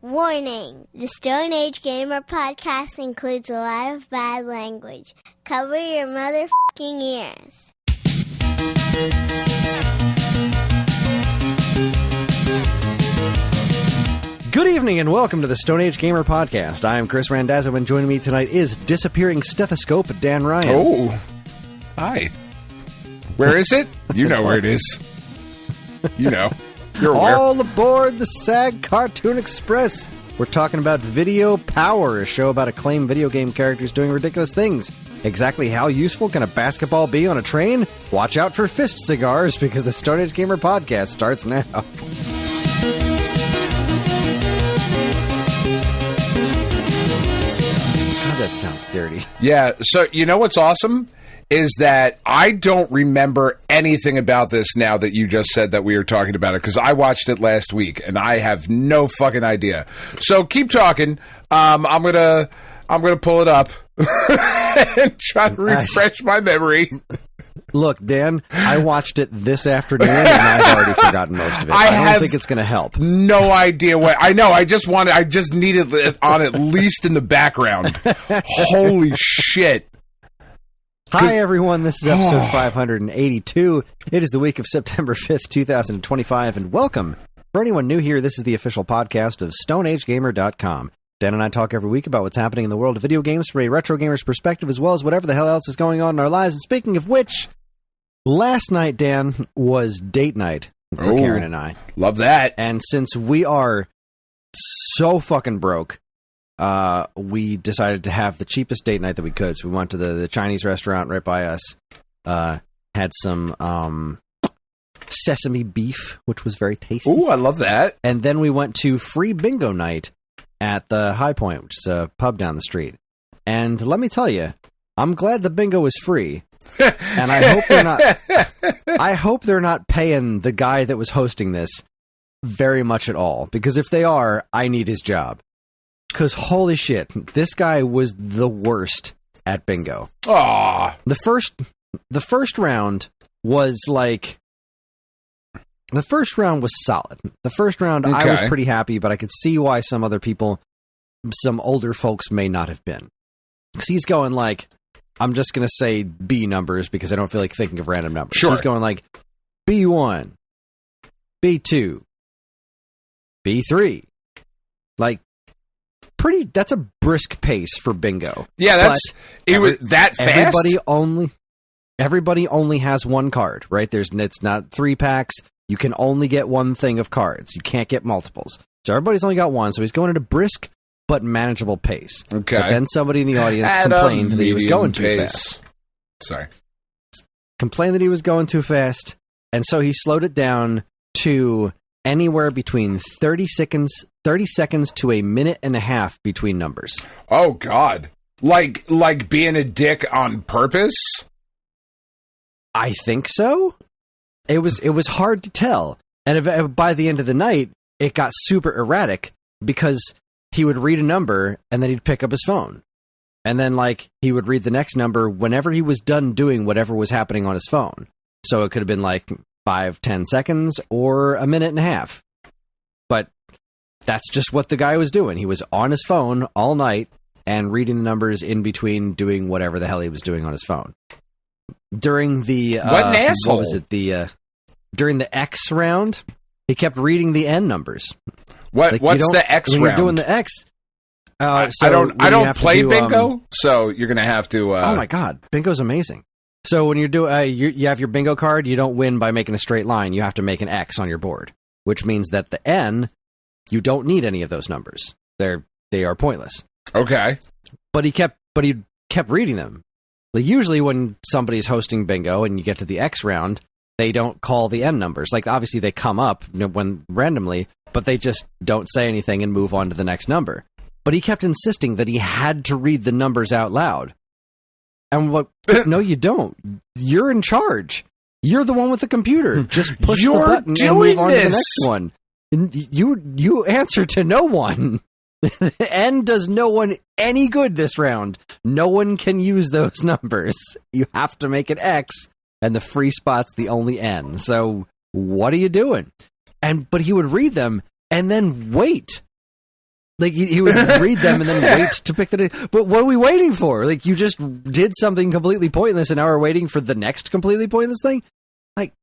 Warning! The Stone Age Gamer podcast includes a lot of bad language. Cover your motherfucking ears. Good evening and welcome to the Stone Age Gamer podcast. I am Kris Randazzo and joining me tonight is disappearing stethoscope Dan Ryan. Oh, hi. Where is it? You know where it is. You know. You're aware. All aboard the SAG Cartoon Express. We're talking about Video Power, a show about Acclaim video game characters doing ridiculous things. Exactly how useful can a basketball be on a train? Watch out for fist cigars because the Stone Age Gamer podcast starts now. God, that sounds dirty. Yeah, so you know what's awesome? Is that I don't remember anything about this now that you just said that we were talking about it, because I watched it last week and I have no fucking idea. So keep talking. I'm gonna pull it up and try to refresh my memory. Look, Dan, I watched it this afternoon and I've already forgotten most of it. I don't think it's going to help. No idea what I know. I just needed it on at least in the background. Holy shit. Hi, everyone. This is episode 582. It is the week of September 5th, 2025, and welcome. For anyone new here, this is the official podcast of StoneAgeGamer.com. Dan and I talk every week about what's happening in the world of video games from a retro gamer's perspective, as well as whatever the hell else is going on in our lives. And speaking of which, last night, Dan, was date night for Karen and I. Love that. And since we are so fucking broke, we decided to have the cheapest date night that we could. So we went to the Chinese restaurant right by us, had some sesame beef, which was very tasty. Ooh, I love that. And then we went to free bingo night at the High Point, which is a pub down the street. And let me tell you, I'm glad the bingo was free. And I hope they're not paying the guy that was hosting this very much at all, because if they are, I need his job. Because holy shit, this guy was the worst at bingo. Aww. The first round was like... The first round was solid. The first round, okay. I was pretty happy, but I could see why some other people, some older folks may not have been. Because he's going like... I'm just going to say B numbers because I don't feel like thinking of random numbers. Sure. So he's going like B1, B2, B3. Like... that's a brisk pace for bingo. Yeah, it was that fast. Everybody only has one card, right? It's not 3 packs. You can only get one thing of cards. You can't get multiples. So everybody's only got one. So he's going at a brisk but manageable pace. Okay. But then somebody in the audience complained that he was going too fast. Sorry. Complained that he was going too fast, and so he slowed it down to anywhere between 30 seconds to a minute and a half between numbers. Oh, God. Like being a dick on purpose? I think so. It was hard to tell. And by the end of the night, it got super erratic because he would read a number and then he'd pick up his phone. And then, he would read the next number whenever he was done doing whatever was happening on his phone. So it could have been 5-10 seconds or a minute and a half. But that's just what the guy was doing. He was on his phone all night and reading the numbers in between doing whatever the hell he was doing on his phone. During the what an asshole. What was it? During the X round, he kept reading the N numbers. What's the X when round? You're doing the X. I don't play bingo, so you're gonna have to. Oh my god, bingo's amazing. So when you have your bingo card, you don't win by making a straight line. You have to make an X on your board, which means that the N, you don't need any of those numbers. They are pointless. Okay. But he kept reading them. Usually when somebody's hosting bingo and you get to the X round, they don't call the N numbers. Obviously they come up when randomly, but they just don't say anything and move on to the next number. But he kept insisting that he had to read the numbers out loud. And no, you don't. You're in charge. You're the one with the computer. Just push the button and move on to the next one. You answer to no one. N does no one any good this round. No one can use those numbers. You have to make an X, and the free spot's the only N. So what are you doing? But he would read them and then wait. Like, he would read them and then wait to pick the... But what are we waiting for? Like, you just did something completely pointless, and now we're waiting for the next completely pointless thing? Like,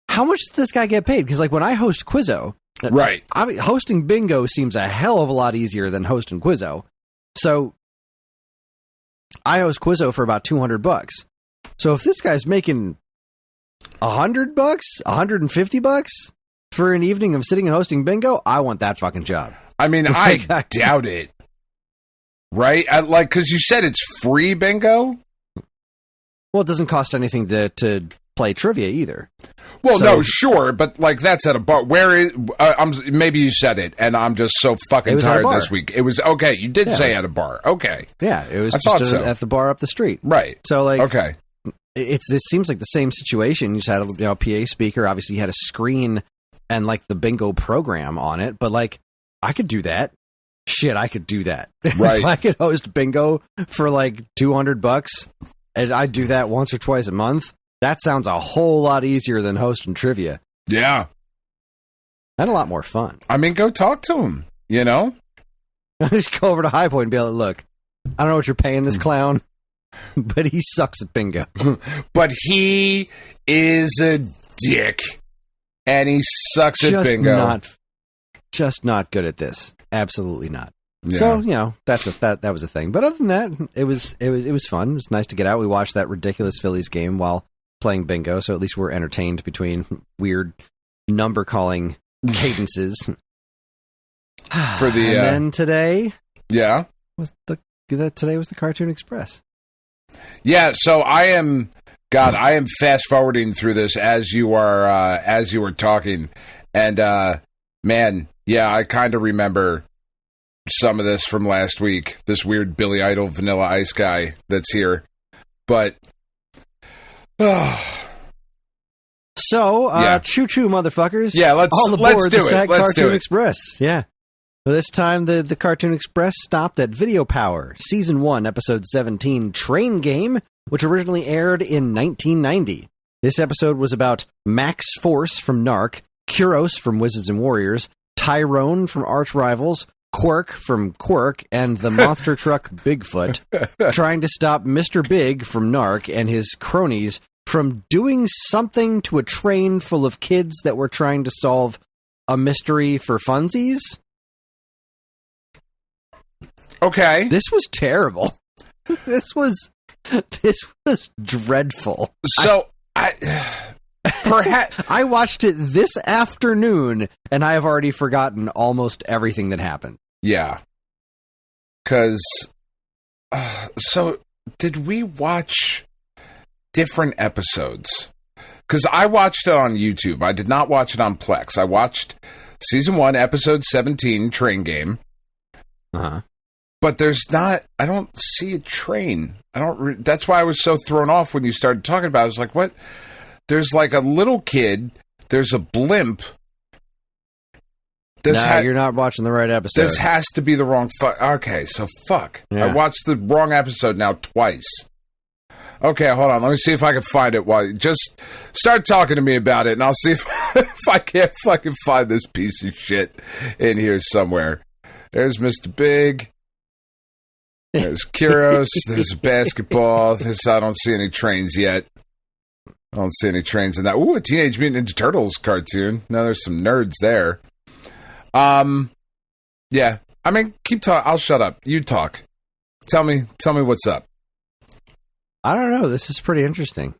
how much does this guy get paid? Because, like, when I host Quizzo... Right. I mean, hosting bingo seems a hell of a lot easier than hosting Quizzo. So, I host Quizzo for about $200. So, if this guy's making $100, $150 for an evening of sitting and hosting bingo, I want that fucking job. I mean, I doubt it. Right? Because you said it's free bingo? Well, it doesn't cost anything to play trivia either. Well, no, sure, but like that's at a bar. Where is? Maybe you said it, and I'm just so fucking tired this week. It was okay. You did say at a bar. Okay. Yeah, it was just at the bar up the street. Right. So like, okay, it seems like the same situation. You just had a PA speaker. Obviously, you had a screen and like the bingo program on it. But like, I could do that. Shit, I could do that. Right. If I could host bingo for like $200, and I'd do that once or twice a month. That sounds a whole lot easier than hosting trivia. Yeah. And a lot more fun. I mean, go talk to him, you know? Just go over to High Point and be like, look, I don't know what you're paying this clown, but he sucks at bingo. But he is a dick, and he sucks at bingo. Just not good at this. Absolutely not. Yeah. So, you know, that was a thing. But other than that, it was fun. It was nice to get out. We watched that ridiculous Phillies game while playing bingo, so at least we're entertained between weird number calling cadences. For the and then today, today was the Cartoon Express. Yeah, so I am fast forwarding through this as you were talking, and man, yeah, I kind of remember some of this from last week. This weird Billy Idol Vanilla Ice guy that's here, but. So, choo choo, motherfuckers! Yeah, let's do the SAG it. Cartoon Express. Yeah. Well, this time, the Cartoon Express stopped at Video Power, Season 1, Episode 17, Train Game, which originally aired in 1990. This episode was about Max Force from NARC, Kuros from Wizards and Warriors, Tyrone from Arch Rivals, Quirk from Quirk, and the monster truck Bigfoot trying to stop Mr. Big from NARC and his cronies from doing something to a train full of kids that were trying to solve a mystery for funsies. Okay. This was terrible. This was dreadful. So perhaps I watched it this afternoon, and I have already forgotten almost everything that happened. Yeah. Because, so did we watch different episodes? Because I watched it on YouTube. I did not watch it on Plex. I watched Season 1, Episode 17, Train Game. Uh-huh. But I don't see a train. That's why I was so thrown off when you started talking about it. I was like, what? There's like a little kid. There's a blimp. You're not watching the right episode. This has to be the wrong... Okay, so fuck. Yeah. I watched the wrong episode now twice. Okay, hold on. Let me see if I can find it. Just start talking to me about it, and I'll see if I can't fucking find this piece of shit in here somewhere. There's Mr. Big. There's Kuros. There's basketball. I don't see any trains yet. I don't see any trains in that. Ooh, a Teenage Mutant Ninja Turtles cartoon. No, there's some nerds there. Yeah. I mean, keep talking. I'll shut up. You talk. Tell me what's up. I don't know. This is pretty interesting.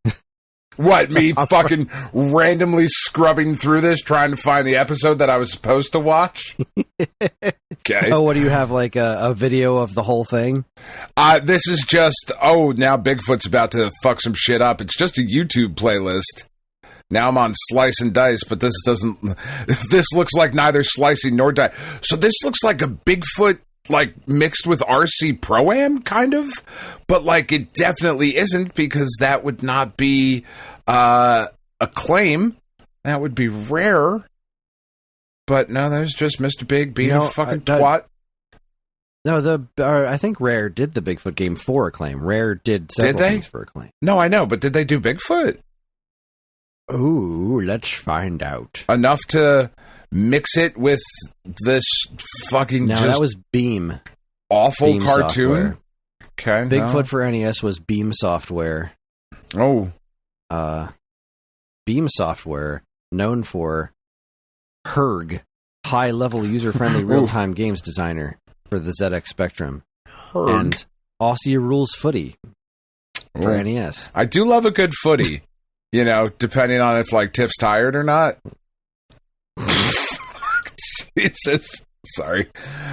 What, me fucking randomly scrubbing through this, trying to find the episode that I was supposed to watch? Okay. Oh, what do you have, like a video of the whole thing? This is just, now Bigfoot's about to fuck some shit up. It's just a YouTube playlist. Now I'm on Slice and Dice, but this looks like neither slicing nor dice. So this looks like a Bigfoot, like, mixed with RC Pro-Am, kind of? But, like, it definitely isn't, because that would not be Acclaim. That would be Rare. But no, there's just Mr. Big being a fucking twat. No, I think Rare did the Bigfoot game for Acclaim. Rare did several things for Acclaim. No, I know, but did they do Bigfoot? Ooh, let's find out. Enough to mix it with this fucking No, just that was Beam. awful Beam cartoon. software. Okay, Bigfoot for NES was Beam Software. Oh, Beam Software, known for HERG, high-level user-friendly real-time games designer for the ZX Spectrum, and Aussie Rules Footy for NES. I do love a good footy, depending on if like Tiff's tired or not. Jesus. Sorry.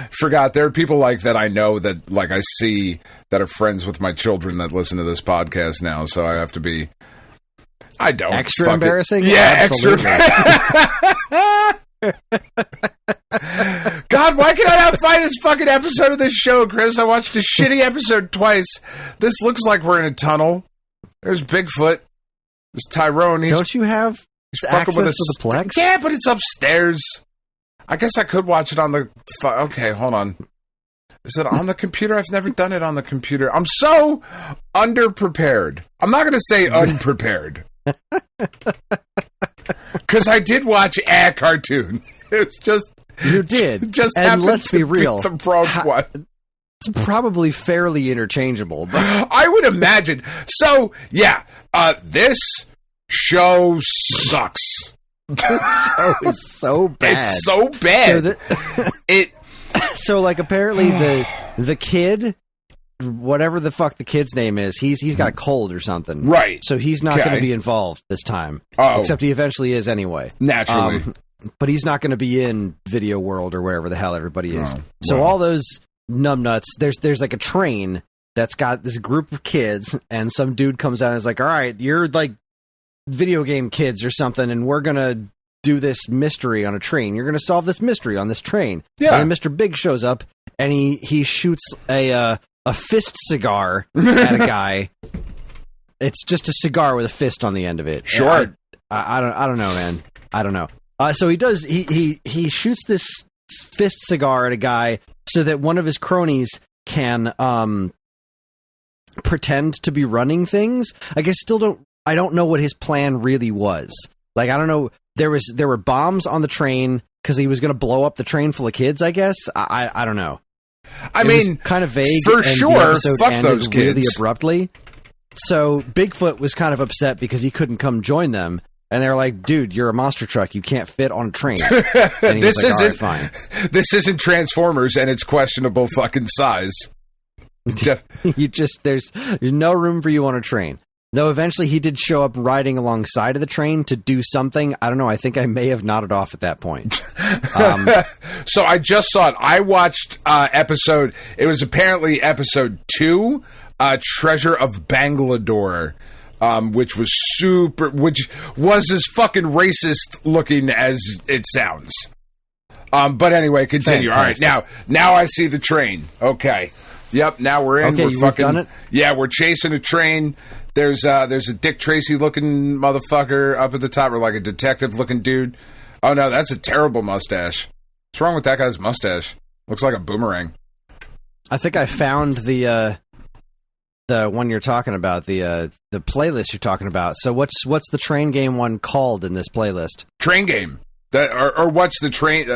Forgot. There are people like that I know that like I see that are friends with my children that listen to this podcast now, so I have to be I don't. Extra embarrassing? Yeah, Absolutely. God, why can I not find this fucking episode of this show, Chris? I watched a shitty episode twice. This looks like we're in a tunnel. There's Bigfoot. There's Tyrone. Don't you have access to the Plex? Yeah, but it's upstairs. I guess I could watch it on the... Okay, hold on. Is it on the computer? I've never done it on the computer. I'm so underprepared. I'm not going to say unprepared. Because I did watch a cartoon. It was just... You did. Just and happened let's to be real. The wrong one. It's probably fairly interchangeable. But I would imagine. So, yeah. This show sucks. show is so bad. It's so bad. So like apparently the kid, whatever the fuck the kid's name is, he's got a cold or something. Right. So he's not going to be involved this time. Oh. Except he eventually is anyway. Naturally. But he's not going to be in Video World or wherever the hell everybody is. Oh, so wow. all those numbnuts, there's like a train that's got this group of kids, and some dude comes out and is like, all right, you're like video game kids or something, and we're going to do this mystery on a train. You're going to solve this mystery on this train. Yeah. And then Mr. Big shows up, and he shoots a fist cigar at a guy. It's just a cigar with a fist on the end of it. Sure. I don't know, man. I don't know. So he does. He shoots this fist cigar at a guy so that one of his cronies can pretend to be running things. I guess I don't know what his plan really was. Like I don't know. There were bombs on the train because he was going to blow up the train full of kids. I guess I don't know. I mean, kind of vague for and sure. The episode Fuck ended those kids really abruptly. So Bigfoot was kind of upset because he couldn't come join them. And they're like, dude, you're a monster truck. You can't fit on a train. And this like, isn't fine. This isn't Transformers, and it's questionable fucking size. There's no room for you on a train. Though eventually he did show up riding alongside of the train to do something. I don't know. I think I may have nodded off at that point. So I just saw it. I watched episode. It was apparently episode 2, Treasure of Bangalore. Which was as fucking racist looking as it sounds. But anyway, continue. Fantastic. All right, now I see the train. Okay. Yep, now we're in. Okay, we're fucking done it? Yeah, we're chasing a train. There's a Dick Tracy looking motherfucker up at the top, or like a detective looking dude. Oh no, that's a terrible mustache. What's wrong with that guy's mustache? Looks like a boomerang. I think I found the one you're talking about, the playlist you're talking about. So what's the train game one called in this playlist? Train Game. Or what's the train?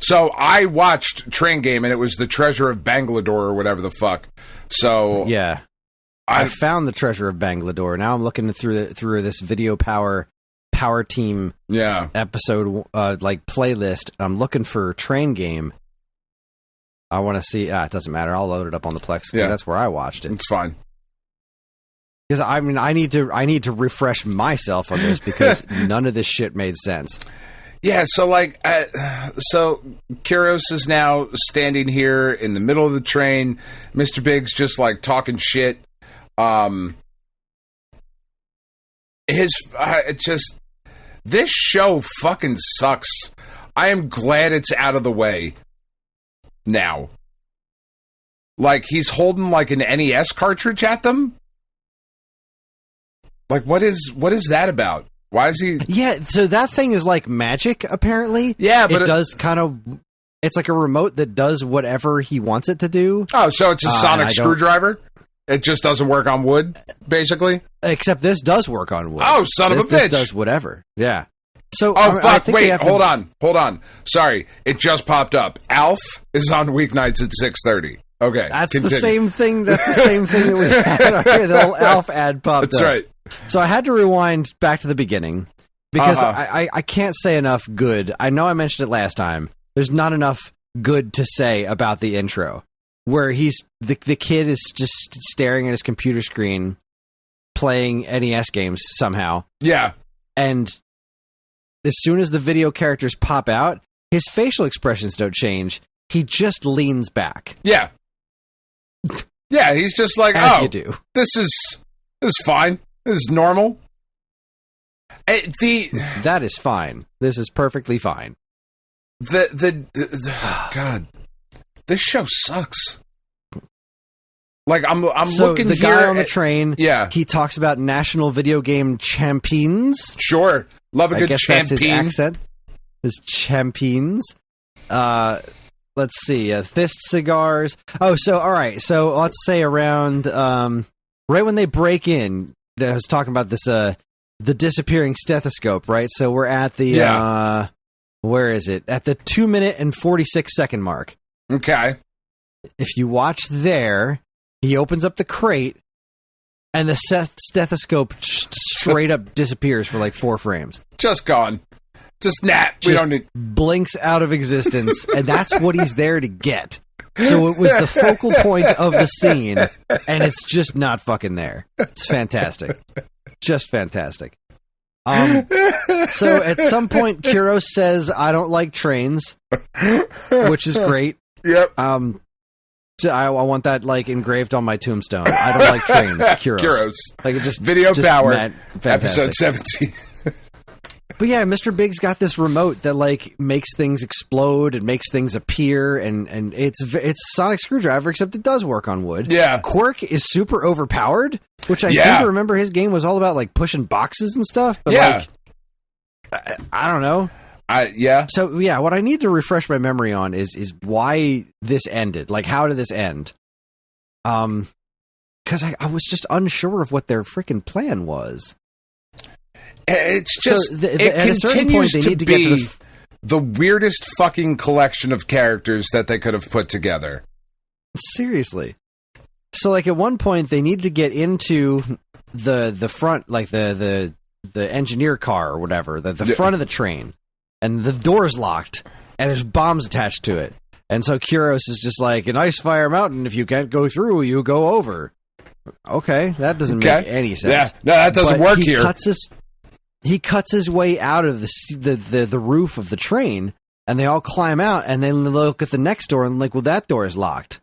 So I watched Train Game, and it was the Treasure of Bangalore or whatever the fuck. So yeah, I found the Treasure of Bangalore. Now I'm looking through this Video Power Team episode like playlist. I'm looking for Train Game. I want to see. It doesn't matter. I'll load it up on the Plex. Yeah, that's where I watched it. It's fine. Because I mean, I need to refresh myself on this because none of this shit made sense. Yeah, so like, so Kyros is now standing here in the middle of the train. Mr. Big's just like talking shit. This show fucking sucks. I am glad it's out of the way now. Like he's holding like an NES cartridge at them. Like what is that about? Why is he? Yeah, so that thing is like magic, apparently. Yeah, but it does kind of. It's like a remote that does whatever he wants it to do. Oh, so it's a sonic screwdriver? It just doesn't work on wood, basically? Except this does work on wood. Oh, son of a bitch. This does whatever. Yeah. So, Oh, fuck, wait, hold on. on. Sorry, it just popped up. Alf is on weeknights at 6:30. Okay, That's continue. the same thing. That's the same thing that we had on here. The little Alf ad popped up. That's right. So I had to rewind back to the beginning because I can't say enough good. I know I mentioned it last time. There's not enough good to say about the intro, where the kid is just staring at his computer screen, playing NES games somehow. Yeah. And as soon as the video characters pop out, his facial expressions don't change. He just leans back. Yeah. Yeah, he's just like, As you do. This is fine. This is normal. That is fine. This is perfectly fine. God, this show sucks. Like I'm so looking the here guy on the train. Yeah, he talks about national video game champions. Sure, love a good guess champion. That's his accent. His champions. Let's see. Fist cigars. Oh, so all right. So let's say around right when they break in, I was talking about this the disappearing stethoscope. Right. So we're at the where is it? At the 2-minute and 46-second mark. Okay. If you watch there, he opens up the crate, and the stethoscope straight up disappears for like 4 frames. Just gone. Just we don't need. Blinks out of existence, and that's what he's there to get. So it was the focal point of the scene, and it's just not fucking there. It's fantastic. Just fantastic. So at some point, Kuros says, "I don't like trains," which is great. Yep. I want that like engraved on my tombstone. I don't like trains. Kuros. Like it just Video just Power, episode 17. But yeah, Mr. Big's got this remote that like makes things explode and makes things appear, and it's sonic screwdriver, except it does work on wood. Yeah. Quirk is super overpowered, which I seem to remember his game was all about like pushing boxes and stuff. But like, I don't know. So yeah, what I need to refresh my memory on is why this ended. Like, how did this end? Because I was just unsure of what their freaking plan was. It's just it at a certain continues point, they to need to be get to the weirdest fucking collection of characters that they could have put together. Seriously. So like at one point they need to get into the front, like the engineer car or whatever, the front of the train, and the door's locked and there's bombs attached to it. And so Kuros is just like, an ice fire mountain, if you can't go through, you go over. Okay, that doesn't make any sense. Yeah, no, that doesn't work here. He cuts his way out of the roof of the train, and they all climb out, and then look at the next door, and like, well, that door is locked.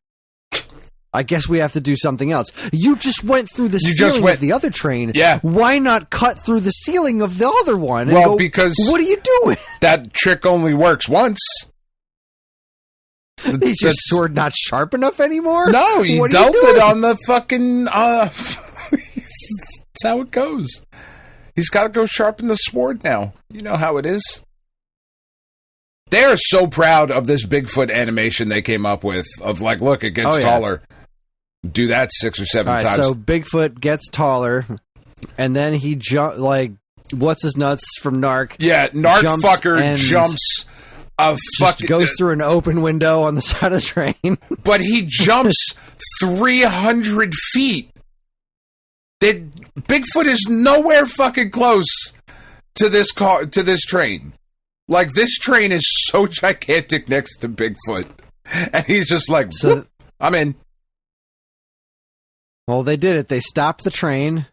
I guess we have to do something else. You just went through the ceiling of the other train. Yeah. Why not cut through the ceiling of the other one? And go, because what are you doing? That trick only works once. Is your sword not sharp enough anymore? No, you dealt it on the fucking... That's how it goes. He's got to go sharpen the sword now. You know how it is. They are so proud of this Bigfoot animation they came up with. Of like, look, it gets taller. Do that 6 or 7 times. So Bigfoot gets taller, and then he what's his nuts from NARC? Yeah, NARC jumps goes through an open window on the side of the train. But he jumps 300 feet. Bigfoot is nowhere fucking close to this train. Like, this train is so gigantic next to Bigfoot. And he's just like, I'm in. Well, they did it. They stopped the train,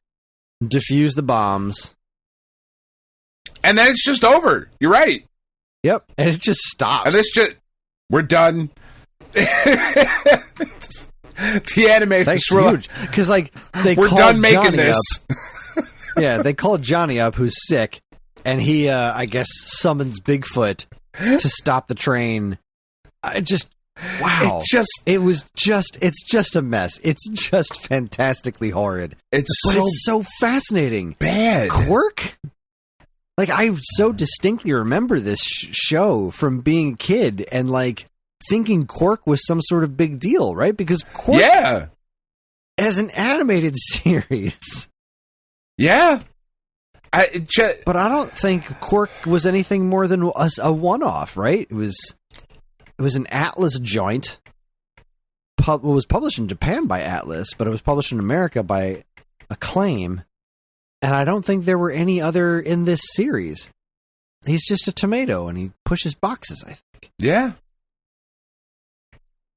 defused the bombs. And then it's just over. You're right. Yep. And it just stops. And we're done. The animators were huge. Because, like, we're done making Johnny this. Yeah, they called Johnny up, who's sick. And he, I guess, summons Bigfoot to stop the train. Wow. It's just a mess. It's just fantastically horrid. It's so fascinating. Bad. Quirk? Like, I so distinctly remember this show from being a kid and, like, thinking Quirk was some sort of big deal, right? Because Quirk as an animated series. Yeah. But I don't think Quark was anything more than a one-off, right? It was an Atlas joint. It was published in Japan by Atlas, but it was published in America by Acclaim. And I don't think there were any other in this series. He's just a tomato, and he pushes boxes, I think. Yeah.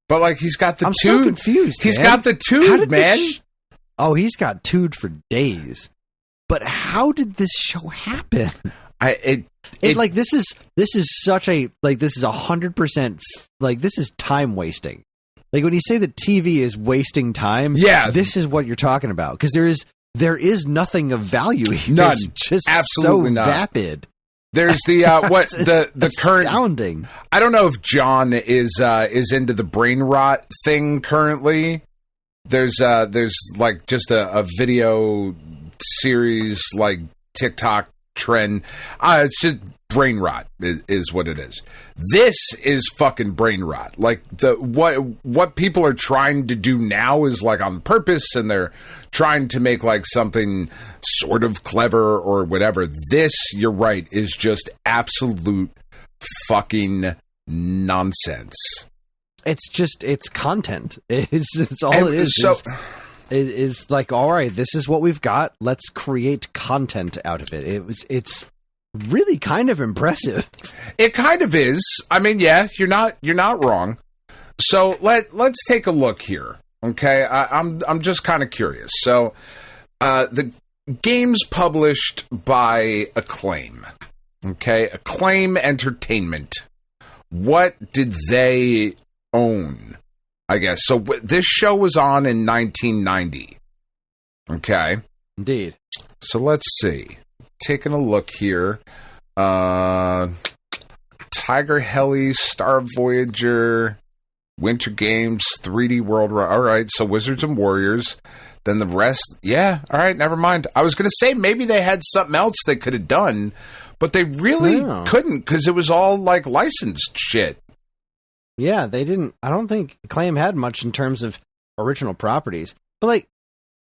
But, like, he's got the I'm so confused, He's man. got the tood, man. He's got tood for days. But how did this show happen? This is such a, like, this is 100%, like, this is time wasting. Like, when you say that TV is wasting time, this is what you're talking about. Because there is nothing of value here. None. It's just Absolutely so not. vapid. There's the the current. Astounding. I don't know if John is into the brain rot thing currently. There's like just a video series, like TikTok trend. It's just brain rot is what it is. This is fucking brain rot. Like what people are trying to do now is like on purpose, and they're trying to make like something sort of clever or whatever. This, you're right, is just absolute fucking nonsense. It's content. It's all it is. So, is like, all right, this is what we've got. Let's create content out of it. It's really kind of impressive. It kind of is. I mean, yeah, you're not wrong. So let's take a look here. Okay, I'm just kind of curious. So the game's published by Acclaim. Okay, Acclaim Entertainment. What did they own? I guess so. This show was on in 1990. Okay, indeed. So let's see. Taking a look here. Tiger Heli, Star Voyager, Winter Games, 3D World. All right, so Wizards and Warriors. Then the rest, yeah. All right, never mind. I was going to say maybe they had something else they could have done, but they really couldn't because it was all like licensed shit. Yeah, they didn't. I don't think Acclaim had much in terms of original properties. But like,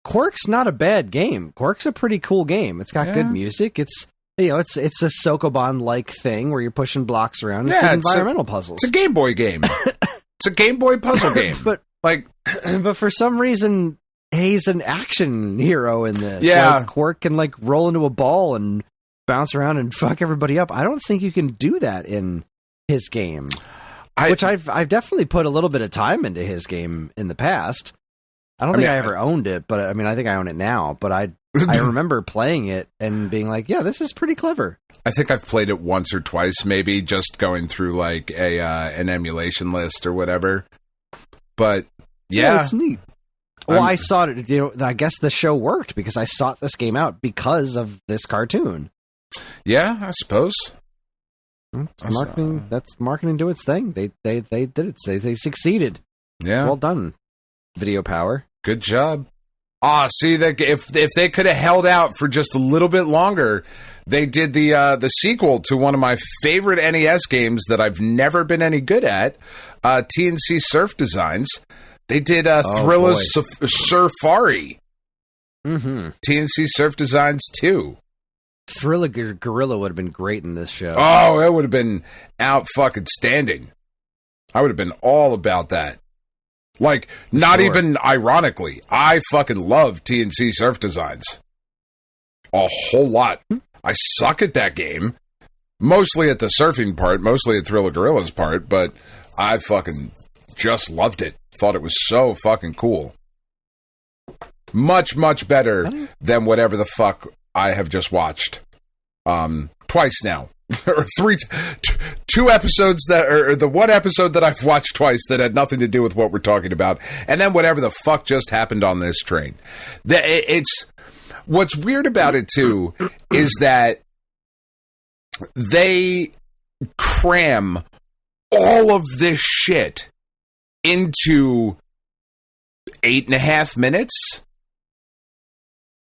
Quark's not a bad game. Quark's a pretty cool game. It's got good music. It's it's a Sokoban-like thing where you're pushing blocks around. It's environmental puzzles. It's a Game Boy game. It's a Game Boy puzzle game. but for some reason, he's an action hero in this. Yeah, like, Quark can like roll into a ball and bounce around and fuck everybody up. I don't think you can do that in his game. Which I've definitely put a little bit of time into his game in the past. I don't think I ever owned it, but I mean, I think I own it now. But I remember playing it and being like, yeah, this is pretty clever. I think I've played it once or twice, maybe just going through like an emulation list or whatever. But yeah, it's neat. Well, I sought it. I guess the show worked because I sought this game out because of this cartoon. Yeah, I suppose. Marketing. That's marketing to its thing. They did it. They succeeded. Yeah. Well done, Video Power. Good job. See that if they could have held out for just a little bit longer, they did the sequel to one of my favorite NES games that I've never been any good at, TNC Surf Designs. They did Thrilla's Surfari. Mm-hmm. TNC Surf Designs 2. Thriller Gorilla would have been great in this show. Oh, it would have been out fucking standing. I would have been all about that. Like, not even ironically, I fucking love TNC Surf Designs. A whole lot. I suck at that game. Mostly at the surfing part, mostly at Thriller Gorilla's part, but I fucking just loved it. Thought it was so fucking cool. Much, much better than whatever the fuck I have just watched. Twice now. Or two episodes or the one episode that I've watched twice that had nothing to do with what we're talking about, and then whatever the fuck just happened on this train. It's what's weird about it too is that they cram all of this shit into 8.5 minutes.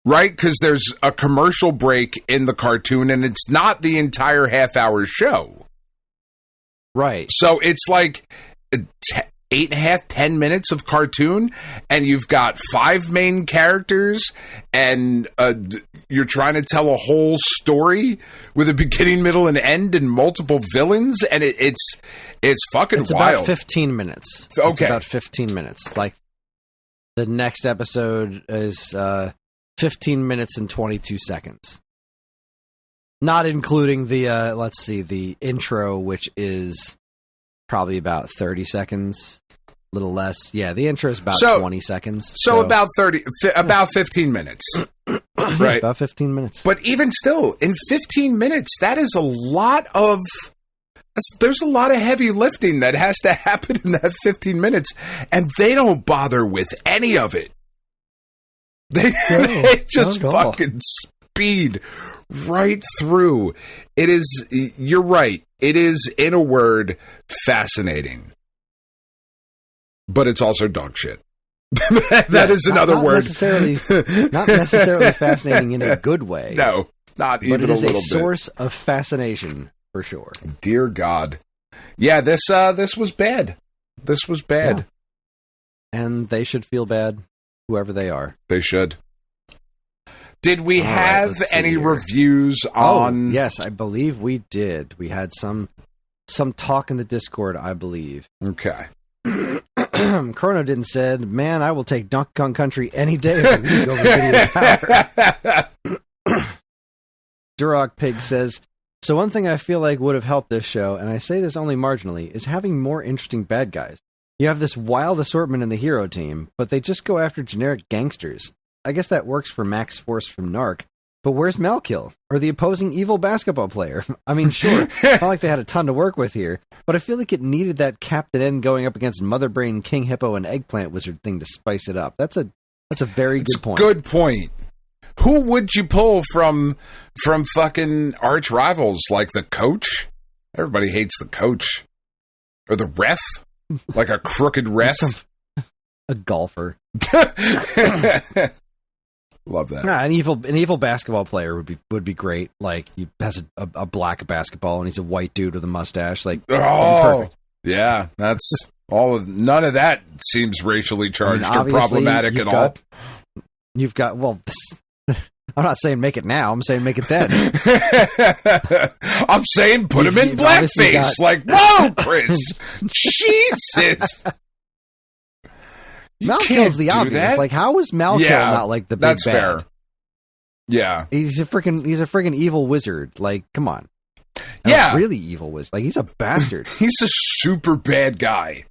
Right? Because there's a commercial break in the cartoon, and it's not the entire half-hour show. Right. So it's like 8.5, 10 minutes of cartoon, and you've got 5 main characters, and you're trying to tell a whole story with a beginning, middle, and end, and multiple villains, and it's fucking it's wild. About 15 minutes. Okay. It's about 15 minutes. Like, the next episode is 15 minutes and 22 seconds. Not including the, the intro, which is probably about 30 seconds. A little less. Yeah, the intro is about 20 seconds. So about 15 minutes. Right. About 15 minutes. But even still, in 15 minutes, that is a lot of... There's a lot of heavy lifting that has to happen in that 15 minutes, and they don't bother with any of it. They just fucking speed right through. It is, you're right, it is, in a word, fascinating. But it's also dog shit. That is another word. Not necessarily fascinating in a good way. No, not even a little bit. But it is a source of fascination. For sure. Dear God. Yeah, this was bad. This was bad. Yeah. And they should feel bad, whoever they are. They should. Did we have any reviews on... Oh, yes, I believe we did. We had some talk in the Discord, I believe. Okay. Chrono didn't said, man, I will take Donkey Kong Country any day if we go over Video Power. Durok Pig says... So one thing I feel like would have helped this show, and I say this only marginally, is having more interesting bad guys. You have this wild assortment in the hero team, but they just go after generic gangsters. I guess that works for Max Force from NARC, but where's Malkill? Or the opposing evil basketball player? I mean, sure, not like they had a ton to work with here, but I feel like it needed that Captain N going up against Mother Brain, King Hippo, and Eggplant Wizard thing to spice it up. That's a very good point. Good point. Who would you pull from fucking arch rivals, like the coach? Everybody hates the coach. Or the ref? Like a crooked ref? A golfer. Love that. An evil basketball player would be great. Like, he has a black basketball and he's a white dude with a mustache. Like, perfect. Yeah, that's all. None of that seems racially charged or problematic at all. You've got, I'm not saying make it now. I'm saying make it then. I'm saying put him in blackface. Like, whoa, Kris. Jesus. Malkill's the obvious. That? Like, how is Malkill not like the big that's bad? Fair. Yeah. He's a freaking evil wizard. Like, come on. Yeah. A really evil wizard. Like, he's a bastard. He's a super bad guy.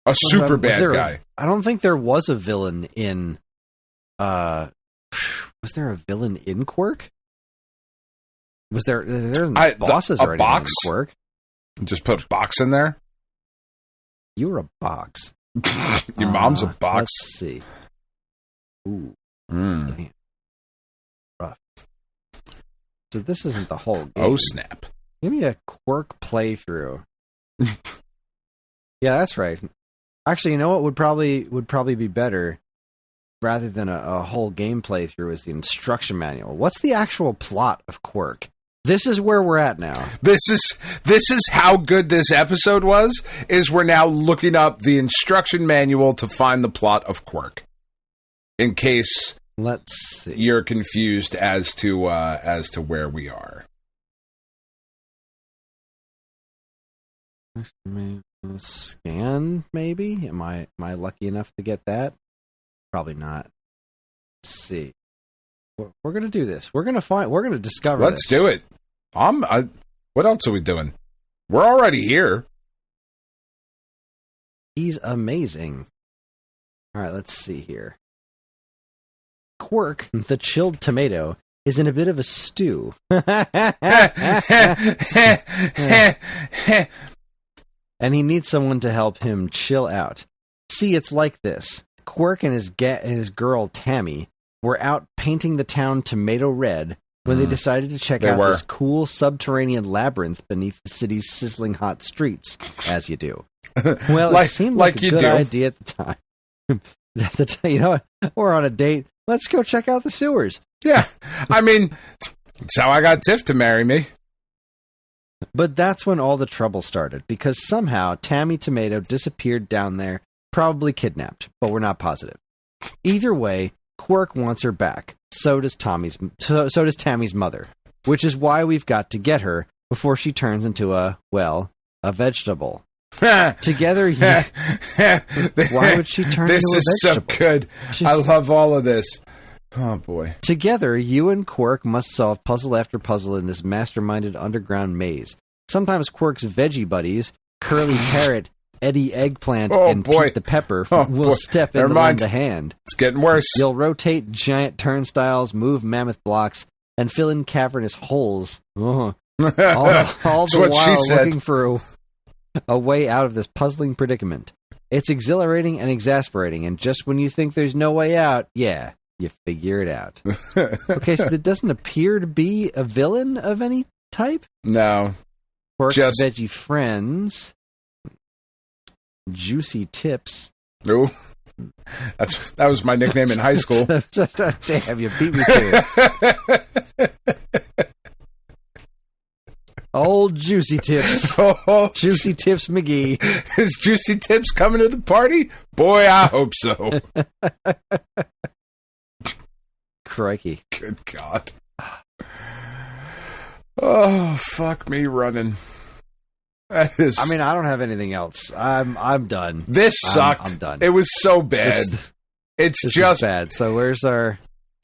A super bad guy. I don't think there was a villain in... was there a villain in Quirk? Was there bosses already in Quirk? Just put a box in there? You're a box. Your mom's a box. Let's see. Ooh. Damn. Rough. So this isn't the whole game. Oh, snap. Give me a Quirk playthrough. Yeah, that's right. Actually, you know what would probably be better rather than a whole game playthrough is the instruction manual. What's the actual plot of Quirk? This is where we're at now. This is how good this episode was, is we're now looking up the instruction manual to find the plot of Quirk. In case let's see. You're confused as to where we are. Scan, maybe? Am I lucky enough to get that? Probably not. Let's see. We're gonna do this. We're gonna discover. Let's do it. What else are we doing? We're already here. He's amazing. All right, let's see here. Quirk, the chilled tomato, is in a bit of a stew. And he needs someone to help him chill out. See, it's like this. Quirk and his girl, Tammy, were out painting the town tomato red when they decided to check out this cool subterranean labyrinth beneath the city's sizzling hot streets, as you do. Well, it seemed like a good idea at the time. You know, we're on a date. Let's go check out the sewers. Yeah. I mean, that's how I got Tiff to marry me. But that's when all the trouble started, because somehow Tammy Tomato disappeared down there, probably kidnapped, but we're not positive. Either way, Quirk wants her back. So does Tammy's mother, which is why we've got to get her before she turns into a vegetable. Together, why would she turn into a vegetable? This is so good. I love all of this. Oh, boy. Together, you and Quirk must solve puzzle after puzzle in this masterminded underground maze. Sometimes Quirk's veggie buddies, Curly Carrot, Eddie Eggplant, and Pete the Pepper, will step in to lend a hand. It's getting worse. You'll rotate giant turnstiles, move mammoth blocks, and fill in cavernous holes. All the while looking for a way out of this puzzling predicament. It's exhilarating and exasperating, and just when you think there's no way out, you figure it out. Okay, so there doesn't appear to be a villain of any type? No. Quirk's veggie friends. Juicy Tips. Ooh. That was my nickname in high school. Damn, you beat me to it. Old Juicy Tips. Juicy Tips McGee. Is Juicy Tips coming to the party? Boy, I hope so. Crikey. Good God. Oh, fuck me running. That is... I mean, I don't have anything else. I'm done. This sucked. I'm done. It was so bad. It's just bad. So where's our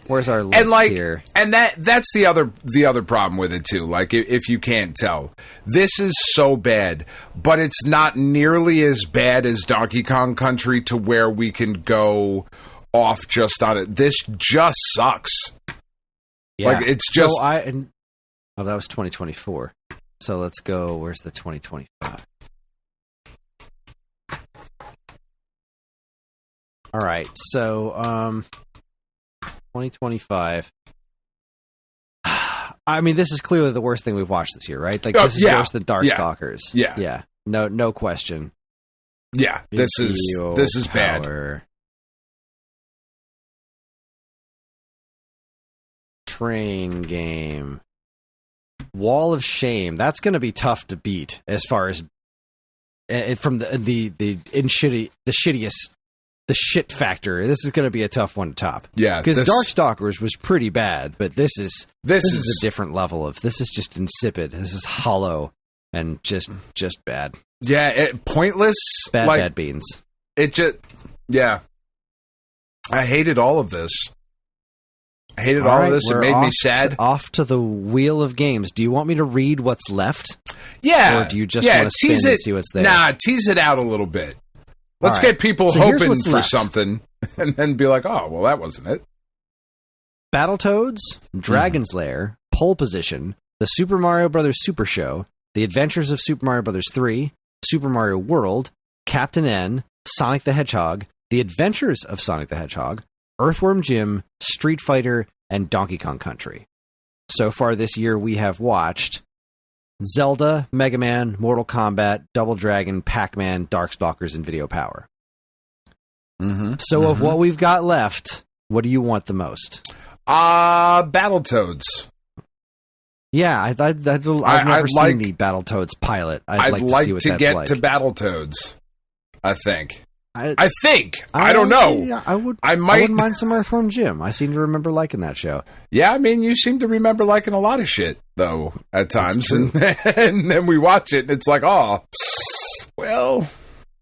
list here? And that's the other problem with it too. Like if you can't tell, this is so bad, but it's not nearly as bad as Donkey Kong Country to where we can go off just on it. This just sucks. Yeah. Like it's just. So that was 2024. So let's go. Where's the 2025? All right. So 2025. I mean, this is clearly the worst thing we've watched this year, right? Like this is worse than Darkstalkers. Yeah. No question. Yeah. This is bad. Train game. Wall of Shame. That's going to be tough to beat as far as from the shit factor. This is going to be a tough one to top. Yeah, because Darkstalkers was pretty bad, but this is a different level of. This is just insipid. This is hollow and just bad. Yeah, pointless. Bad beans. It just I hated all of this. I hated all of this. It made me sad. Off to the wheel of games. Do you want me to read what's left? Yeah. Or do you just want to spin and see what's there? Nah, tease it out a little bit. Let's get people hoping for something and then be like, oh, well, that wasn't it. Battletoads, Dragon's Lair, Pole Position, The Super Mario Bros. Super Show, The Adventures of Super Mario Bros. 3, Super Mario World, Captain N, Sonic the Hedgehog, The Adventures of Sonic the Hedgehog, Earthworm Jim, Street Fighter, and Donkey Kong Country. So far this year, we have watched Zelda, Mega Man, Mortal Kombat, Double Dragon, Pac-Man, Darkstalkers, and Video Power. So of what we've got left, what do you want the most? Battletoads. Yeah, I've never seen the Battletoads pilot. I'd like to see what that's like. To Battletoads, I think. I think. I don't know. Yeah, I wouldn't mind some Earthworm Jim. I seem to remember liking that show. Yeah, I mean, you seem to remember liking a lot of shit, though, at times. And then we watch it, and it's like, oh, well.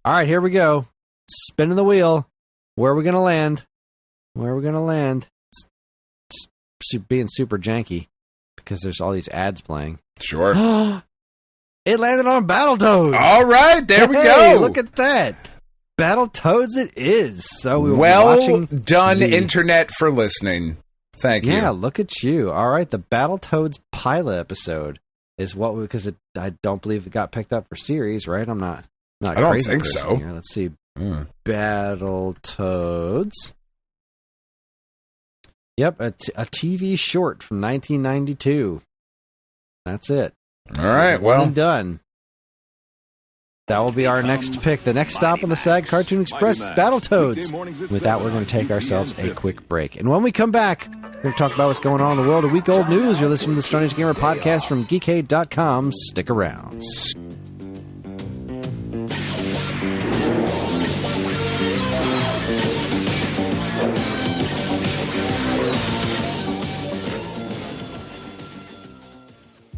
All right, here we go. Spinning the wheel. Where are we going to land? It's being super janky because there's all these ads playing. Sure. It landed on Battletoads. All right, there we go. Look at that. Battletoads it is. So we well done, Internet, for listening. Thank you. Yeah, look at you. All right, the Battletoads pilot episode is what because I don't believe it got picked up for series, right? I'm not I don't crazy think so. Here. Let's see. Battletoads. Yep, a TV short from 1992. That's it. All right, well done. That will be our next pick. The next stop on the SAG Cartoon Express, Battletoads. With that, we're going to take ourselves a quick break. And when we come back, We're going to talk about what's going on in the world of week-old news. You're listening to the Stone Age Gamer podcast from geekade.com. Stick around.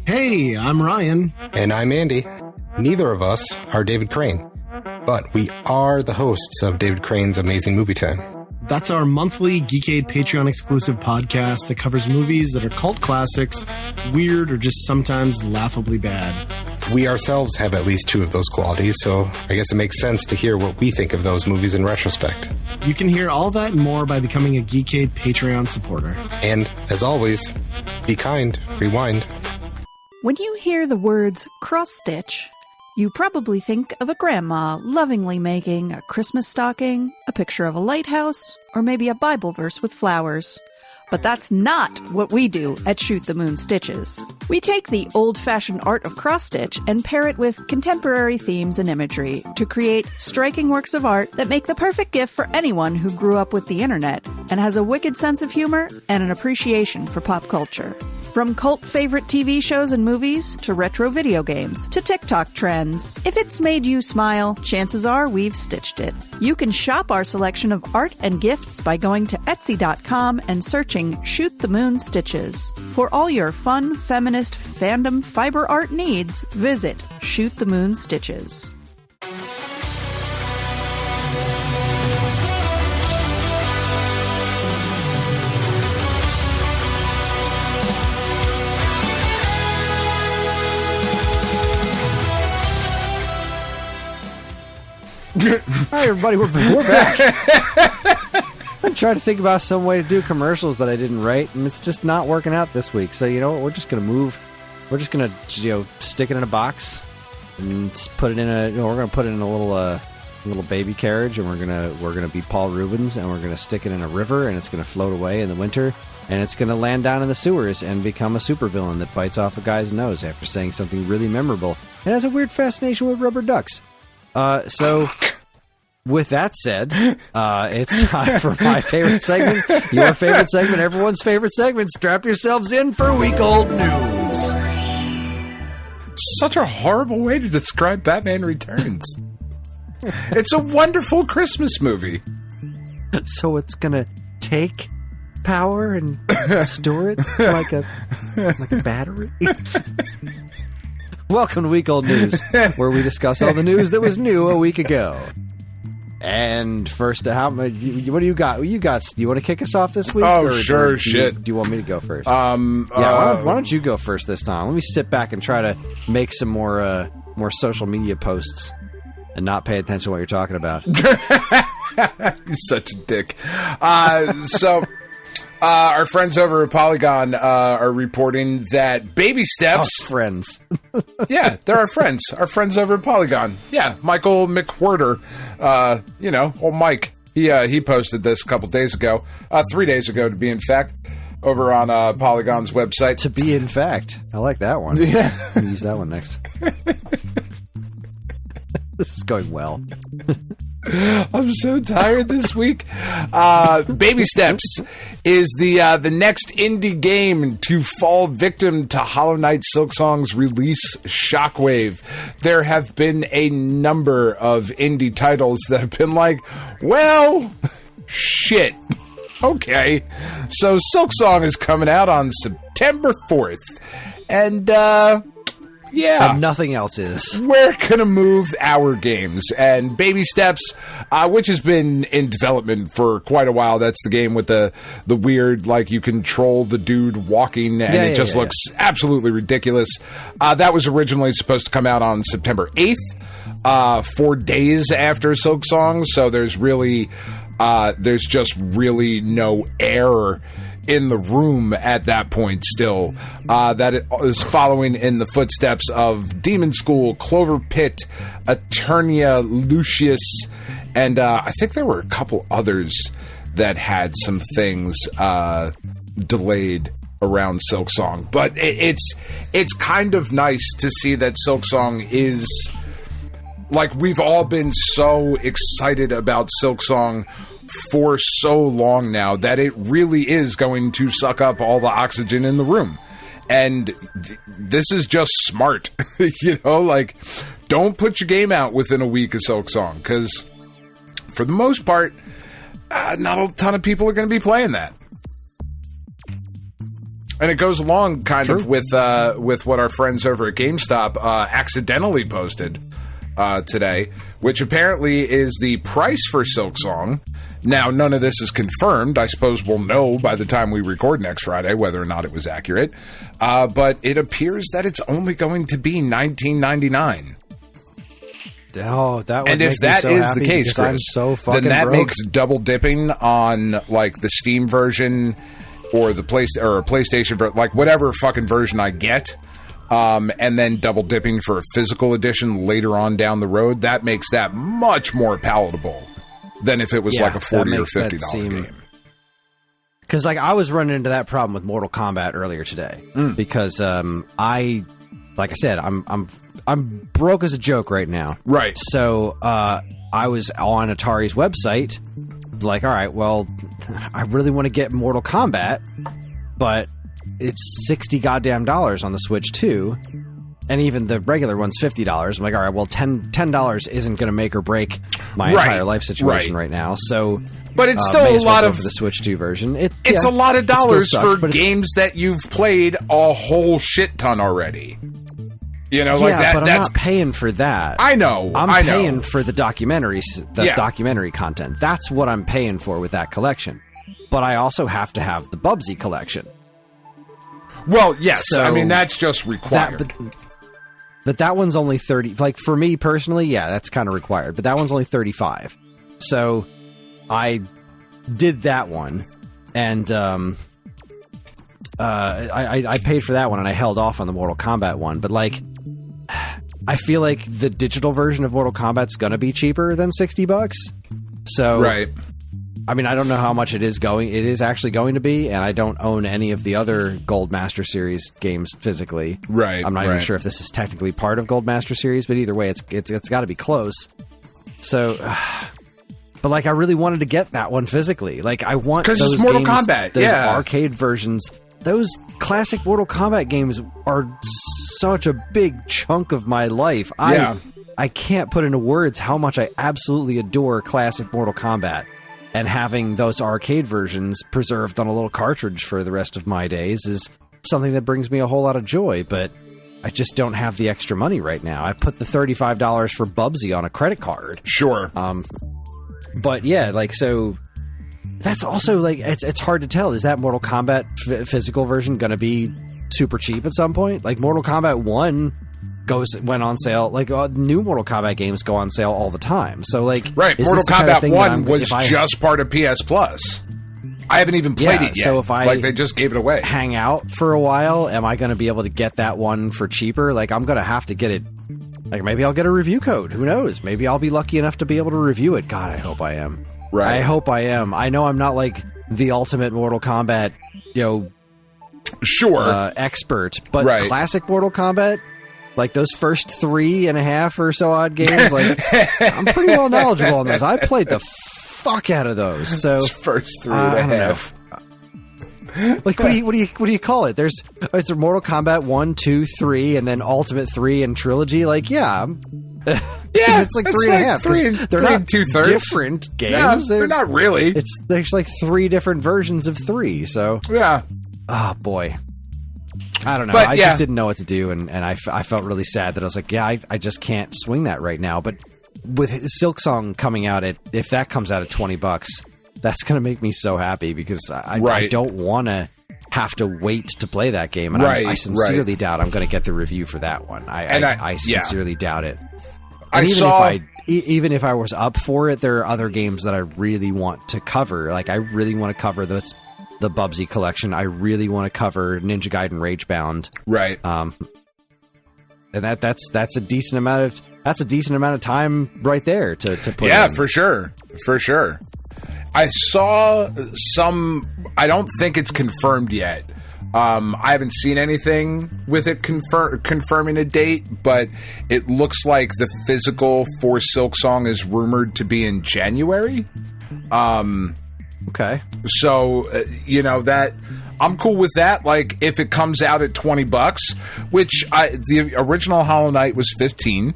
Hey, I'm Ryan. And I'm Andy. Neither of us are David Crane, but we are the hosts of David Crane's Amazing Movie Time. That's our monthly Geekade Patreon exclusive podcast that covers movies that are cult classics, weird, or just sometimes laughably bad. We ourselves have at least two of those qualities, so I guess it makes sense to hear what we think of those movies in retrospect. You can hear all that and more by becoming a Geekade Patreon supporter. And, as always, be kind, rewind. When you hear the words cross-stitch, you probably think of a grandma lovingly making a Christmas stocking, a picture of a lighthouse, or maybe a Bible verse with flowers. But that's not what we do at Shoot the Moon Stitches. We take the old-fashioned art of cross-stitch and pair it with contemporary themes and imagery to create striking works of art that make the perfect gift for anyone who grew up with the internet and has a wicked sense of humor and an appreciation for pop culture. From cult favorite TV shows and movies, to retro video games, to TikTok trends. If it's made you smile, chances are we've stitched it. You can shop our selection of art and gifts by going to Etsy.com and searching Shoot the Moon Stitches. For all your fun, feminist, fandom fiber art needs, visit Shoot the Moon Stitches. Hi, everybody. We're back. I'm trying to think about some way to do commercials that I didn't write, and it's just not working out this week. So, you know what? We're just going to move. We're just going to, stick it in a box and put it in a, we're going to put it in a little baby carriage, and we're going to be Paul Rubens, and we're going to stick it in a river, and it's going to float away in the winter, and it's going to land down in the sewers and become a supervillain that bites off a guy's nose after saying something really memorable and has a weird fascination with rubber ducks. So, with that said, it's time for my favorite segment, your favorite segment, everyone's favorite segment. Strap yourselves in for week-old news. Such a horrible way to describe Batman Returns. It's a wonderful Christmas movie. So it's gonna take power and store it like a battery? Welcome to Week Old News, where we discuss all the news that was new a week ago. And first, what do you got? Do you want to kick us off this week? Oh, sure, shit. Do you want me to go first? Why don't you go first this time? Let me sit back and try to make some more social media posts and not pay attention to what you're talking about. You're such a dick. Our friends over at Polygon are reporting that Baby Steps... Oh, friends. Yeah, they're our friends. Our friends over at Polygon. Yeah, Michael McWhorter, old Mike. He posted this a couple days ago. 3 days ago, to be in fact, over on Polygon's website. To be in fact. I like that one. Yeah. I'm going to use that one next. This is going well. I'm so tired this week. Baby Steps is the next indie game to fall victim to Hollow Knight Silksong's release shockwave. There have been a number of indie titles that have been like, well, shit. Okay. So Silksong is coming out on September 4th. And, yeah. And nothing else is. We're going to move our games. And Baby Steps, which has been in development for quite a while. That's the game with the weird, like, you control the dude walking, and it just looks absolutely ridiculous. That was originally supposed to come out on September 8th, 4 days after Silksong. So there's just really no air in the room at that point still. That it is following in the footsteps of Demon School, Clover Pit, Eternia, Lucius, and I think there were a couple others that had some things delayed around Silksong. But it's kind of nice to see that Silksong is... Like, we've all been so excited about Silksong for so long now that it really is going to suck up all the oxygen in the room. And this is just smart. You know, like, don't put your game out within a week of Silksong, because for the most part, not a ton of people are going to be playing that. And it goes along kind of with what our friends over at GameStop accidentally posted today, which apparently is the price for Silksong. Now, none of this is confirmed. I suppose we'll know by the time we record next Friday whether or not it was accurate. But it appears that it's only going to be $19.99. Oh, that would and make if that me so is happy the case, because I'm Kris, so fucking then that broke. makes double dipping on like the Steam version or the PlayStation version, like whatever fucking version I get, and then double dipping for a physical edition later on down the road. That makes that much more palatable than if it was like a $40 or $50 game. Because like I was running into that problem with Mortal Kombat earlier today because like I said, I'm broke as a joke right now. Right. So I was on Atari's website, like, all right, well, I really want to get Mortal Kombat, but it's $60 goddamn on the Switch too, and even the regular one's $50. I'm like, all right, well, $10 isn't going to make or break my entire life situation right now. So, but it's still a lot of for the Switch 2 version. It's a lot of dollars sucks, for games that you've played a whole shit ton already. You know, like that. But I'm not paying for that. I know. I'm paying for the documentaries, documentary content. That's what I'm paying for with that collection. But I also have to have the Bubsy collection. Well, yes. So I mean, that's just required. But that one's only 30. Like, for me personally, yeah, that's kind of required. But that one's only 35. So I did that one. And I paid for that one, and I held off on the Mortal Kombat one. But, like, I feel like the digital version of Mortal Kombat's gonna be cheaper than $60. So, right. I mean, I don't know how much it is actually going to be, and I don't own any of the other Gold Master Series games physically. Right. I'm not even sure if this is technically part of Gold Master Series, but either way, it's got to be close. So, but like, I really wanted to get that one physically. Like, I want those it's Mortal games, Kombat, those yeah. arcade versions. Those classic Mortal Kombat games are such a big chunk of my life. Yeah. I can't put into words how much I absolutely adore classic Mortal Kombat. And having those arcade versions preserved on a little cartridge for the rest of my days is something that brings me a whole lot of joy, but I just don't have the extra money right now. I put the $35 for Bubsy on a credit card. Sure. But yeah, like, so that's also like, it's hard to tell. Is that Mortal Kombat physical version going to be super cheap at some point? Like, Mortal Kombat 1 went on sale. Like, new Mortal Kombat games go on sale all the time. So, like, right, Mortal Kombat 1 was just part of PS Plus. I haven't even played it yet. So if I, like, they just gave it away. Hang out for a while, am I going to be able to get that one for cheaper? Like, I'm going to have to get it. Like, maybe I'll get a review code. Who knows? Maybe I'll be lucky enough to be able to review it. God, I hope I am. Right. I hope I am. I know I'm not like the ultimate Mortal Kombat, expert, but classic Mortal Kombat, like those first 3.5 or so odd games, like I'm pretty well knowledgeable on those. I played the fuck out of those. So first 3.5. Like, what do you call it? It's a Mortal Kombat 1, 2, 3, and then Ultimate 3 and Trilogy. Like, yeah, it's like 3.5. They're not 2/3 different games. No, they're not really. There's like 3 different versions of 3. So yeah. Oh boy. I don't know. But, I just didn't know what to do, and I felt really sad that I was like, yeah, I just can't swing that right now. But with Silksong coming out if that comes out at $20, that's going to make me so happy, because I don't want to have to wait to play that game, and I sincerely doubt I'm going to get the review for that one. I sincerely doubt it. And even if I was up for it, there are other games that I really want to cover. Like, I really want to cover the Bubsy collection. I really want to cover Ninja Gaiden Ragebound. Right. And that's a decent amount of time right there to put in. Yeah, for sure. For sure. I saw some, I don't think it's confirmed yet. I haven't seen anything with it confirming a date, but it looks like the physical for Silksong is rumored to be in January. Okay. So, that I'm cool with that. Like, if it comes out at $20, which the original Hollow Knight was $15.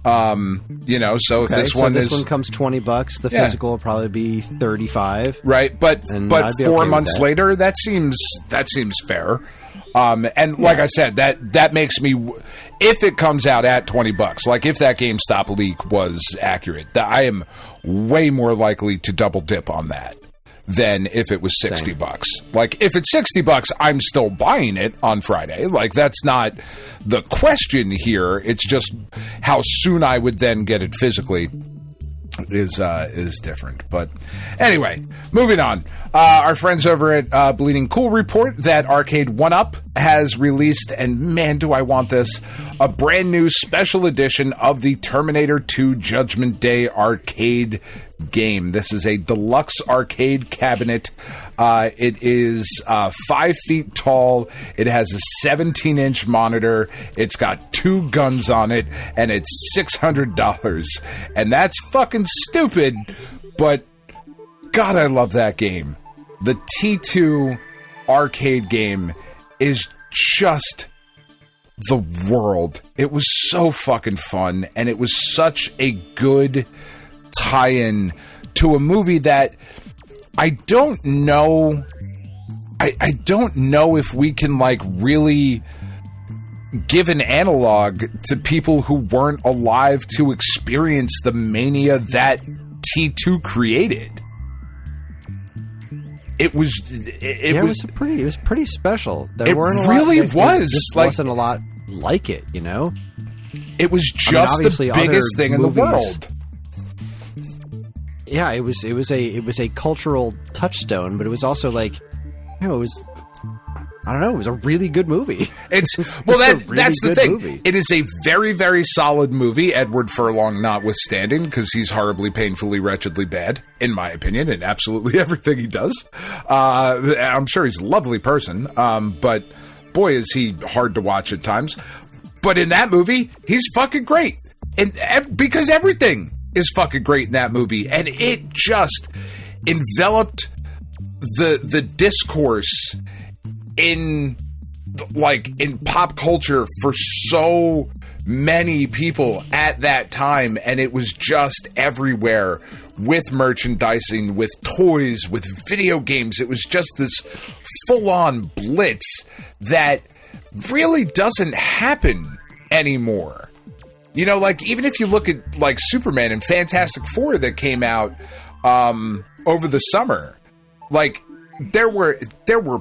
So if this one comes $20, the physical will probably be $35. Right, but 4 months later, that seems fair. And like I said, that makes me, if it comes out at $20, like if that GameStop leak was accurate, I am way more likely to double dip on that than if it was $60. Like, if it's $60, I'm still buying it on Friday. Like, that's not the question here. It's just how soon I would then get it physically is different. But anyway, moving on. Our friends over at Bleeding Cool report that Arcade 1-Up has released, and man, do I want this, a brand new special edition of the Terminator 2 Judgment Day arcade game. This is a deluxe arcade cabinet. It is 5 feet tall. It has a 17-inch monitor. It's got 2 guns on it, and it's $600. And that's fucking stupid, but God, I love that game. The T2 arcade game is just the world. It was so fucking fun, and it was such a good tie-in to a movie that I don't know. I don't know if we can like really give an analog to people who weren't alive to experience the mania that T2 created. It was pretty special. There weren't a really lot, was. Just like, wasn't a lot like it, you know. It was just the biggest thing in the world. Yeah, it was a cultural touchstone, but it was also like, it was, I don't know, it was a really good movie. That's the thing. Movie. It is a very, very solid movie, Edward Furlong notwithstanding, because he's horribly, painfully, wretchedly bad, in my opinion, in absolutely everything he does. I'm sure he's a lovely person, but boy, is he hard to watch at times. But in that movie, he's fucking great. And because everything is fucking great in that movie, and it just enveloped the discourse in pop culture for so many people at that time, and it was just everywhere with merchandising, with toys, with video games. It was just this full-on blitz that really doesn't happen anymore. You know, like, even if you look at, like, Superman and Fantastic Four that came out over the summer, like, there were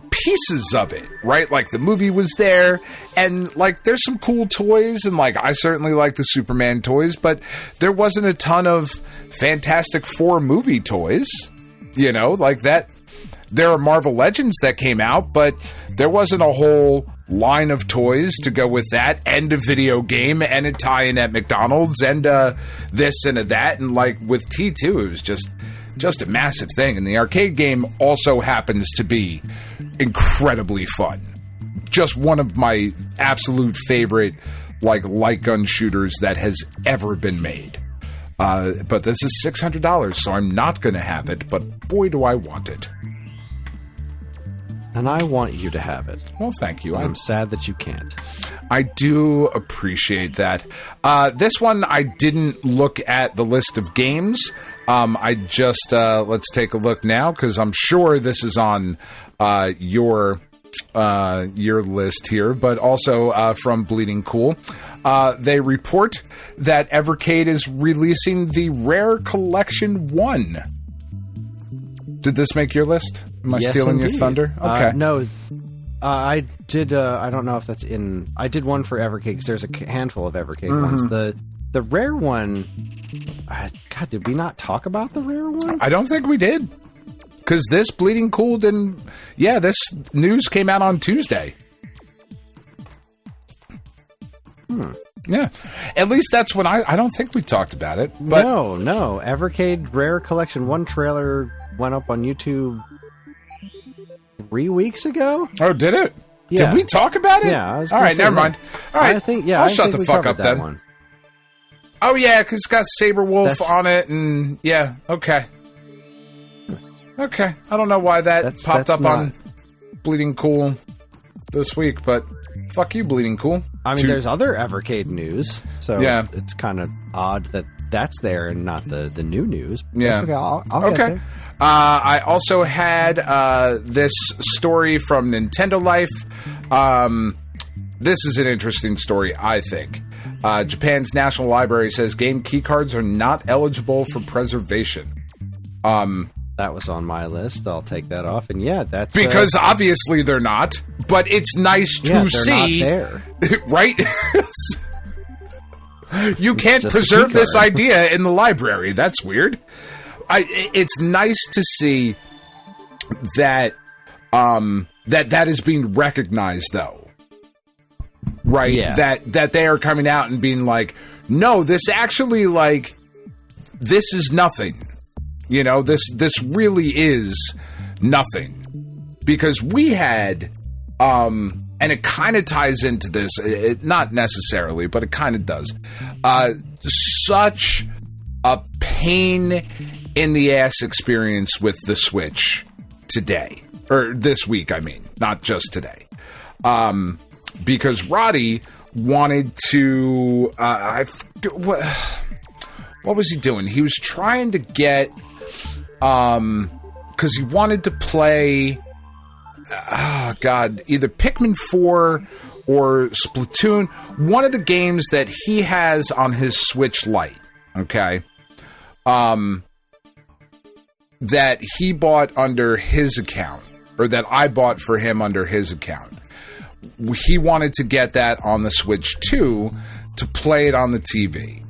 pieces of it, right? Like, the movie was there, and, like, there's some cool toys, and, like, I certainly like the Superman toys, but there wasn't a ton of Fantastic Four movie toys, you know? Like, that, there are Marvel Legends that came out, but there wasn't a whole line of toys to go with that, and a video game, and a tie-in at McDonald's, and this and a that, and like with T2, it was just a massive thing. And the arcade game also happens to be incredibly fun. Just one of my absolute favorite like light gun shooters that has ever been made. But this is $600, so I'm not going to have it, but boy do I want it. And I want you to have it. Well, thank you. I'm sad that you can't. I do appreciate that. This one, I didn't look at the list of games. I just, let's take a look now, because I'm sure this is on your list here, but also from Bleeding Cool. They report that EverCade is releasing the Rare Collection 1. Did this make your list? Am I stealing your thunder? Okay. No, I did. I don't know if that's in. I did one for EverCade because there's a handful of EverCade ones. The rare one. God, did we not talk about the rare one? I don't think we did, because this Bleeding Cool didn't. Yeah, this news came out on Tuesday. Yeah, at least that's when I don't think we talked about it. But no. EverCade Rare Collection 1 trailer went up on YouTube 3 weeks ago. Oh, did it? Yeah. Did we talk about it? Yeah. All right, never mind. All right, I'll shut the fuck up then. One. Oh yeah, because it's got Saberwolf on it, and yeah, okay. Okay. I don't know why that popped up on Bleeding Cool this week, but fuck you, Bleeding Cool. I mean, there's other Evercade news, so yeah. It's kind of odd that that's there and not the new news. Yeah. Okay, I'll get there. I also had this story from Nintendo Life. This is an interesting story, I think. Japan's National Library says game keycards are not eligible for preservation. That was on my list. I'll take that off. And yeah, that's... Because obviously they're not, but it's nice to see... Not there. Right? You can't preserve this idea in the library. That's weird. It's nice to see that that is being recognized, though. Right? Yeah. That they are coming out and being like, no, this actually, like, this is nothing. You know, this really is nothing. Because we had, and it kind of ties into this, not necessarily, but it kind of does, such a pain in the ass experience with the Switch today. Or this week, I mean, not just today. Because Roddy wanted to, what was he doing? He was trying to get, because he wanted to play, either Pikmin 4 or Splatoon, one of the games that he has on his Switch Lite, okay? That he bought under his account, or that I bought for him under his account. He wanted to get that on the Switch 2 to play it on the TV.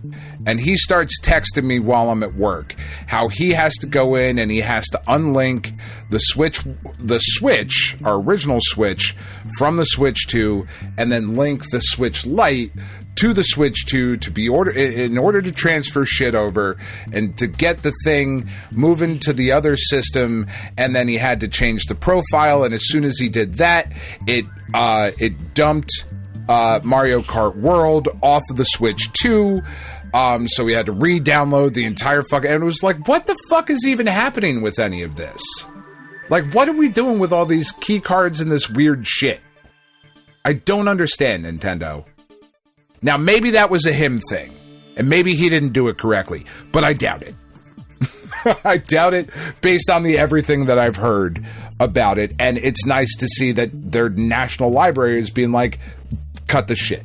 And he starts texting me while I'm at work how he has to go in and he has to unlink the Switch, our original Switch, from the Switch 2, and then link the Switch Lite to the Switch 2 to be in order to transfer shit over and to get the thing moving to the other system. And then he had to change the profile, and as soon as he did that, it dumped Mario Kart World off of the Switch 2. So we had to re-download the entire fucking... And it was like, what the fuck is even happening with any of this? Like, what are we doing with all these key cards and this weird shit? I don't understand, Nintendo. Now, maybe that was a him thing. And maybe he didn't do it correctly. But I doubt it. I doubt it based on the everything that I've heard about it. And it's nice to see that their national library is being like, cut the shit.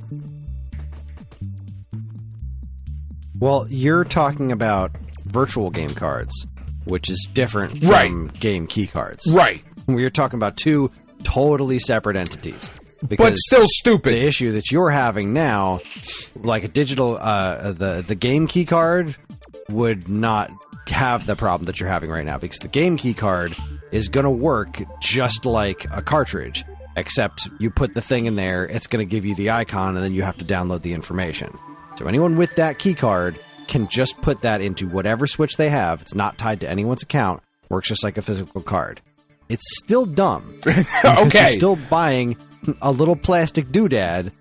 Well, you're talking about virtual game cards, which is different from game key cards. Right. We're talking about two totally separate entities. But still stupid. The issue that you're having now, like a digital, the game key card would not have the problem that you're having right now, because the game key card is going to work just like a cartridge, except you put the thing in there, it's going to give you the icon, and then you have to download the information. So anyone with that key card can just put that into whatever Switch they have. It's not tied to anyone's account. Works just like a physical card. It's still dumb. Okay. You're still buying a little plastic doodad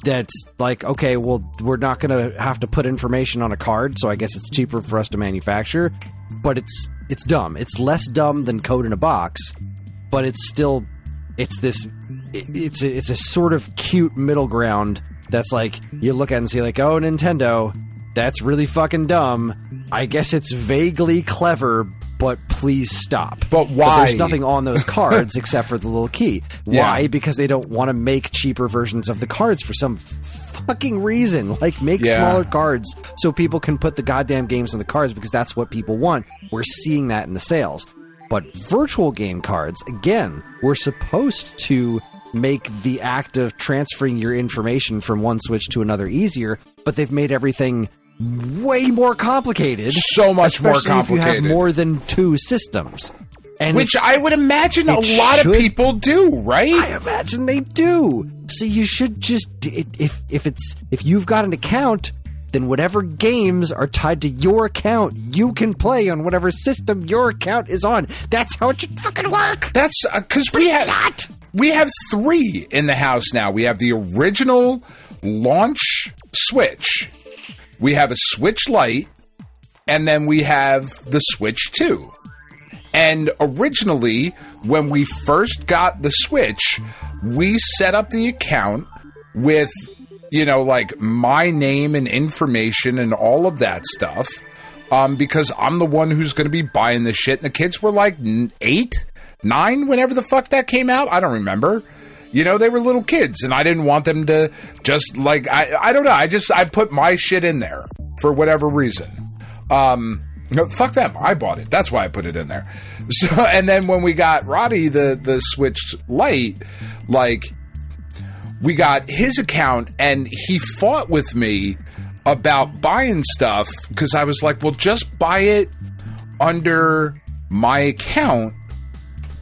that's like, okay, well, we're not going to have to put information on a card, so I guess it's cheaper for us to manufacture. But it's dumb. It's less dumb than code in a box, but it's still... It's a sort of cute middle ground that's like, you look at it and see like, oh, Nintendo, that's really fucking dumb. I guess it's vaguely clever, but please stop. But why? But there's nothing on those cards except for the little key. Why? Yeah. Because they don't want to make cheaper versions of the cards for some fucking reason. Like, make smaller cards so people can put the goddamn games on the cards, because that's what people want. We're seeing that in the sales. But virtual game cards, again, we're supposed to make the act of transferring your information from one Switch to another easier, but they've made everything way more complicated. So much more complicated. If you have more than two systems. And which I would imagine a lot of people do, right? I imagine they do. So you should just, if you've got an account, then whatever games are tied to your account, you can play on whatever system your account is on. That's how it should fucking work. That's because we have three in the house now. We have the original launch Switch. We have a Switch Lite, and then we have the Switch 2. And originally, when we first got the Switch, we set up the account with, you know, like my name and information and all of that stuff, because I'm the one who's going to be buying this shit. And the kids were like 8, 9, whenever the fuck that came out. I don't remember. You know, they were little kids, and I didn't want them to just, like, I don't know. I put my shit in there for whatever reason. No, fuck them. I bought it. That's why I put it in there. So, and then when we got Roddy the Switch Lite, like, we got his account, and he fought with me about buying stuff, because I was like, well, just buy it under my account,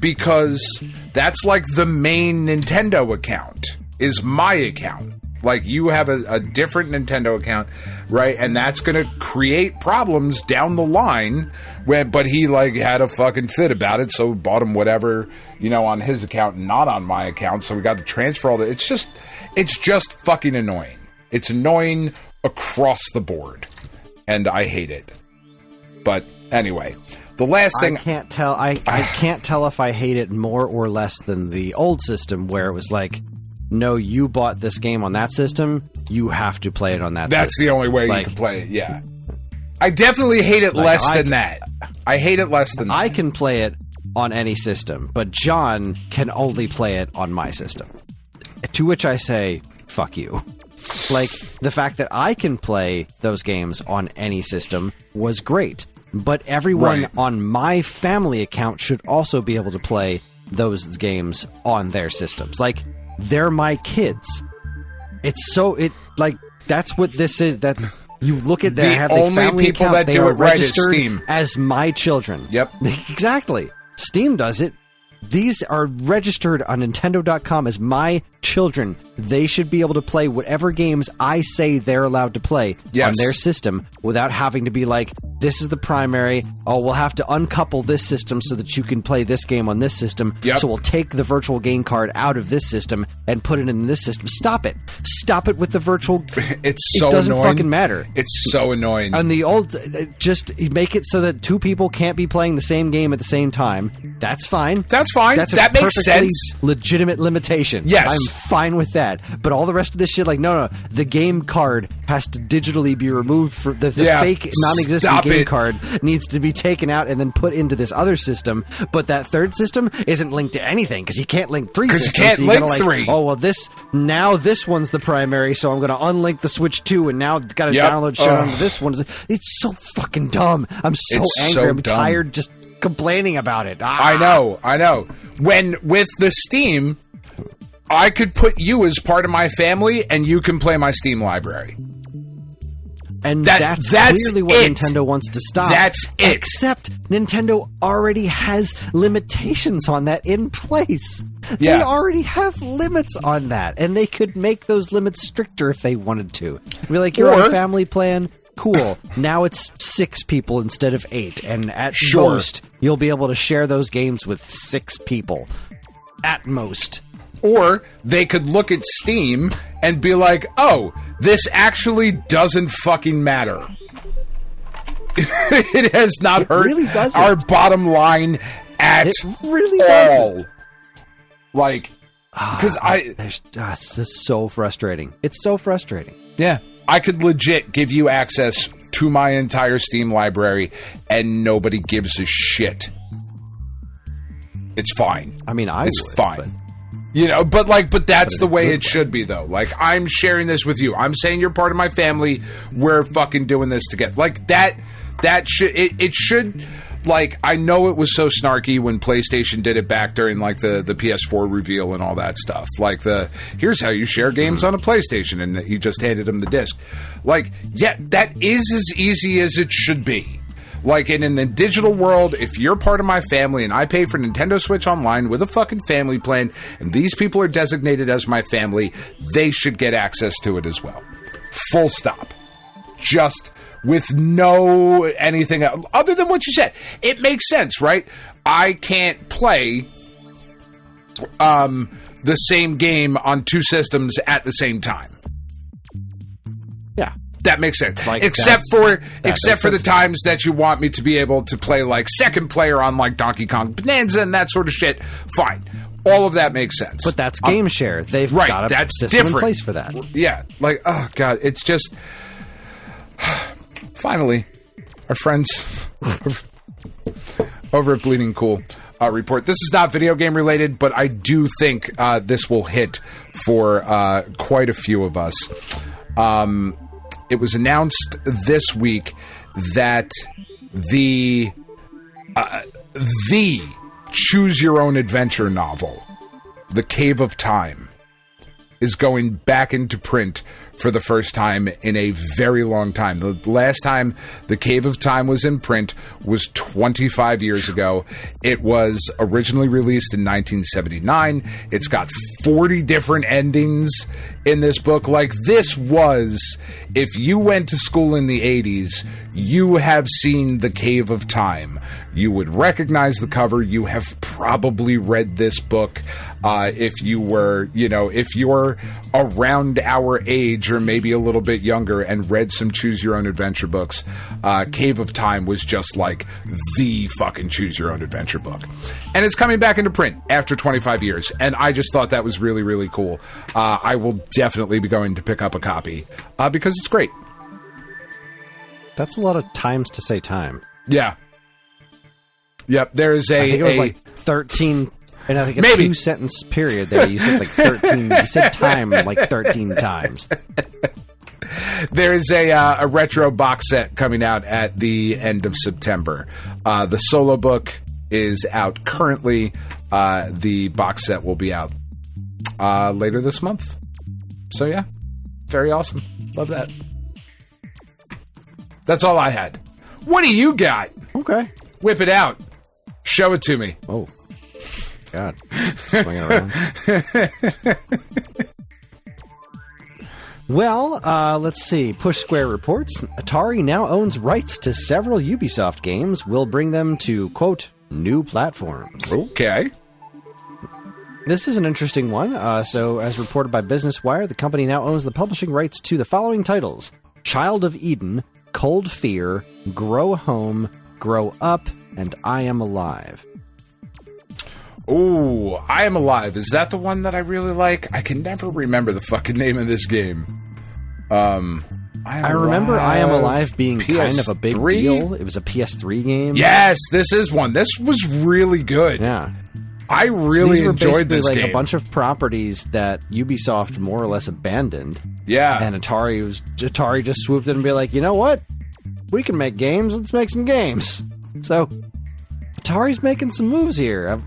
because that's like the main Nintendo account is my account. Like, you have a different Nintendo account, right? And that's going to create problems down the line. But he, like, had a fucking fit about it, so bought him whatever, you know, on his account and not on my account. So we got to transfer all that. It's just fucking annoying. It's annoying across the board. And I hate it. But anyway, the last thing... I can't tell if I hate it more or less than the old system, where it was like, no, you bought this game on that system, you have to play it on that system. That's the only way you can play it, yeah. I definitely hate it less than that. I hate it less than that. I can play it on any system, but John can only play it on my system. To which I say, fuck you. Like, the fact that I can play those games on any system was great, but everyone on my family account should also be able to play those games on their systems. Like, they're my kids. That's what this is. That you look at their have the family people account, they are registered Steam as my children. Yep. Exactly. Steam does it. These are registered on Nintendo.com as my children. They should be able to play whatever games I say they're allowed to play on their system without having to be like, this is the primary. Oh, we'll have to uncouple this system so that you can play this game on this system. Yep. So we'll take the virtual game card out of this system and put it in this system. Stop it. Stop it with the virtual. It doesn't fucking matter. It's so annoying. And the old, just make it so that two people can't be playing the same game at the same time. That's fine. That's fine. That makes sense. Legitimate limitation. Yes. I'm fine with that. But all the rest of this shit, like, no. The game card has to digitally be removed. For the fake, non-existent game card needs to be taken out and then put into this other system. But that third system isn't linked to anything, because you can't link three systems. Because you can't link three. Oh, well, this one's the primary, so I'm going to unlink the Switch 2, and now I've got to download shit onto this one. It's so fucking dumb. I'm so angry. I'm tired just complaining about it. I know. When with the Steam, I could put you as part of my family, and you can play my Steam library. And that's clearly what Nintendo wants to stop. That's it. Except Nintendo already has limitations on that in place. They already have limits on that, and they could make those limits stricter if they wanted to. Be like, you're on a family plan. Cool. Now it's 6 people instead of 8, and at most, you'll be able to share those games with 6 people. At most. Or they could look at Steam and be like, oh, this actually doesn't fucking matter. It has not hurt our bottom line at really all. Doesn't. Like, because this is so frustrating. It's so frustrating. Yeah. I could legit give you access to my entire Steam library, and nobody gives a shit. It's fine. I mean, it's fine. But... You know, but that's the way it should be, though. Like, I'm sharing this with you. I'm saying you're part of my family. We're fucking doing this together. Like, that should... It should... Like, I know it was so snarky when PlayStation did it back during, like, the PS4 reveal and all that stuff. Like, here's how you share games on a PlayStation, and he just handed him the disc. Like, yeah, that is as easy as it should be. Like, in the digital world, if you're part of my family and I pay for Nintendo Switch Online with a fucking family plan, and these people are designated as my family, they should get access to it as well. Full stop. Just... with no anything else, other than what you said. It makes sense, right? I can't play the same game on 2 systems at the same time. Yeah. That makes sense. Like, except for the sense. times that you want me to be able to play like second player on like Donkey Kong Bananza and that sort of shit. Fine. All of that makes sense. But that's game share. They've got a system in place for that. Yeah. Like, oh, God. It's just... Finally, our friends over at Bleeding Cool report. This is not video game related, but I do think this will hit for quite a few of us. It was announced this week that the Choose Your Own Adventure novel, The Cave of Time, is going back into print for the first time in a very long time. The last time The Cave of Time was in print was 25 years ago. It was originally released in 1979. It's got 40 different endings in this book. Like, this was, if you went to school in the 80s, you have seen The Cave of Time. You would recognize the cover. You have probably read this book if you were, if you're around our age or maybe a little bit younger and read some Choose Your Own Adventure books. Cave of Time was just like the fucking Choose Your Own Adventure book. And it's coming back into print after 25 years. And I just thought that was really, really cool. I will definitely be going to pick up a copy because it's great. That's a lot of times to say time. Yeah. Yep, there's I think it was like 13, and I think a maybe 2-sentence period there. You said like 13. You said time like 13 times. There is a retro box set coming out at the end of September. The solo book is out currently. The box set will be out later this month. So yeah, very awesome. Love that. That's all I had. What do you got? Okay. Whip it out. Show it to me. Oh, God. Swinging around. Well, let's see. Push Square reports, Atari now owns rights to several Ubisoft games. Will bring them to, quote, new platforms. Okay. This is an interesting one. So, as reported by Business Wire, the company now owns the publishing rights to the following titles: Child of Eden, Cold Fear, Grow Home, Grow Up, and I Am Alive. Ooh, I Am Alive. Is that the one that I really like? I can never remember the fucking name of this game. I remember I Am Alive being PS3? kind of a big deal. It was a PS3 game. Yes, this is one. This was really good. Yeah. I really enjoyed this like game. A bunch of properties that Ubisoft more or less abandoned. Yeah. And Atari just swooped in and be like, you know what? We can make games. Let's make some games. So Atari's making some moves here.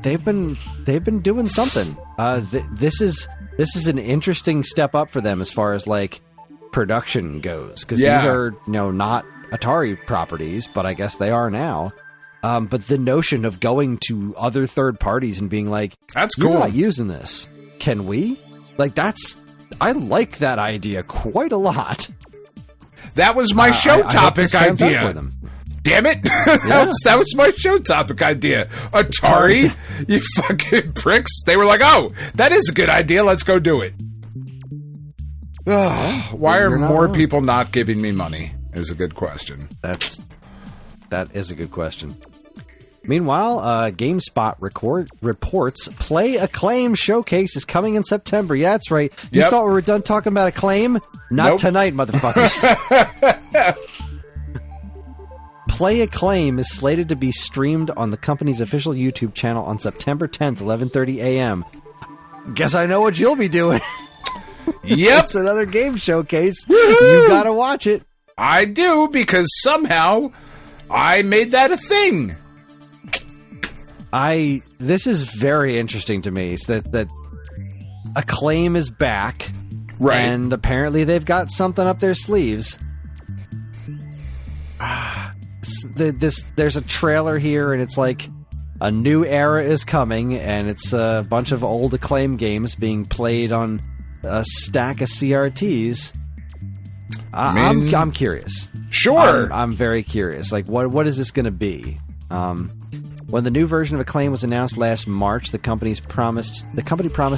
They've been doing something. This is an interesting step up for them as far as like production goes, because these are not Atari properties, but I guess they are now. But the notion of going to other third parties and being like, that's cool. You're not using this. Can we? Like, I like that idea quite a lot. That was my show topic idea. Damn it. That was my show topic idea. Atari, you fucking pricks. They were like, oh, that is a good idea. Let's go do it. Why are more people not giving me money is a good question. That is a good question. Meanwhile, GameSpot reports Play Acclaim Showcase is coming in September. Yeah, that's right. You thought we were done talking about Acclaim? Not tonight, motherfuckers. Play Acclaim is slated to be streamed on the company's official YouTube channel on September 10th, 11:30 a.m. Guess I know what you'll be doing. Yep. It's another game showcase. Woo-hoo! You gotta watch it. I do, because somehow I made that a thing. This is very interesting to me. Is that Acclaim is back, right? And apparently they've got something up their sleeves. There's a trailer here, and it's like a new era is coming, and it's a bunch of old Acclaim games being played on a stack of CRTs. I'm curious. Sure, I'm very curious. Like, what is this going to be? When the new version of Acclaim was announced last March, the company promised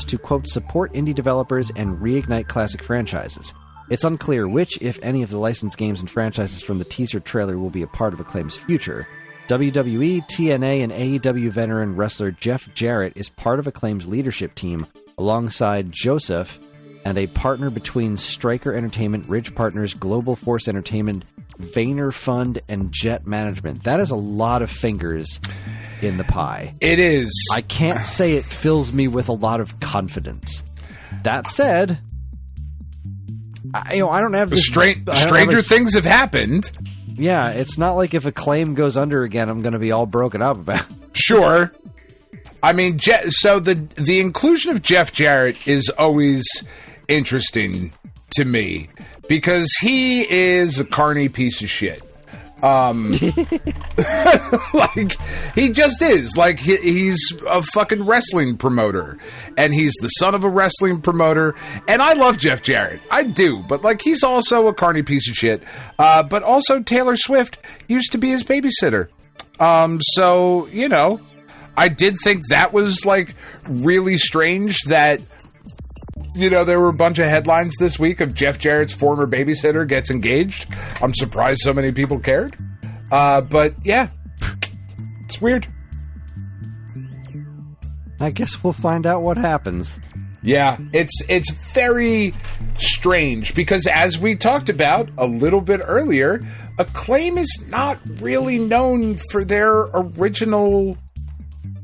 to, quote, support indie developers and reignite classic franchises. It's unclear which, if any, of the licensed games and franchises from the teaser trailer will be a part of Acclaim's future. WWE, TNA, and AEW veteran wrestler Jeff Jarrett is part of Acclaim's leadership team alongside Joseph and a partner between Stryker Entertainment, Ridge Partners, Global Force Entertainment, Vayner Fund, and Jet Management. That is a lot of fingers in the pie. It is. I can't say it fills me with a lot of confidence. That said, I don't have this... Stranger things have happened. Yeah, it's not like if Acclaim goes under again, I'm going to be all broken up about it. Sure. I mean, so the inclusion of Jeff Jarrett is always interesting to me because he is a carny piece of shit. Like, he just is. Like, he's a fucking wrestling promoter, and he's the son of a wrestling promoter, and I love Jeff Jarrett. I do, but, like, he's also a carny piece of shit. But also Taylor Swift used to be his babysitter. So, you know, I did think that was, like, really strange that, you know, there were a bunch of headlines this week of Jeff Jarrett's former babysitter gets engaged. I'm surprised so many people cared. But, yeah, it's weird. I guess we'll find out what happens. Yeah, it's very strange because, as we talked about a little bit earlier, Acclaim is not really known for their original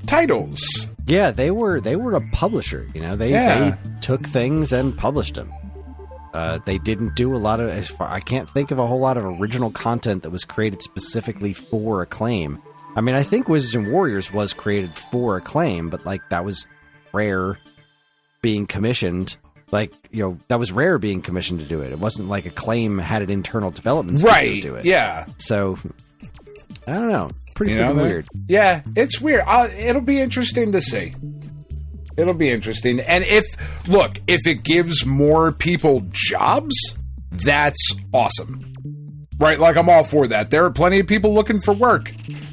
titles. Yeah, they were a publisher. You know, they took things and published them. They didn't do a lot of. I can't think of a whole lot of original content that was created specifically for Acclaim. I mean, I think Wizards and Warriors was created for Acclaim, but like that was Rare being commissioned. Like, you know, that was Rare being commissioned to do it. It wasn't like Acclaim had an internal development studio to do it. Yeah. So I don't know. Pretty weird. Yeah, it's weird. It'll be interesting to see. It'll be interesting. And if it gives more people jobs, that's awesome. Right? Like, I'm all for that. There are plenty of people looking for work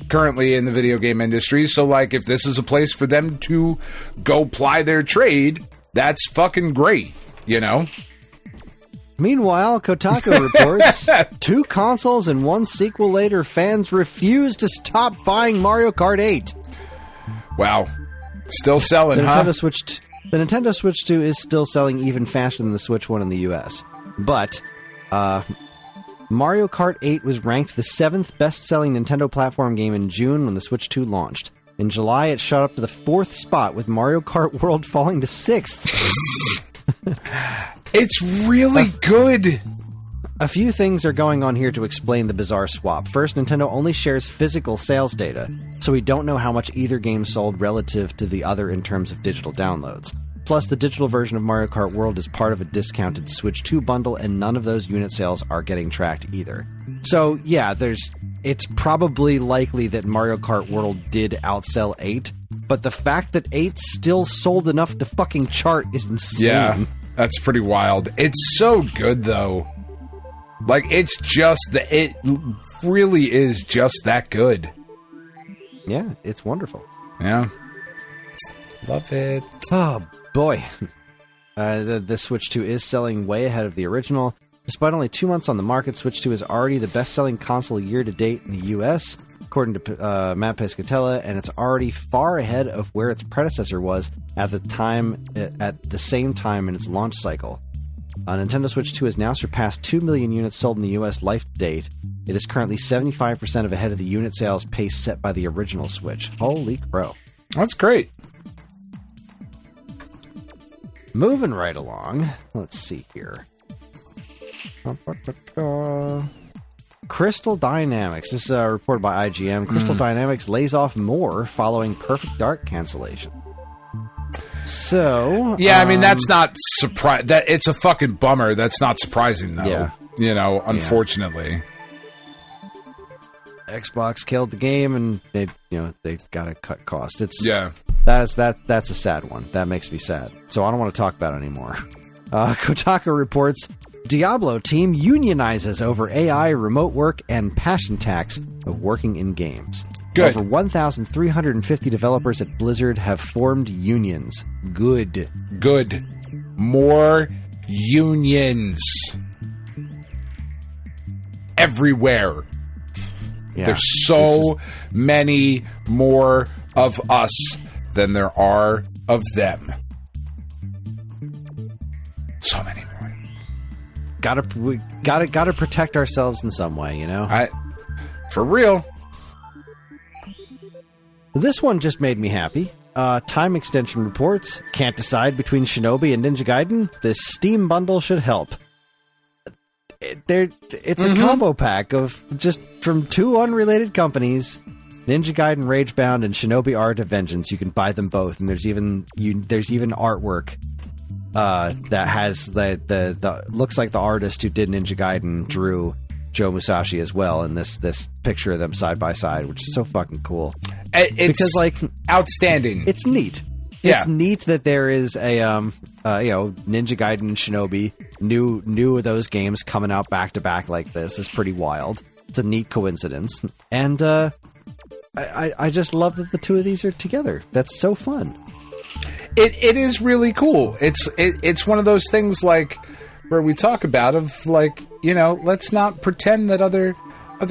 currently in the video game industry. So, like, if this is a place for them to go ply their trade, that's fucking great, you know? Meanwhile, Kotaku reports 2 consoles and 1 sequel later, fans refuse to stop buying Mario Kart 8. Wow. Still selling, the Nintendo Switch 2 is still selling even faster than the Switch 1 in the US. But Mario Kart 8 was ranked the 7th best-selling Nintendo platform game in June when the Switch 2 launched. In July, it shot up to the 4th spot, with Mario Kart World falling to 6th. It's really good. A few things are going on here to explain the bizarre swap. First, Nintendo only shares physical sales data, so we don't know how much either game sold relative to the other in terms of digital downloads. Plus, the digital version of Mario Kart World is part of a discounted Switch 2 bundle, and none of those unit sales are getting tracked either. So, yeah, it's probably likely that Mario Kart World did outsell 8, but the fact that 8 still sold enough to fucking chart is insane. Yeah, that's pretty wild. It's so good, though. Like, it really is just that good. Yeah, it's wonderful. Yeah. Love it. Oh, boy. The Switch 2 is selling way ahead of the original. Despite only 2 months on the market, Switch 2 is already the best-selling console year-to-date in the US, according to Matt Pescatella, and it's already far ahead of where its predecessor was at the same time in its launch cycle. Nintendo Switch 2 has now surpassed 2 million units sold in the US life to date. It is currently 75% ahead of the unit sales pace set by the original Switch. Holy crow. That's great. Moving right along. Let's see here. Crystal Dynamics. This is reported by IGN. Crystal Dynamics lays off more following Perfect Dark cancellation. So, yeah, I mean, that's not surprising. That it's a fucking bummer. That's not surprising, though. Yeah. You know, unfortunately. Xbox killed the game, and they got to cut costs. That's a sad one. That makes me sad. So I don't want to talk about it anymore. Kotaku reports Diablo team unionizes over AI, remote work, and passion tax of working in games. Good. Over 1,350 developers at Blizzard have formed unions. Good. More unions. everywhere. Yeah, There's so many more of us than there are of them. So many more. Gotta protect ourselves in some way, you know? For real. This one just made me happy. Time extension reports. Can't decide between Shinobi and Ninja Gaiden? This Steam bundle should help. It's a combo pack of just from two unrelated companies, Ninja Gaiden Ragebound and Shinobi Art of Vengeance. You can buy them both, and there's even artwork that has the looks like the artist who did Ninja Gaiden drew Joe Musashi as well in this picture of them side by side, which is so fucking cool. Because outstanding. It's neat. Yeah. It's neat that there is a Ninja Gaiden and Shinobi, new of those games coming out back to back like this is pretty wild. It's a neat coincidence, and I just love that the two of these are together. That's so fun. It is really cool. It's one of those things like where we talk about of like, you know, let's not pretend that other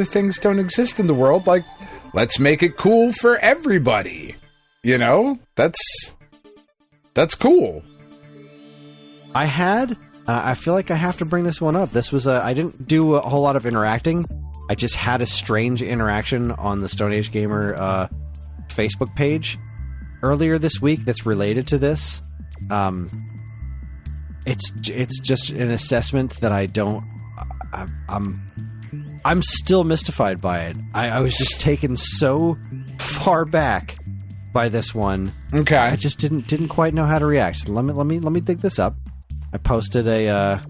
things don't exist in the world. Like, let's make it cool for everybody. You know, that's cool. I feel like I have to bring this one up. This was I didn't do a whole lot of interacting. I just had a strange interaction on the Stone Age Gamer Facebook page earlier this week that's related to this. It's just an assessment that I'm still mystified by it. I was just taken so far back by this one. Okay. I just didn't quite know how to react. Let me dig this up. I posted a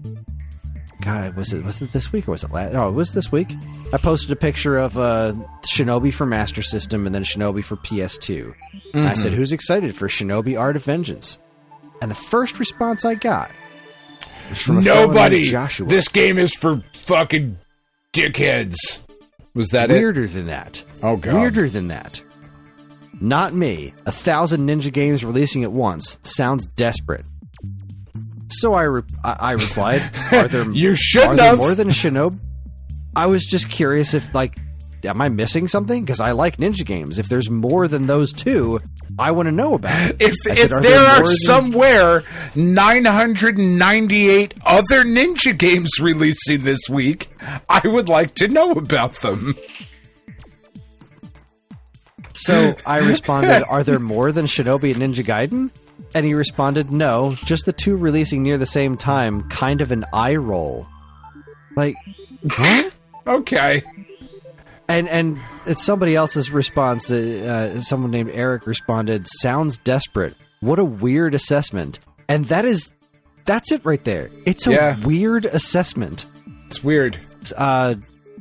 God, was it this week or was it last? Oh, it was this week. I posted a picture of Shinobi for Master System and then Shinobi for PS2. And I said, "Who's excited for Shinobi Art of Vengeance?" And the first response I got was from a fellow named Joshua. This game is for fucking dickheads. Was that Weirder than that. Oh, God. Weirder than that. Not me. 1,000 ninja games releasing at once. Sounds desperate. So I replied, "Are there? You should are have. There more than Shinobi?" I was just curious if, like, am I missing something? Because I like ninja games. If there's more than those two, I want to know about it. If there are somewhere 998 other ninja games releasing this week, I would like to know about them. So I responded, "Are there more than Shinobi and Ninja Gaiden?" And he responded, "No, just the two releasing near the same time, kind of an eye roll." Like, huh? Okay. And it's somebody else's response. Someone named Eric responded, "Sounds desperate. What a weird assessment." And that's it right there. It's a weird assessment. It's weird.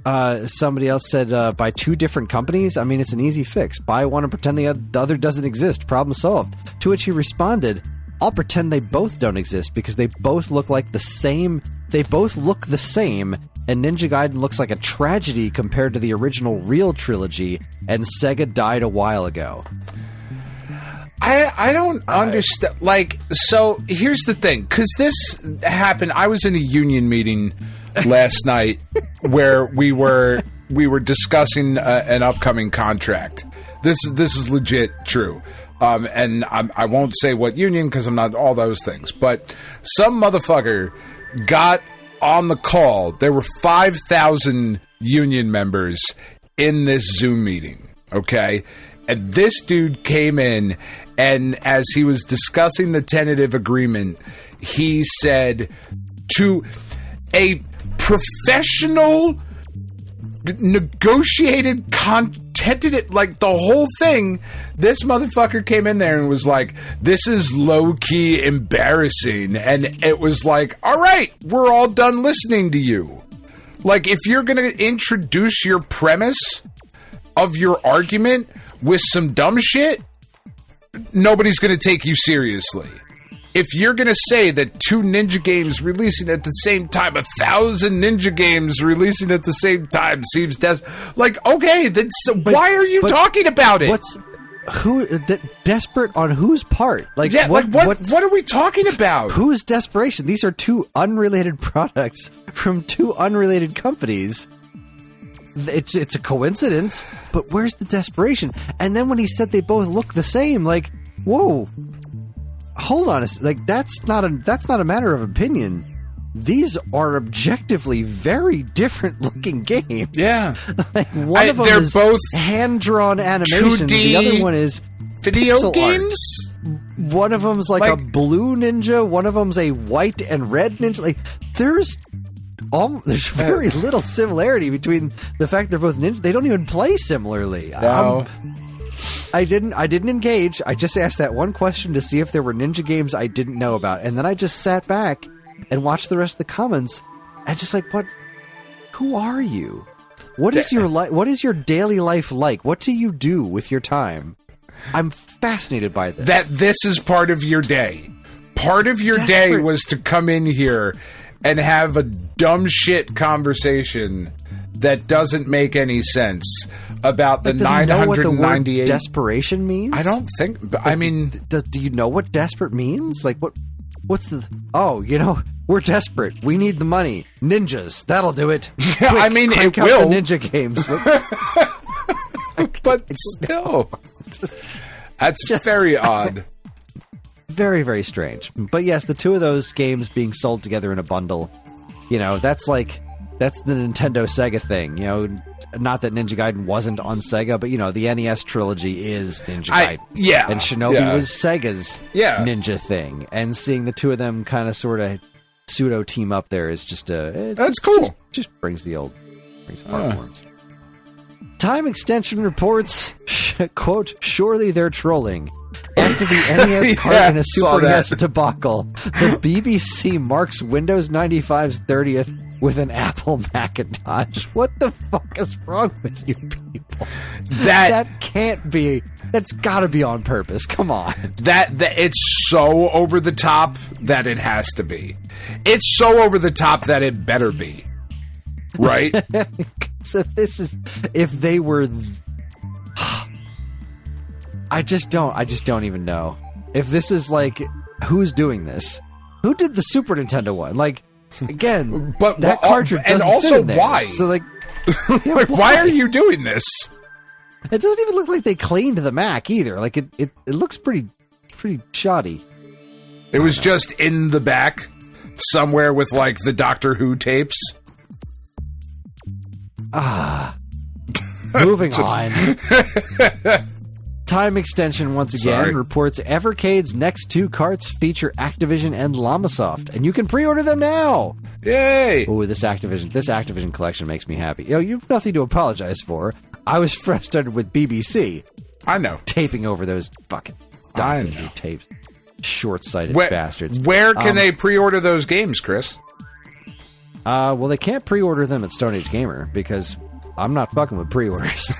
Somebody else said, "By two different companies? I mean, it's an easy fix. Buy one and pretend the other doesn't exist. Problem solved." To which he responded, "I'll pretend they both don't exist because they both look like the same. They both look the same, and Ninja Gaiden looks like a tragedy compared to the original real trilogy, and Sega died a while ago." I don't understand. Like, so here's the thing, because this happened. I was in a union meeting last night where we were discussing an upcoming contract. This is legit true. And I won't say what union because I'm not all those things. But some motherfucker got on the call. There were 5,000 union members in this Zoom meeting. Okay. And this dude came in, and as he was discussing the tentative agreement, he said to a professional negotiated tentative, like the whole thing, this motherfucker came in there and was like, "This is low-key embarrassing." And it was like, "All right, we're all done listening to you." Like, if you're going to introduce your premise of your argument with some dumb shit, nobody's going to take you seriously. If you're going to say that two ninja games releasing at the same time, 1,000 ninja games releasing at the same time seems like, okay, then why are you talking about it? Desperate on whose part? Like, yeah, what are we talking about? Whose desperation? These are two unrelated products from two unrelated companies. it's a coincidence, but where's the desperation? And then when he said they both look the same, like, whoa, hold on, like that's not a matter of opinion. These are objectively very different looking games. Yeah, like one of them is both hand drawn animation. 2D the other one is video pixel games. Art. One of them's like a blue ninja. One of them's a white and red ninja. Like there's very little similarity between the fact they're both ninja. They don't even play similarly. No. I didn't engage. I just asked that one question to see if there were ninja games I didn't know about, and then I just sat back and watched the rest of the comments, and just like, what? Who are you? What is your What is your daily life like? What do you do with your time? I'm fascinated by this. That this is part of your day. Part of your day was to come in here and have a dumb shit conversation that doesn't make any sense about the 998. Desperation means? I don't think. I mean, do you know what desperate means? Like what? What's the? Oh, we're desperate. We need the money. Ninjas, that'll do it. Yeah, I mean, it will. The ninja games, but still, that's very odd. Very, very strange. But yes, the two of those games being sold together in a bundle, that's the Nintendo Sega thing. Not that Ninja Gaiden wasn't on Sega, but the NES trilogy is Ninja Gaiden. And Shinobi was Sega's ninja thing. And seeing the two of them kind of sort of pseudo team up there is just that's cool. Just brings the heartwarms. Time Extension reports, quote, surely they're trolling. After the NES cart and a Super NES debacle, the BBC marks Windows 95's 30th with an Apple Macintosh. What the fuck is wrong with you people? That can't be. That's got to be on purpose. Come on. That it's so over the top that it has to be. It's so over the top that it better be. Right? So if they were, I just don't even know. If this is like, who's doing this? Who did the Super Nintendo one? Like, again, but that cartridge doesn't and also fit in there. why? So like, like why are you doing this? It doesn't even look like they cleaned the Mac either. Like it looks pretty shoddy. It was just in the back somewhere with like the Doctor Who tapes. Moving on. Time Extension once again reports EverCade's next two carts feature Activision and Llamasoft, and you can pre-order them now. Yay! Ooh, this Activision collection makes me happy. You've nothing to apologize for. I was frustrated with BBC. I know. Taping over those fucking tapes. Short-sighted bastards. Where can they pre-order those games, Chris? Well, they can't pre-order them at Stone Age Gamer because I'm not fucking with pre-orders.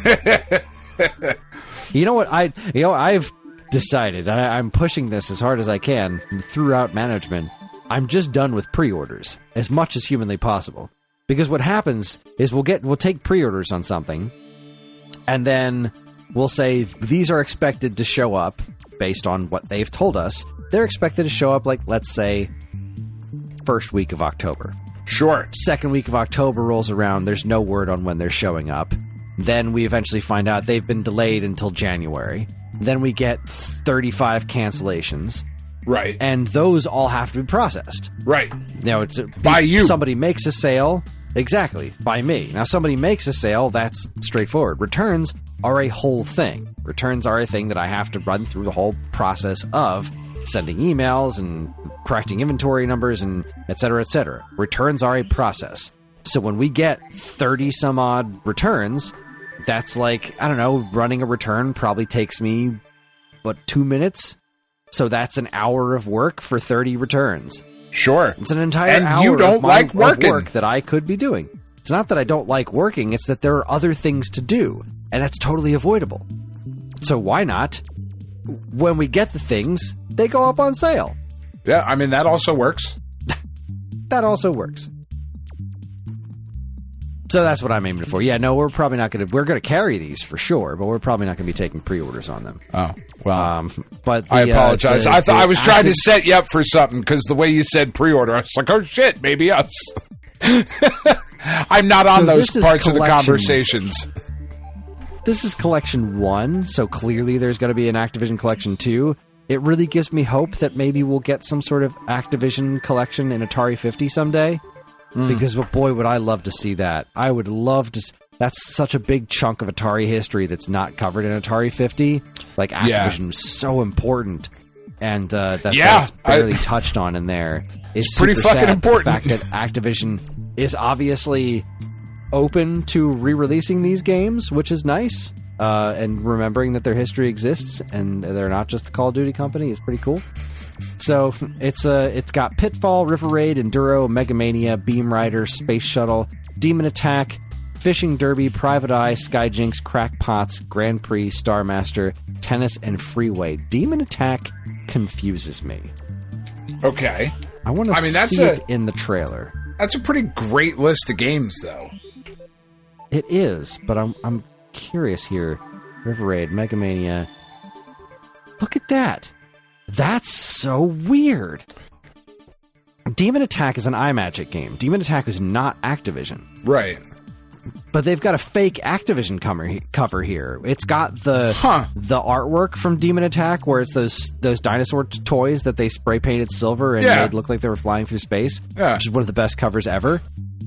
You know what? I've decided. I'm pushing this as hard as I can throughout management. I'm just done with pre-orders as much as humanly possible. Because what happens is we'll take pre-orders on something, and then we'll say these are expected to show up based on what they've told us. They're expected to show up, like, let's say, first week of October. Sure. Second week of October rolls around. There's no word on when they're showing up. Then we eventually find out they've been delayed until January. Then we get 35 cancellations. Right. And those all have to be processed. Right. It's by you. Somebody makes a sale. Exactly. By me. Now, somebody makes a sale. That's straightforward. Returns are a whole thing. Returns are a thing that I have to run through the whole process of sending emails and correcting inventory numbers and et cetera, et cetera. Returns are a process. So when we get 30 some odd returns, that's like, I don't know, running a return probably takes me, 2 minutes? So that's an hour of work for 30 returns. Sure. It's an entire hour of work that I could be doing. It's not that I don't like working, it's that there are other things to do, and that's totally avoidable. So why not? When we get the things, they go up on sale. Yeah, I mean, that also works. That also works. So that's what I'm aiming for. Yeah, no, we're probably not going to... We're going to carry these for sure, but we're probably not going to be taking pre-orders on them. Oh, well. But I apologize. I thought I was trying to set you up for something, because the way you said pre-order, I was like, oh shit, maybe us. I'm not on So those this is parts of the collection. conversations. This is Collection 1, so clearly there's going to be an Activision Collection 2. It really gives me hope that maybe we'll get some sort of Activision collection in Atari 50 someday. Because, boy, would I love to see that. I would love to... That's such a big chunk of Atari history that's not covered in Atari 50. Like, Activision was so important. And that's barely touched on in there. It's pretty super fucking sad, important. The fact that Activision is obviously open to re-releasing these games, which is nice. And remembering that their history exists and they're not just the Call of Duty company is pretty cool. So it's got Pitfall, River Raid, Enduro, Megamania, Beam Rider, Space Shuttle, Demon Attack, Fishing Derby, Private Eye, Skyjinx, Crackpots, Grand Prix, Star Master, Tennis, and Freeway. Demon Attack confuses me. Okay. I want to see it in the trailer. That's a pretty great list of games, though. It is, but I'm curious here. River Raid, Megamania. Look at that. That's so weird. Demon Attack is an iMagic game. Demon Attack is not Activision. Right. But they've got a fake Activision cover here. It's got the artwork from Demon Attack, where it's those dinosaur toys that they spray painted silver and made look like they were flying through space, which is one of the best covers ever.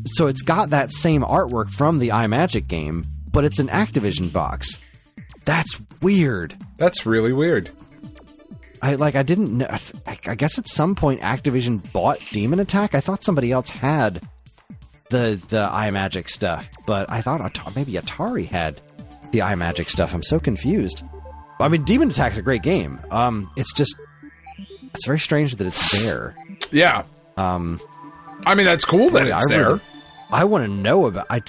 So it's got that same artwork from the iMagic game, but it's an Activision box. That's weird. That's really weird. I didn't know. I guess at some point Activision bought Demon Attack. I thought somebody else had the iMagic stuff, but I thought maybe Atari had the iMagic stuff. I'm so confused. I mean, Demon Attack's a great game. It's very strange that it's there. Yeah. I mean, that's cool that it's there. I want to know about. I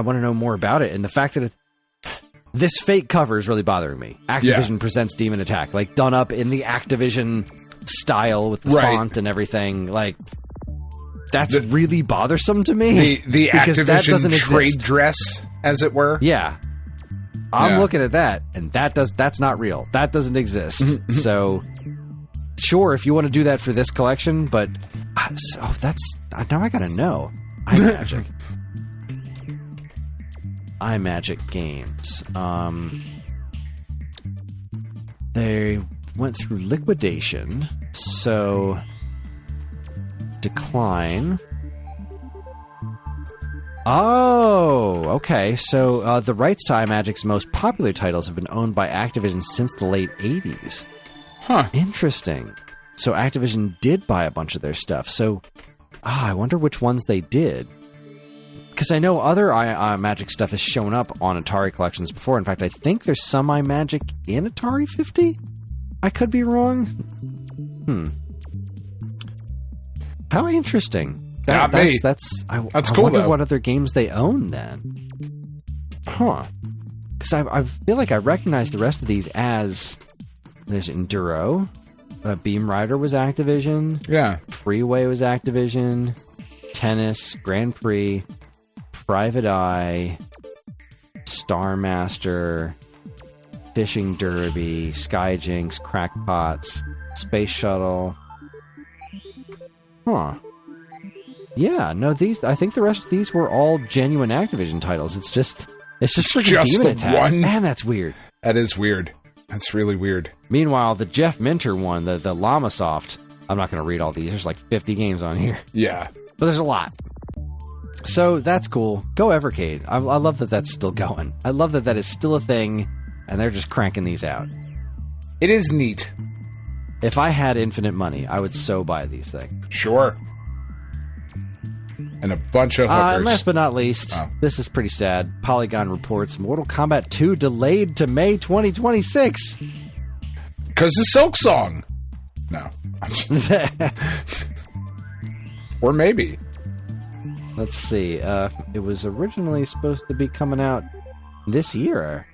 want to know more about it, and the fact that this fake cover is really bothering me. Activision presents Demon Attack, like done up in the Activision style with the font and everything. Like that's really bothersome to me. The Activision trade dress, as it were. Yeah, I'm looking at that, and that's not real. That doesn't exist. So, sure, if you want to do that for this collection, but now I gotta know. iMagic games. They went through liquidation, so decline. Oh, okay. So the rights to iMagic's most popular titles have been owned by Activision since the late 80s. Huh. Interesting. So Activision did buy a bunch of their stuff. So I wonder which ones they did. Because I know other iMagic stuff has shown up on Atari collections before. In fact, I think there's some iMagic in Atari 50? I could be wrong. How interesting. That's cool, wonder what other games they own then. Huh. Because I feel like I recognize the rest of these as... There's Enduro. Beam Rider was Activision. Yeah. Freeway was Activision. Tennis. Grand Prix. Private Eye, Star Master, Fishing Derby, Skyjinx, Crackpots, Space Shuttle. Huh. Yeah, no, I think the rest of these were all genuine Activision titles. It's just freaking Demon Attack. One. Man, that's weird. That is weird. That's really weird. Meanwhile, the Jeff Minter one, the Llamasoft, I'm not going to read all these. There's like 50 games on here. Yeah. But there's a lot. So that's cool. Go EverCade. I love that that's still going. I love that is still a thing, and they're just cranking these out. It is neat. If I had infinite money, I would so buy these things. Sure. And a bunch of hookers. And last but not least, this is pretty sad. Polygon reports Mortal Kombat 2 delayed to May 2026. Because the Silk Song. No. Or maybe. Let's see. It was originally supposed to be coming out this year,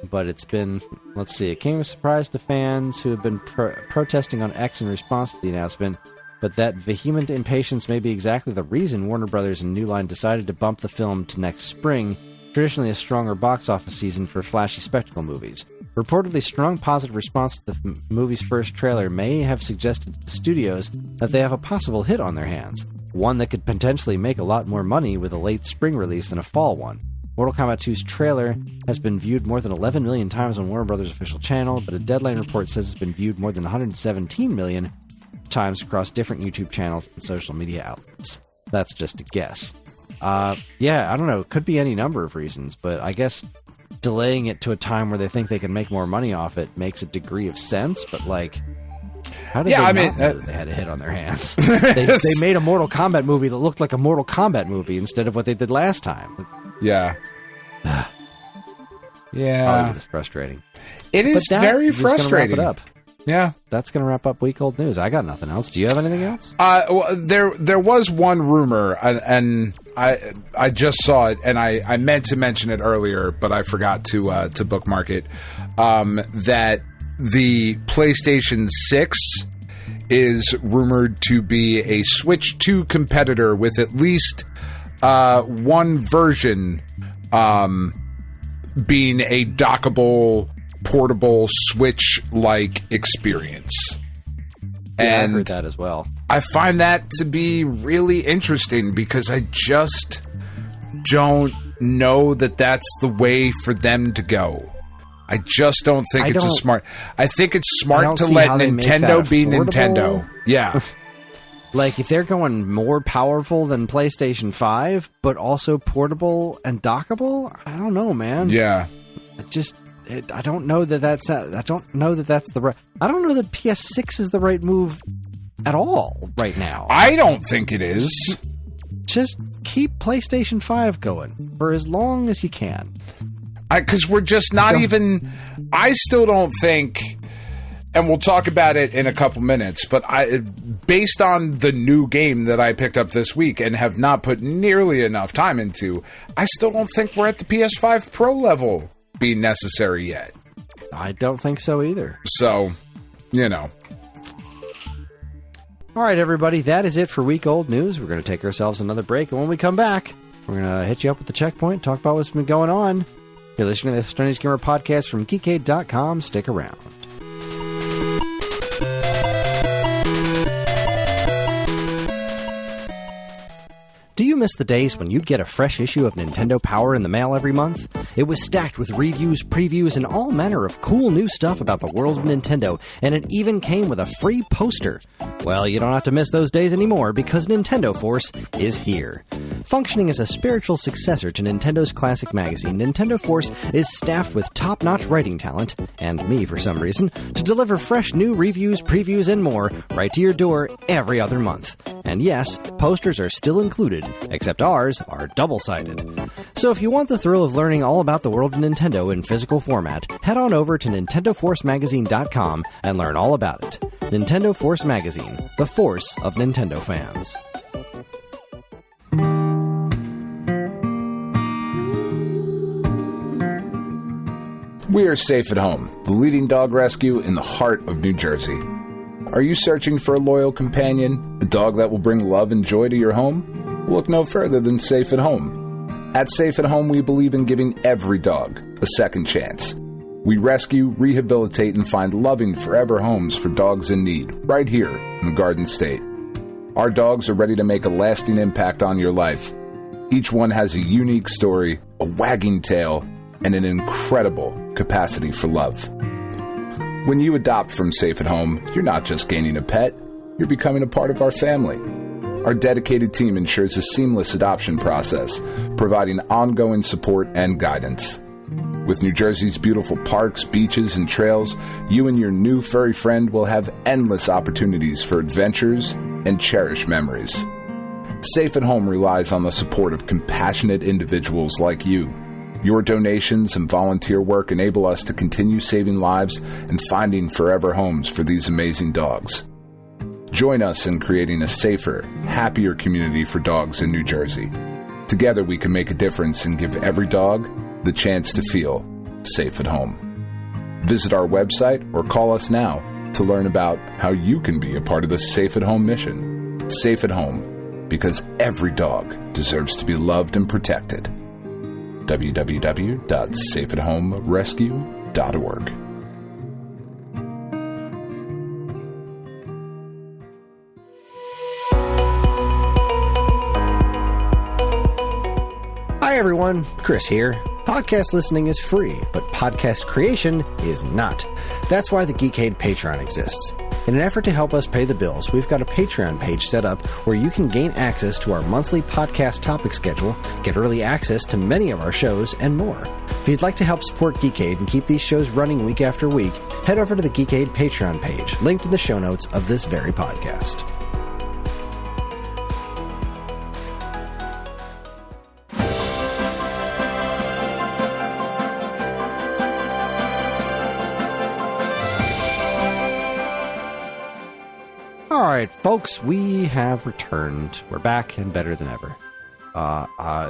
but it's been... Let's see. It came as a surprise to fans who have been protesting on X in response to the announcement, but that vehement impatience may be exactly the reason Warner Brothers and New Line decided to bump the film to next spring, traditionally a stronger box office season for flashy spectacle movies. Reportedly strong positive response to the movie's first trailer may have suggested to the studios that they have a possible hit on their hands. one that could potentially make a lot more money with a late spring release than a fall one. Mortal Kombat 2's trailer has been viewed more than 11 million times on Warner Bros. Official channel, but a Deadline report says it's been viewed more than 117 million times across different YouTube channels and social media outlets. That's just a guess. Yeah, I don't know. It could be any number of reasons, but I guess delaying it to a time where they think they can make more money off it makes a degree of sense, but like, how did they not know that they had a hit on their hands? They made a Mortal Kombat movie that looked like a Mortal Kombat movie instead of what they did last time. Yeah. Yeah. It's frustrating. It is very frustrating. Wrap it up. Yeah. That's going to wrap up Week Old News. I got nothing else. Do you have anything else? Well, there was one rumor, and I just saw it, and I meant to mention it earlier, but I forgot to bookmark it, that the PlayStation 6 is rumored to be a Switch 2 competitor with at least one version being a dockable, portable Switch-like experience. Yeah, and I heard that as well. I find that to be really interesting because I just don't know that that's the way for them to go. I just don't think it's a smart... I think it's smart to let Nintendo be Nintendo. Yeah. Like, if they're going more powerful than PlayStation 5, but also portable and dockable, I don't know, man. Yeah. I don't know that that's the right... I don't know that PS6 is the right move at all right now. I don't think it is. Just keep PlayStation 5 going for as long as you can. Because we're just not even... I still don't think... And we'll talk about it in a couple minutes, but based on the new game that I picked up this week and have not put nearly enough time into, I still don't think we're at the PS5 Pro level being necessary yet. I don't think so either. So, you know. All right, everybody, that is it for Week Old News. We're going to take ourselves another break, and when we come back, we're going to hit you up with the checkpoint, talk about what's been going on. You're listening to the Stone Age Gamer podcast from geekade.com. Stick around. Do you miss the days when you'd get a fresh issue of Nintendo Power in the mail every month? It was stacked with reviews, previews, and all manner of cool new stuff about the world of Nintendo, and it even came with a free poster. Well, you don't have to miss those days anymore because Nintendo Force is here. Functioning as a spiritual successor to Nintendo's classic magazine, Nintendo Force is staffed with top-notch writing talent, and me for some reason, to deliver fresh new reviews, previews, and more right to your door every other month. And yes, posters are still included, except ours are double-sided. So if you want the thrill of learning all about the world of Nintendo in physical format, head on over to NintendoForceMagazine.com and learn all about it. Nintendo Force Magazine, the force of Nintendo fans. We are Safe at Home, the leading dog rescue in the heart of New Jersey. Are you searching for a loyal companion, a dog that will bring love and joy to your home? Look no further than Safe at Home. At Safe at Home, we believe in giving every dog a second chance. We rescue, rehabilitate, and find loving forever homes for dogs in need, right here in the Garden State. Our dogs are ready to make a lasting impact on your life. Each one has a unique story, a wagging tail, and an incredible capacity for love. When you adopt from Safe at Home, you're not just gaining a pet, you're becoming a part of our family. Our dedicated team ensures a seamless adoption process, providing ongoing support and guidance. With New Jersey's beautiful parks, beaches, and trails, you and your new furry friend will have endless opportunities for adventures and cherished memories. Safe at Home relies on the support of compassionate individuals like you. Your donations and volunteer work enable us to continue saving lives and finding forever homes for these amazing dogs. Join us in creating a safer, happier community for dogs in New Jersey. Together we can make a difference and give every dog the chance to feel safe at home. Visit our website or call us now to learn about how you can be a part of the Safe at Home mission. Safe at Home, because every dog deserves to be loved and protected. www.safeathomerescue.org. Hi everyone, Kris here. Podcast listening is free, but podcast creation is not. That's why the Geekade Patreon exists. In an effort to help us pay the bills, we've got a Patreon page set up where you can gain access to our monthly podcast topic schedule, get early access to many of our shows, and more. If you'd like to help support Geekade and keep these shows running week after week, head over to the Geekade Patreon page, linked in the show notes of this very podcast. All right, folks, we have returned. We're back and better than ever.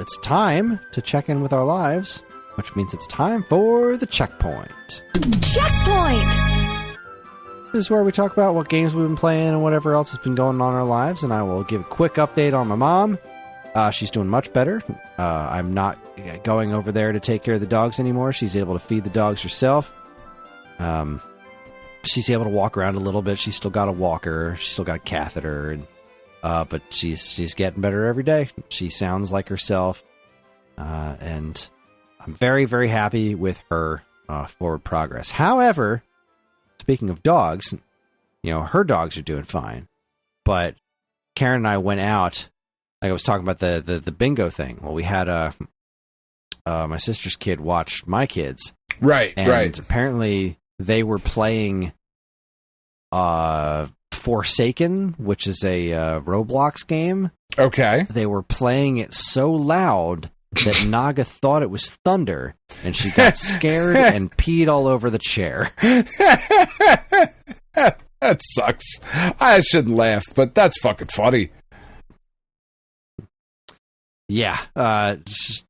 It's time to check in with our lives, which means it's time for the checkpoint. Checkpoint! This is where we talk about what games we've been playing and whatever else has been going on in our lives, and I will give a quick update on my mom. She's doing much better. I'm not going over there to take care of the dogs anymore. She's able to feed the dogs herself. She's able to walk around a little bit. She's still got a walker. She's still got a catheter, and but she's getting better every day. She sounds like herself, and I'm very, very happy with her forward progress. However, speaking of dogs, her dogs are doing fine, but Karen and I went out. Like I was talking about the bingo thing. Well, we had my sister's kid watch my kids, Right. Apparently they were playing Forsaken, which is a Roblox game. Okay. They were playing it so loud that Naga thought it was thunder, and she got scared and peed all over the chair. That sucks. I shouldn't laugh, but that's fucking funny. Yeah,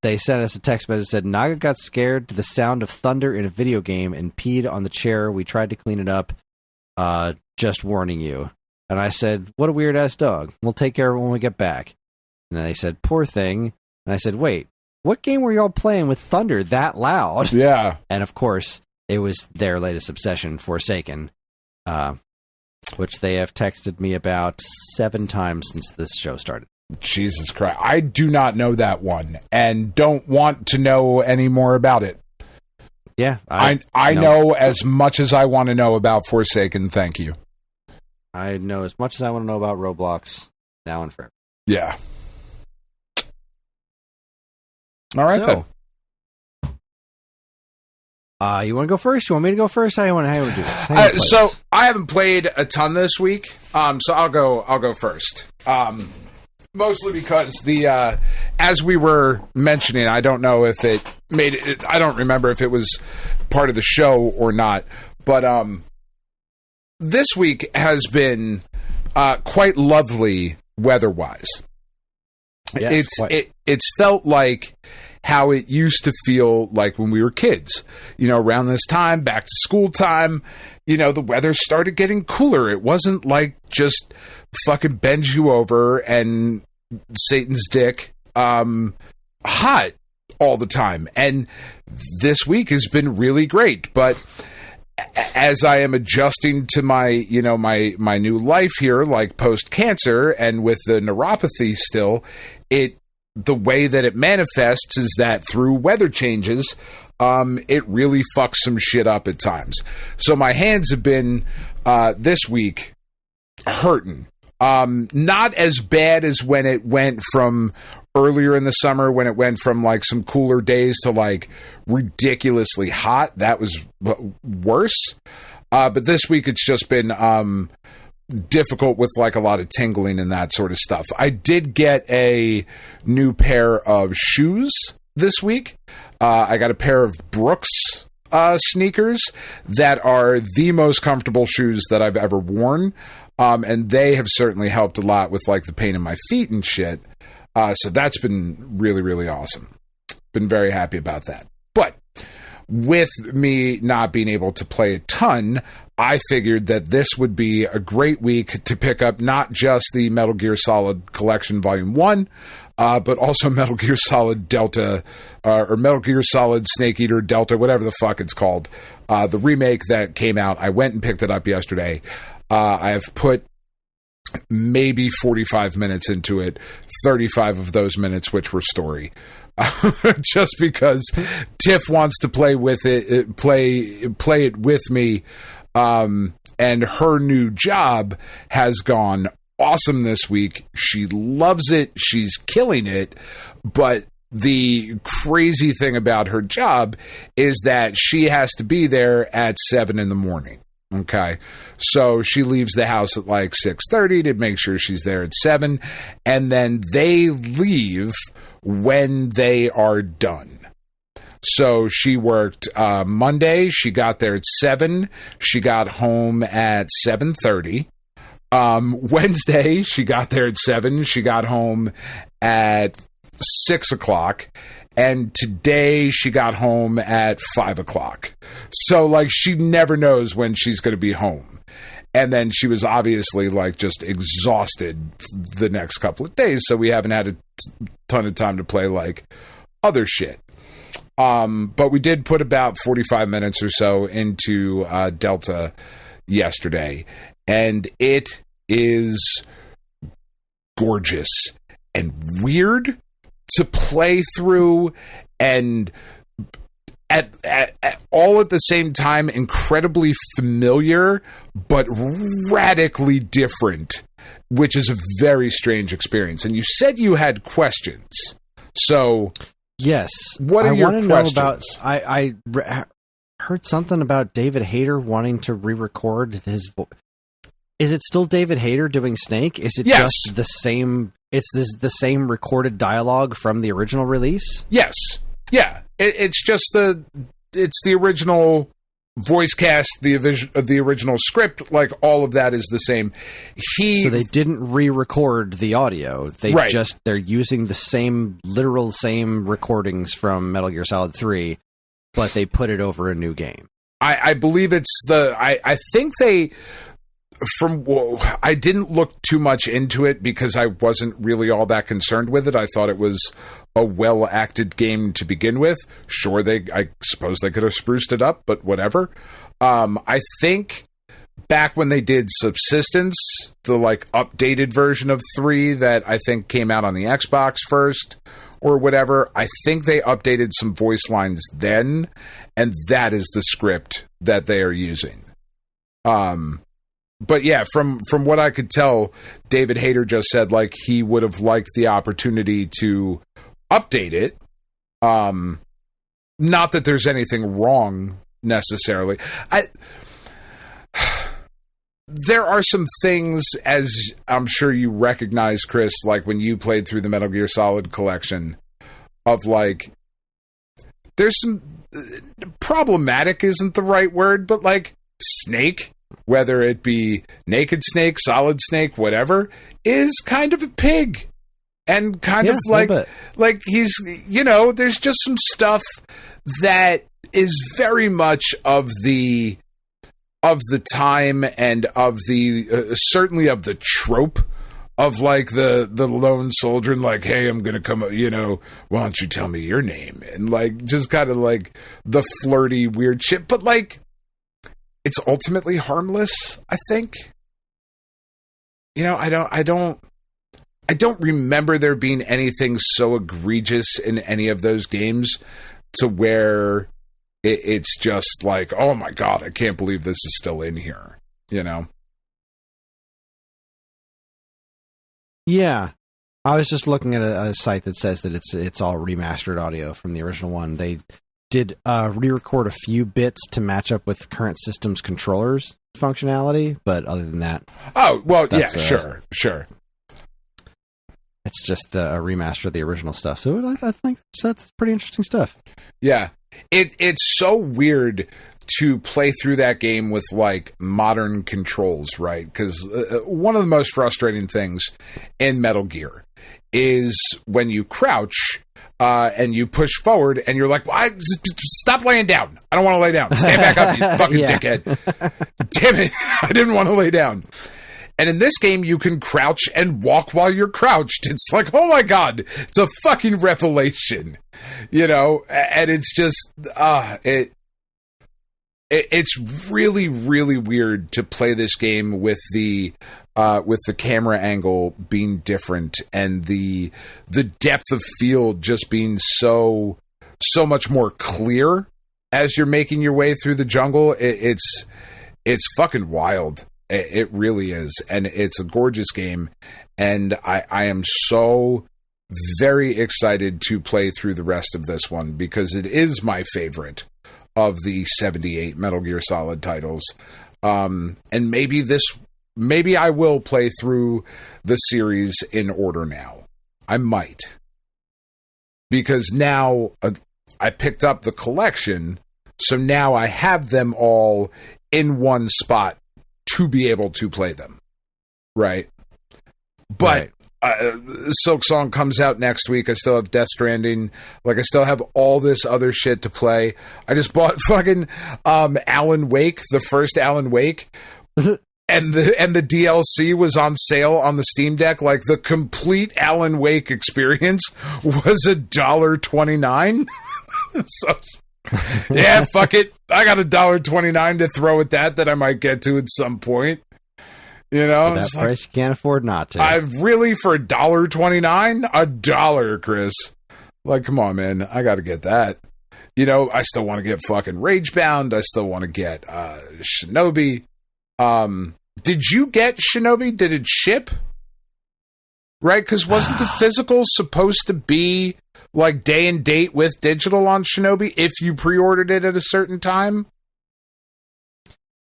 they sent us a text message that said, Naga got scared to the sound of thunder in a video game and peed on the chair. We tried to clean it up. Just warning you. And I said, what a weird-ass dog. We'll take care of it when we get back. And then they said, poor thing. And I said, wait, what game were y'all playing with thunder that loud? Yeah. And of course, it was their latest obsession, Forsaken, which they have texted me about 7 times since this show started. Jesus Christ. I do not know that one and don't want to know any more about it. Yeah. I know as much as I want to know about Forsaken. Thank you. I know as much as I want to know about Roblox now and forever. Yeah. All right, then. You want to go first? You want me to go first? How you want to do this? So I haven't played a ton this week. So I'll go first. Mostly because as we were mentioning, I don't know if it made it. I don't remember if it was part of the show or not. But this week has been quite lovely weather-wise. Yes, it's felt like how it used to feel like when we were kids. Around this time, back to school time, the weather started getting cooler. It wasn't like just fucking bend you over and Satan's dick hot all the time. And this week has been really great. But as I am adjusting to my my new life here, like post-cancer and with the neuropathy still, the way that it manifests is that through weather changes, it really fucks some shit up at times. So my hands have been this week hurting. Not as bad as when it went from earlier in the summer, when it went from like some cooler days to like ridiculously hot. That was worse. But this week it's just been difficult with like a lot of tingling and that sort of stuff. I did get a new pair of shoes this week. I got a pair of Brooks sneakers that are the most comfortable shoes that I've ever worn. And they have certainly helped a lot with like the pain in my feet and shit. So that's been really, really awesome. Been very happy about that. But with me not being able to play a ton, I figured that this would be a great week to pick up not just the Metal Gear Solid Collection Volume 1, but also Metal Gear Solid Delta, or Metal Gear Solid Snake Eater Delta, whatever the fuck it's called. The remake that came out, I went and picked it up yesterday. I have put maybe 45 minutes into it, 35 of those minutes which were story. just because Tiff wants to play with it, play it with me. And her new job has gone awesome this week. She loves it. She's killing it. But the crazy thing about her job is that she has to be there at 7 a.m. Okay. So she leaves the house at like 6:30 to make sure she's there at 7. And then they leave when they are done. So she worked Monday. She got there at 7. She got home at 7:30. Wednesday, she got there at 7. She got home at 6 o'clock. And today she got home at 5 o'clock. So like she never knows when she's going to be home. And then she was obviously like just exhausted the next couple of days. So we haven't had a ton of time to play like other shit. But we did put about 45 minutes or so into Delta yesterday, and it is gorgeous and weird to play through, and at all at the same time incredibly familiar but radically different, which is a very strange experience. And you said you had questions, so yes. What are your questions? Know about, I heard something about David Hayter wanting to re-record his voice. Is it still David Hayter doing Snake? Is it just the same? It's the same recorded dialogue from the original release? Yes. Yeah. It's just the original voice cast, the original script, like all of that is the same. So they didn't re-record the audio. They're using the literal same recordings from Metal Gear Solid 3, but they put it over a new game. I believe it's I think they, I didn't look too much into it because I wasn't really all that concerned with it. I thought it was a well-acted game to begin with. Sure, I suppose they could have spruced it up, but whatever. I think back when they did Subsistence, the like updated version of 3 that I think came out on the Xbox first or whatever, I think they updated some voice lines then, and that is the script that they are using. But yeah, from what I could tell, David Hayter just said like he would have liked the opportunity to update it. Not that there's anything wrong necessarily. There are some things, as I'm sure you recognize, Kris, like when you played through the Metal Gear Solid collection, of like, there's some problematic isn't the right word, but like Snake, whether it be Naked Snake, Solid Snake, whatever, is kind of a pig. And kind of like he's, there's just some stuff that is very much of the time and of the, certainly of the trope of like the lone soldier and like, hey, I'm going to come, why don't you tell me your name? And like, just kind of like the flirty weird shit. But like, it's ultimately harmless, I think. I don't remember there being anything so egregious in any of those games to where it's just like, oh my God, I can't believe this is still in here, Yeah. I was just looking at a site that says that it's all remastered audio from the original one. They did re-record a few bits to match up with current system's controllers functionality, but other than that... Oh, well, yeah, sure. It's just a remaster of the original stuff. So I think that's pretty interesting stuff. Yeah. It's so weird to play through that game with like modern controls, right? Because one of the most frustrating things in Metal Gear is when you crouch and you push forward and you're like, well, stop laying down. I don't want to lay down. Stand back up, you fucking dickhead. Damn it. I didn't want to lay down. And in this game, you can crouch and walk while you're crouched. It's like, oh my God, it's a fucking revelation, and it's just, it's really, really weird to play this game with the camera angle being different and the depth of field just being so much more clear as you're making your way through the jungle. It's fucking wild. It really is, and it's a gorgeous game, and I am so very excited to play through the rest of this one because it is my favorite of the 78 Metal Gear Solid titles. And maybe I will play through the series in order now. I might. Because now I picked up the collection, so now I have them all in one spot to be able to play them. Right? But Silk Song comes out next week. I still have Death Stranding. Like, I still have all this other shit to play. I just bought fucking Alan Wake, the first Alan Wake, and the DLC was on sale on the Steam Deck. Like, the complete Alan Wake experience was $1.29. So, yeah, fuck it. I got $1.29 to throw at that I might get to at some point. You know, that price you can't afford not to. I really, for $1.29, $1, Chris. Like, come on, man, I got to get that. You know, I still want to get fucking Ragebound. I still want to get Shinobi. Did you get Shinobi? Did it ship? Right, because wasn't the physical supposed to be like day and date with digital on Shinobi if you pre-ordered it at a certain time?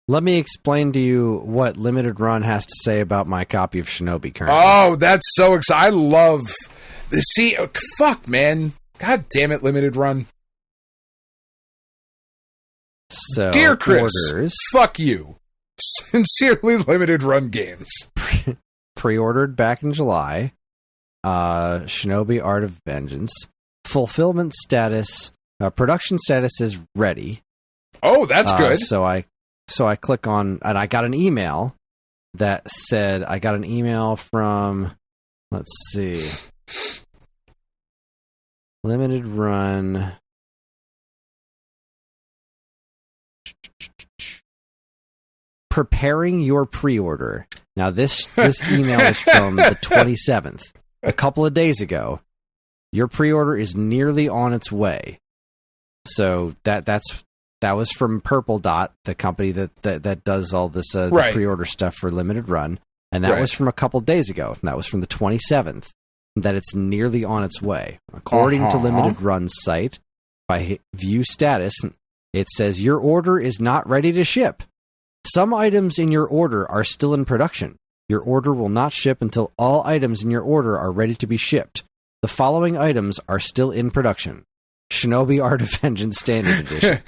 Let me explain to you what Limited Run has to say about my copy of Shinobi currently. Oh, that's so exciting. I love... See, fuck, man. God damn it, Limited Run. So, dear Chris, orders, fuck you. Sincerely, Limited Run games. Pre-ordered back in July. Shinobi Art of Vengeance. Fulfillment status. Production status is ready. Oh, that's good. So I click on, and I got an email that said, I got an email from, let's see, Limited Run. Preparing your pre-order. Now this email is from the 27th, a couple of days ago. Your pre-order is nearly on its way. So that was from Purple Dot, the company that does all this the pre-order stuff for Limited Run, and that was from a couple days ago. And that was from the 27th. That it's nearly on its way, according to Limited Run's site. By view status, it says your order is not ready to ship. Some items in your order are still in production. Your order will not ship until all items in your order are ready to be shipped. The following items are still in production. Shinobi Art of Vengeance Standard Edition.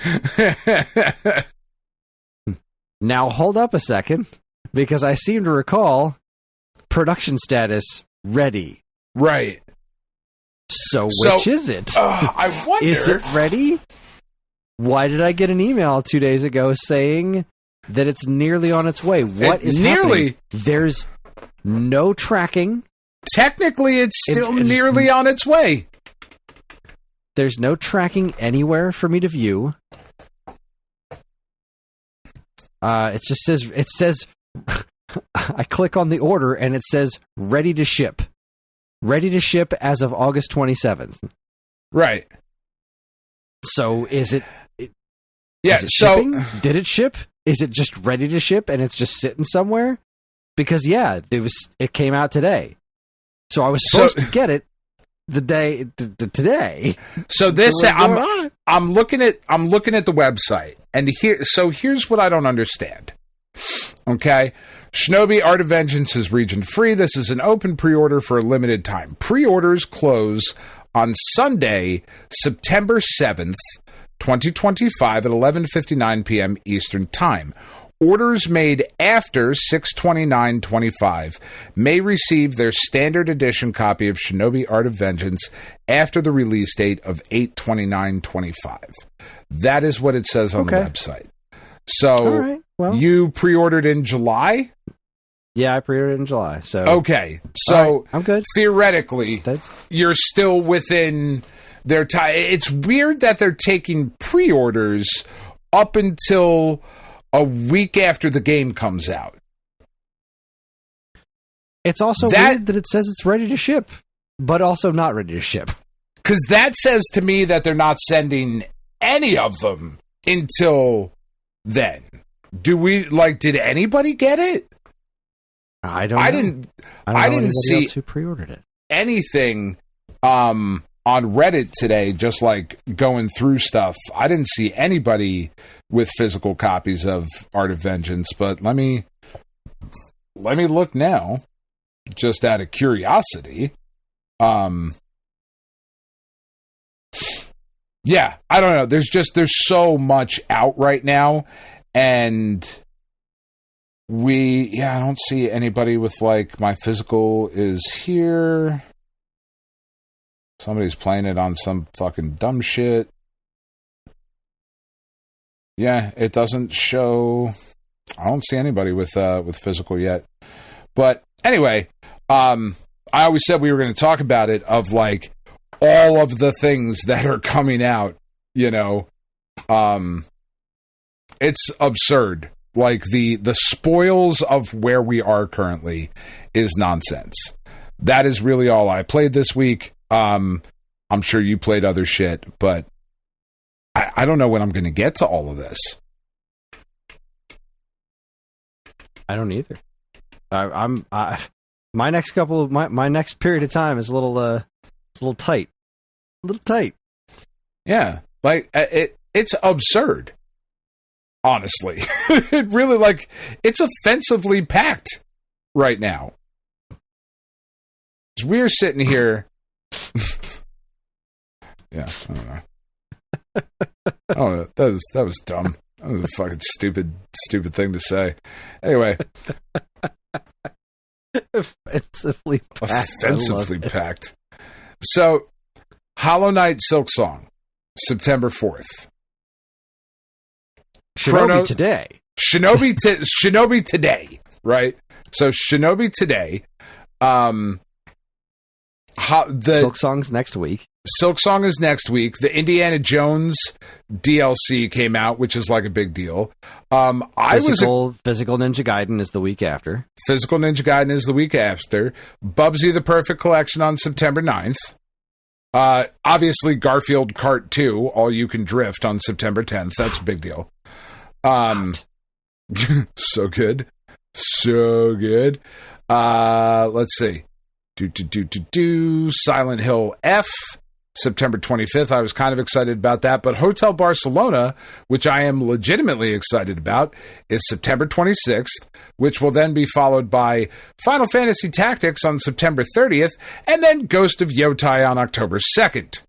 Now hold up a second, because I seem to recall production status ready. Right. So which is it? I wonder. Is it ready? Why did I get an email 2 days ago saying that it's nearly on its way? What is happening? There's no tracking. Technically, it's still nearly on its way. There's no tracking anywhere for me to view. It just says, I click on the order and it says ready to ship. Ready to ship as of August 27th. Right. So is it yeah, is it shipping? Did it ship? Is it just ready to ship and it's just sitting somewhere? Because it came out today. So I was supposed to get it today. So this I'm looking at the website, and here's what I don't understand. Okay, Shinobi Art of Vengeance is region free. This is an open pre-order for a limited time. Pre-orders close on Sunday, September 7th, 2025 at 11:59 p.m. Eastern Time. Orders made after 6/29/25 may receive their standard edition copy of Shinobi Art of Vengeance after the release date of 8/29/25. That is what it says on the website. So you pre-ordered in July? Yeah, I pre-ordered in July. So okay, so I'm good. Theoretically, you're still within their time. It's weird that they're taking pre-orders up until a week after the game comes out. It's also weird that it says it's ready to ship, but also not ready to ship. Because that says to me that they're not sending any of them until then. Did anybody get it? I don't know. I didn't see else who pre-ordered it. anything on Reddit today, just like going through stuff. I didn't see anybody with physical copies of Art of Vengeance, but let me look now, just out of curiosity. Yeah, I don't know. There's so much out right now, and I don't see anybody with like my physical is here. Somebody's playing it on some fucking dumb shit. Yeah, it doesn't show. I don't see anybody with physical yet. But anyway, I always said we were going to talk about it, of like all of the things that are coming out, you know. It's absurd. Like the spoils of where we are currently is nonsense. That is really all I played this week. I'm sure you played other shit, but I don't know when I'm going to get to all of this. I don't either. My next period of time is a little tight. A little tight. Yeah, like it's absurd. Honestly, it really, like, it's offensively packed right now. We're sitting here. Yeah, I don't know. That was dumb. That was a fucking stupid thing to say. Anyway. Offensively packed. So, Hollow Knight Silk Song, September 4th. Shinobi today. Shinobi today, right? So, Shinobi today. Silk Song's next week. Silk Song is next week. The Indiana Jones DLC came out, which is like a big deal. Physical Ninja Gaiden is the week after. Physical Ninja Gaiden is the week after. Bubsy the Perfect Collection on September 9th. Obviously, Garfield Kart 2, All You Can Drift on September 10th. That's a big deal. So good. So good. Let's see. Silent Hill F, September 25th. I was kind of excited about that. But Hotel Barcelona, which I am legitimately excited about, is September 26th, which will then be followed by Final Fantasy Tactics on September 30th, and then Ghost of Yotai on October 2nd.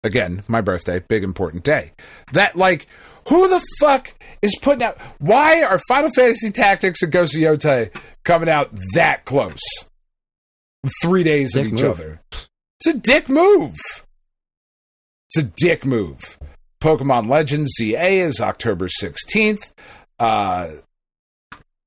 Again, my birthday, big important day. That, like, who the fuck is putting out... Why are Final Fantasy Tactics and Ghost of Yotai coming out that close? 3 days of each other. It's a dick move. It's a dick move. Pokemon Legends ZA is October 16th. Ninja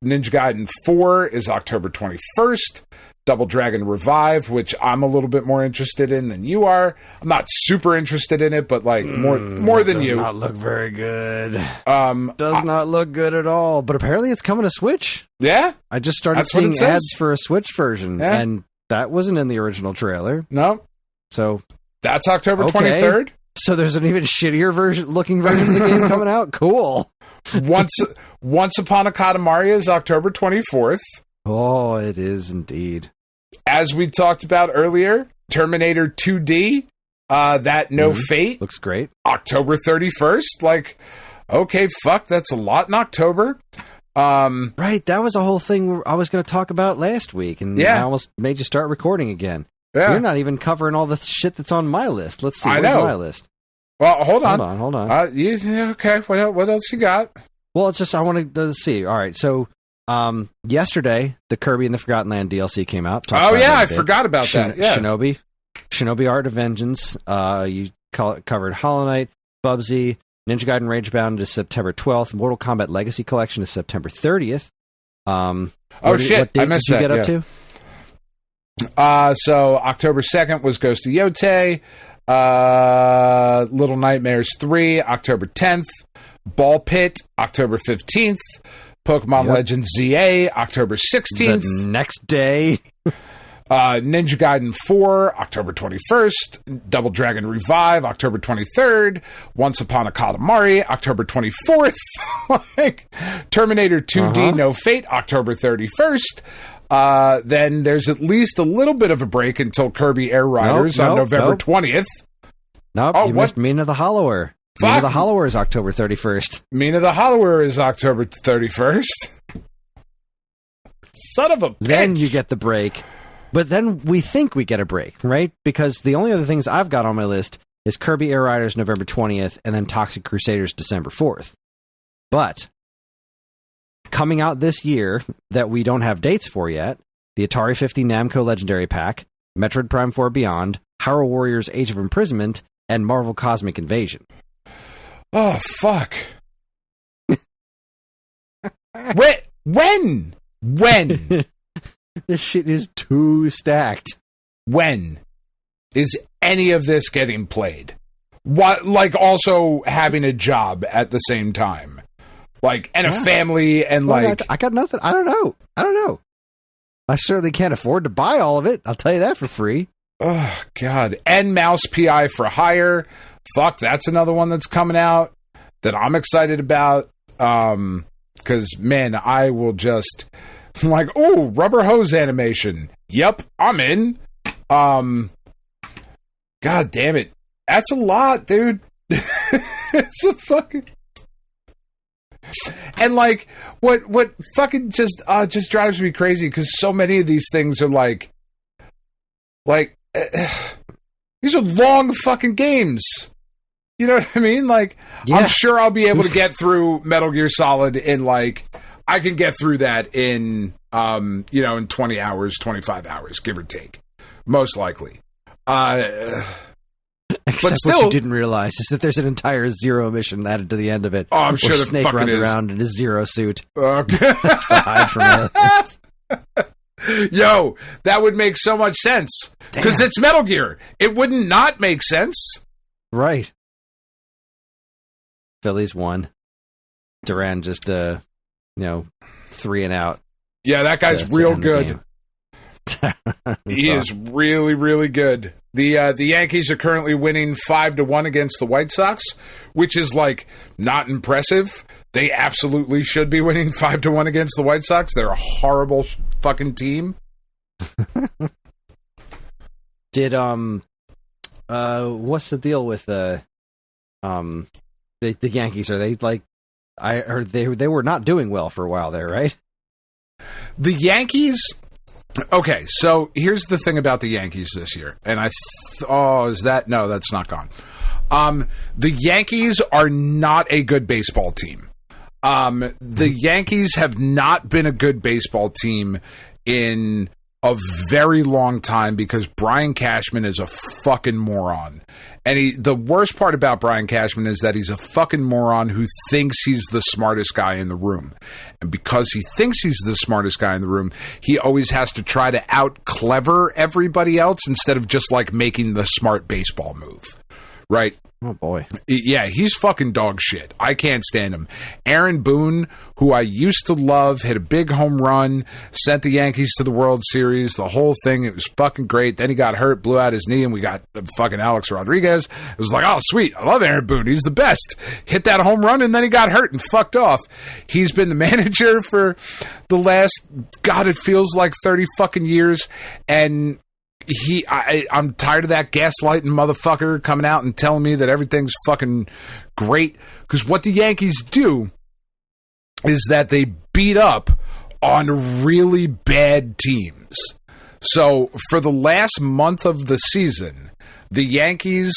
Gaiden 4 is October 21st. Double Dragon Revive, which I'm a little bit more interested in than you are. I'm not super interested in it, but like more than you. Does not look very good. Does not look good at all. But apparently it's coming to Switch. Yeah? I just started seeing ads for a Switch version, and that wasn't in the original trailer. No. So that's October 23rd. So there's an even shittier looking version of the game coming out. Cool. Once Upon a Katamaria is October 24th. Oh, it is indeed. As we talked about earlier, Terminator 2D, that No Fate. Looks great. October 31st. Like, okay, fuck, that's a lot in October. Right, that was a whole thing I was going to talk about last week, and I almost made you start recording again. Yeah. You're not even covering all the shit that's on my list. Let's see. I know. My list. Well, hold on. Okay, what else you got? Well, it's just I wanted to see. All right, so yesterday the Kirby and the Forgotten Land DLC came out. I forgot about that. Yeah. Shinobi Art of Vengeance. You covered Hollow Knight, Bubsy. Ninja Gaiden Ragebound is September 12th. Mortal Kombat Legacy Collection is September 30th. What date I missed did you get up to? So October 2nd was Ghost of Yotai. Little Nightmares 3, October 10th. Ball Pit, October 15th. Pokemon Legends ZA, October 16th. The next day. Ninja Gaiden 4, October 21st. Double Dragon Revive, October 23rd. Once Upon a Katamari, October 24th. Terminator 2D No Fate, October 31st. Then there's at least a little bit of a break until Kirby Air Riders on November 20th. Nope, you missed Mina the Hollower. Mina the Hollower is October 31st. Mina the Hollower is October 31st. Son of a bitch. Then you get the break. But then we think we get a break, right? Because the only other things I've got on my list is Kirby Air Riders November 20th and then Toxic Crusaders December 4th. But coming out this year that we don't have dates for yet, the Atari 50 Namco Legendary Pack, Metroid Prime 4 Beyond, Hyrule Warriors Age of Imprisonment, and Marvel Cosmic Invasion. Oh, fuck. When? This shit is too stacked. When is any of this getting played? What, like, also having a job at the same time? Like, and a family, and like... I got nothing. I don't know. I certainly can't afford to buy all of it. I'll tell you that for free. Oh, God. And Mouse PI for Hire. Fuck, that's another one that's coming out that I'm excited about. Because, man, I will just... like, oh, rubber hose animation. Yep, I'm in. God damn it. That's a lot, dude. It's a fucking... And, like, what fucking just drives me crazy, because so many of these things are like, these are long fucking games. You know what I mean? Like, yeah. I'm sure I'll be able to get through Metal Gear Solid in, like, I can get through that in, in 20 hours, 25 hours, give or take. Most likely. Except but still, what you didn't realize is that there's an entire Zero mission added to the end of it. Oh, I'm sure the Snake runs around in his Zero suit. Okay. Just to hide from it. Yo, that would make so much sense. Because it's Metal Gear. It wouldn't not make sense. Right. Phillies won. Duran just, 3 and out. Yeah, that guy's real good. He is really, really good. The Yankees are currently winning 5-1 against the White Sox, which is, like, not impressive. They absolutely should be winning 5-1 against the White Sox. They're a horrible fucking team. Did what's the deal with the Yankees? Are they like they were not doing well for a while there, right? The Yankees. Okay, so here's the thing about the Yankees this year, and no, that's not gone. The Yankees are not a good baseball team. The Yankees have not been a good baseball team in a very long time because Brian Cashman is a fucking moron. And the worst part about Brian Cashman is that he's a fucking moron who thinks he's the smartest guy in the room. And because he thinks he's the smartest guy in the room, he always has to try to out-clever everybody else instead of just, like, making the smart baseball move. Right? Oh, boy. Yeah, he's fucking dog shit. I can't stand him. Aaron Boone, who I used to love, hit a big home run, sent the Yankees to the World Series, the whole thing. It was fucking great. Then he got hurt, blew out his knee, and we got fucking Alex Rodriguez. It was like, oh, sweet. I love Aaron Boone. He's the best. Hit that home run, and then he got hurt and fucked off. He's been the manager for the last, God, it feels like 30 fucking years, and... I'm tired of that gaslighting motherfucker coming out and telling me that everything's fucking great. Because what the Yankees do is that they beat up on really bad teams. So for the last month of the season, the Yankees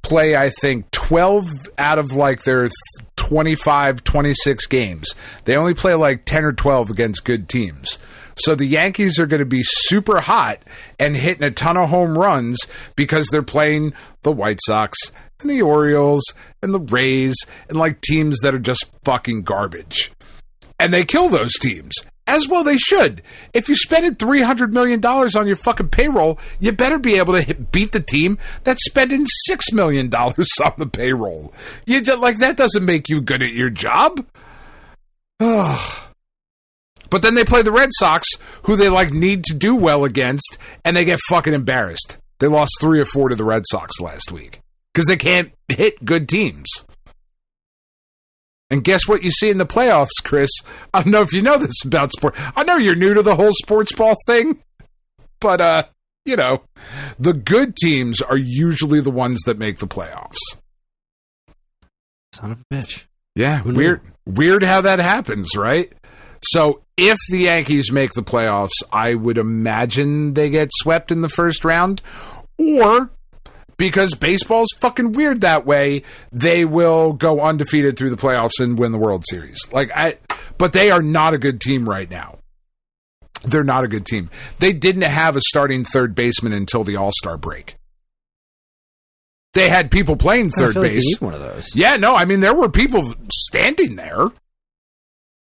play, I think, 12 out of like their 25, 26 games. They only play like 10 or 12 against good teams. So the Yankees are going to be super hot and hitting a ton of home runs because they're playing the White Sox and the Orioles and the Rays and like teams that are just fucking garbage. And they kill those teams. As well they should. If you spending $300 million on your fucking payroll, you better be able to beat the team that's spending $6 million on the payroll. That doesn't make you good at your job. Ugh. But then they play the Red Sox, who they need to do well against, and they get fucking embarrassed. They lost 3 or 4 to the Red Sox last week because they can't hit good teams. And guess what you see in the playoffs, Chris? I don't know if you know this about sport. I know you're new to the whole sports ball thing, but, the good teams are usually the ones that make the playoffs. Son of a bitch. Yeah, weird how that happens, right? So if the Yankees make the playoffs, I would imagine they get swept in the first round, or because baseball's fucking weird that way, they will go undefeated through the playoffs and win the World Series. But they are not a good team right now. They're not a good team. They didn't have a starting third baseman until the All-Star break. They had people playing third base. Like you need one of those. Yeah, no, I mean, there were people standing there,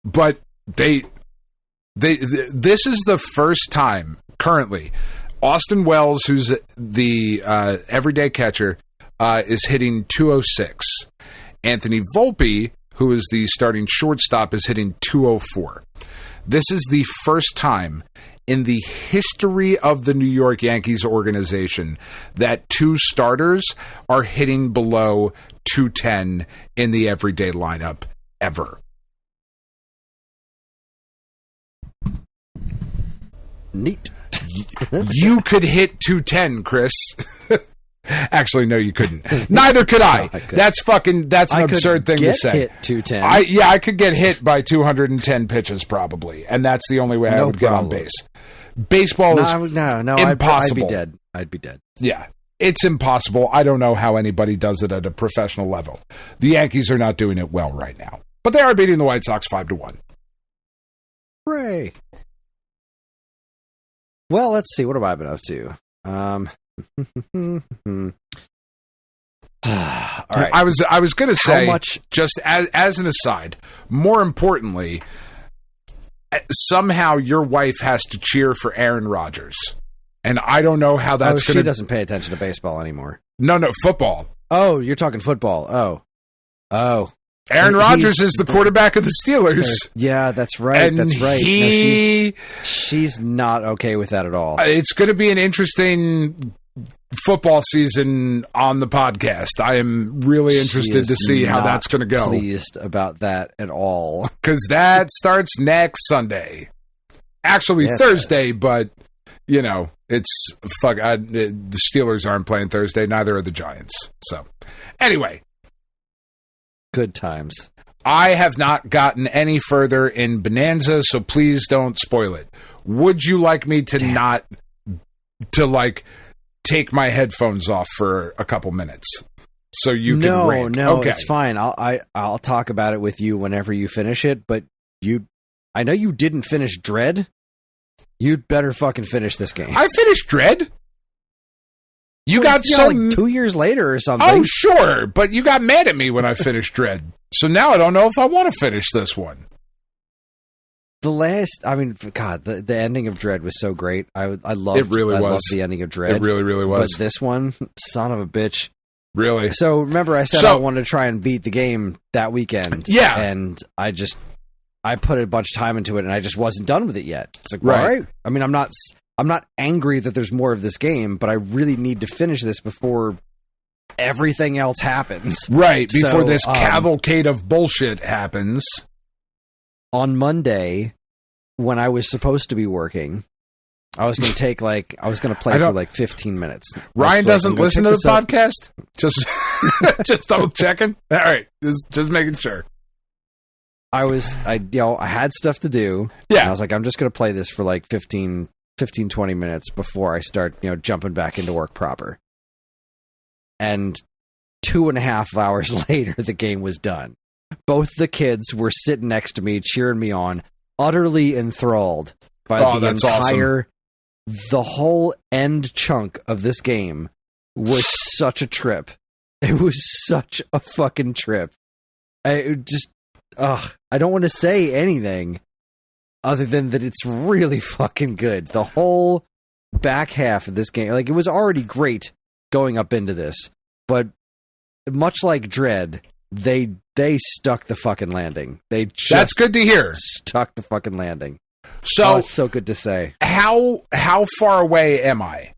but this is the first time currently. Austin Wells, who's the everyday catcher, is hitting 206. Anthony Volpe, who is the starting shortstop, is hitting 204. This is the first time in the history of the New York Yankees organization that 2 starters are hitting below 210 in the everyday lineup ever. Neat. You could hit 210, Chris. Actually, no, you couldn't. Neither could I. That's an absurd thing to say. Hit 210. I could get hit by 210 pitches probably, and that's the only way I would get on base. Baseball is impossible. I'd be dead. Yeah, it's impossible. I don't know how anybody does it at a professional level. The Yankees are not doing it well right now, but they are beating the White Sox 5-1. Hooray! Well, let's see. What have I been up to? All right. I was going to say, much? Just as an aside, more importantly, somehow your wife has to cheer for Aaron Rodgers. And I don't know how that's going to... She doesn't pay attention to baseball anymore. No, football. Oh, you're talking football. Oh. Aaron Rodgers is the quarterback of the Steelers. Yeah, that's right. And that's right. She's not okay with that at all. It's going to be an interesting football season on the podcast. I am really interested to see how that's going to go. Pleased about that at all, because that starts next Sunday. Actually, Thursday, but it's the Steelers aren't playing Thursday. Neither are the Giants. So, anyway. Good times. I have not gotten any further in Bananza, so please don't spoil it. Would you like me to take my headphones off for a couple minutes so you can rant? No, okay. It's fine. I'll talk about it with you whenever you finish it. But I know you didn't finish Dread. You'd better fucking finish this game. I finished Dread. You got 2 years later or something. Oh, sure, but you got mad at me when I finished Dread. So now I don't know if I want to finish this one. The ending of Dread was so great. I loved the ending of Dread. It really, really was. But this one, son of a bitch. Really? So remember I said I wanted to try and beat the game that weekend. Yeah. And I put a bunch of time into it and I just wasn't done with it yet. It's like, right. All right. I mean, I'm not angry that there's more of this game, but I really need to finish this before everything else happens. Right, before this cavalcade of bullshit happens. On Monday, when I was supposed to be working, I was going to play for 15 minutes. Ryan doesn't listen to the podcast? Just double checking? All right, just making sure. I had stuff to do. Yeah. And I was like, I'm just going to play this for 15, 20 minutes before I start, jumping back into work proper. And 2.5 hours later, the game was done. Both the kids were sitting next to me, cheering me on, utterly enthralled by the entire, the whole end chunk of this game was such a trip. It was such a fucking trip. I don't want to say anything, other than that it's really fucking good. The whole back half of this game, like, it was already great going up into this, but much like Dread, they stuck the fucking landing. That's good to hear. Stuck the fucking landing. So it's so good to say. How far away am I?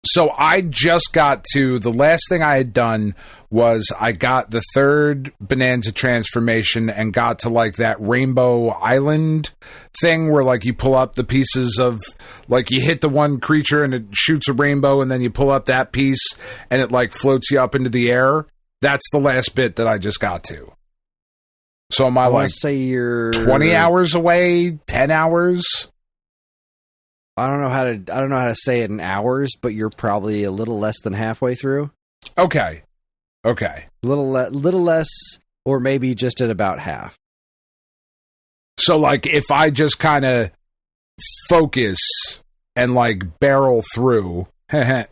So I just got to, the last thing I had done was I got the third Bananza transformation and got to like that Rainbow Island thing where like you pull up the pieces of, like you hit the one creature and it shoots a rainbow and then you pull up that piece and it like floats you up into the air. That's the last bit that I just got to. So am I like say you're 20 hours away, 10 hours? I don't know how to say it in hours, but you're probably a little less than halfway through. Okay. Little less, or maybe just at about half. So like if I just kind of focus and like barrel through and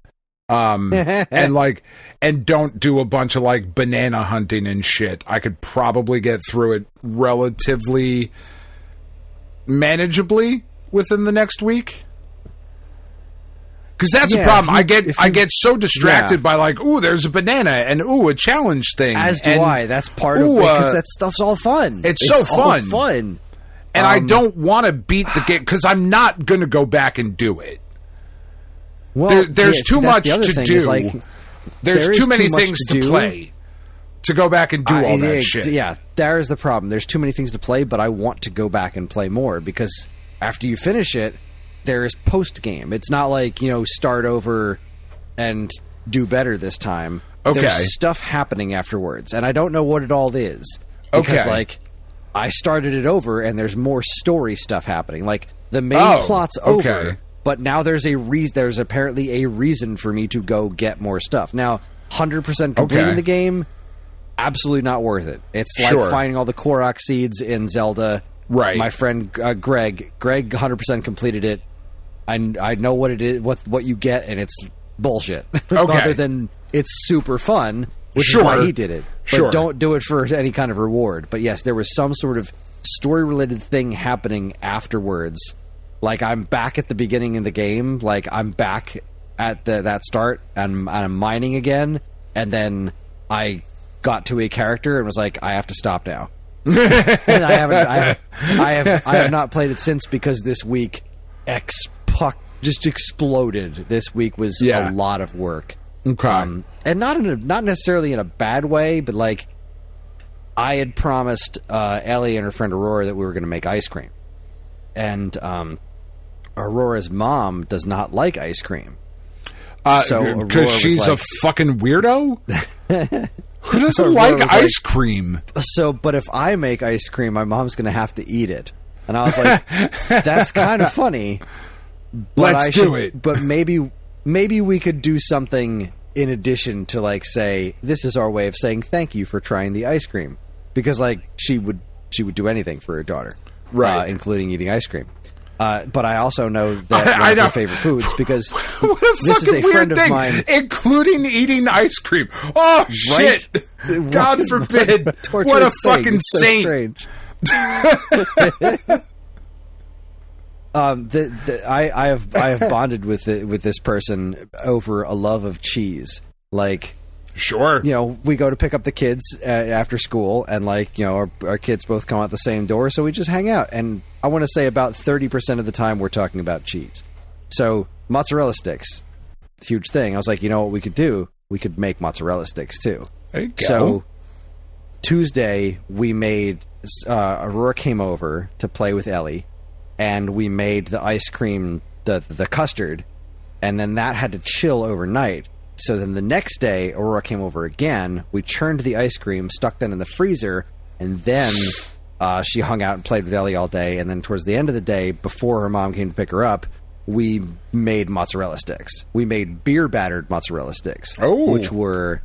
don't do a bunch of like banana hunting and shit, I could probably get through it relatively manageably within the next week. Because that's a problem. I get so distracted by like, ooh, there's a banana, and ooh, a challenge thing. As do I. That's part of it, because that stuff's all fun. It's so fun. All fun. And I don't want to beat the game, because I'm not going to go back and do it. Well, there's too much to do. Like, there's too many things to play to go back and do all that shit. Yeah, there's the problem. There's too many things to play, but I want to go back and play more, because after you finish it, there's post-game. It's not like, start over and do better this time. Okay. There's stuff happening afterwards, and I don't know what it all is. Because, I started it over, and there's more story stuff happening. Like, the main plot's over, but now there's apparently a reason for me to go get more stuff. Now, 100% completing the game, absolutely not worth it. It's like finding all the Korok seeds in Zelda. Right. My friend Greg 100% completed it. I know what it is, what you get, and it's bullshit. Other than it's super fun, which is why he did it. But don't do it for any kind of reward. But yes, there was some sort of story-related thing happening afterwards. Like, I'm back at the beginning of the game. Like, I'm back at that start, and I'm mining again. And then I got to a character and was like, I have to stop now. And I have not played it since, because this week just exploded. This week was a lot of work. Okay. And not necessarily in a bad way, but like, I had promised Ellie and her friend Aurora that we were going to make ice cream. And Aurora's mom does not like ice cream. Because she's a fucking weirdo? Who doesn't like ice cream? But if I make ice cream, my mom's going to have to eat it. And I was like, that's kind of funny. But Let's do it. But maybe we could do something in addition to, like, say, this is our way of saying thank you for trying the ice cream. Because, like, she would do anything for her daughter. Right. Including eating ice cream. But I also know that one of her favorite foods, because this is a friend of mine. Including eating ice cream. Oh, shit. Right? God forbid. What a fucking saint. So strange. I have bonded with this person over a love of cheese. Like, sure, we go to pick up the kids after school, and like, our kids both come out the same door, so we just hang out. And I want to say about 30% of the time we're talking about cheese. So mozzarella sticks, huge thing. I was like, what we could do? We could make mozzarella sticks too. There you go. So Tuesday we made. Aurora came over to play with Ellie, and we made the ice cream, the custard, and then that had to chill overnight. So then the next day, Aurora came over again. We churned the ice cream, stuck that in the freezer, and then she hung out and played with Ellie all day. And then towards the end of the day, before her mom came to pick her up, we made mozzarella sticks. We made beer-battered mozzarella sticks, which were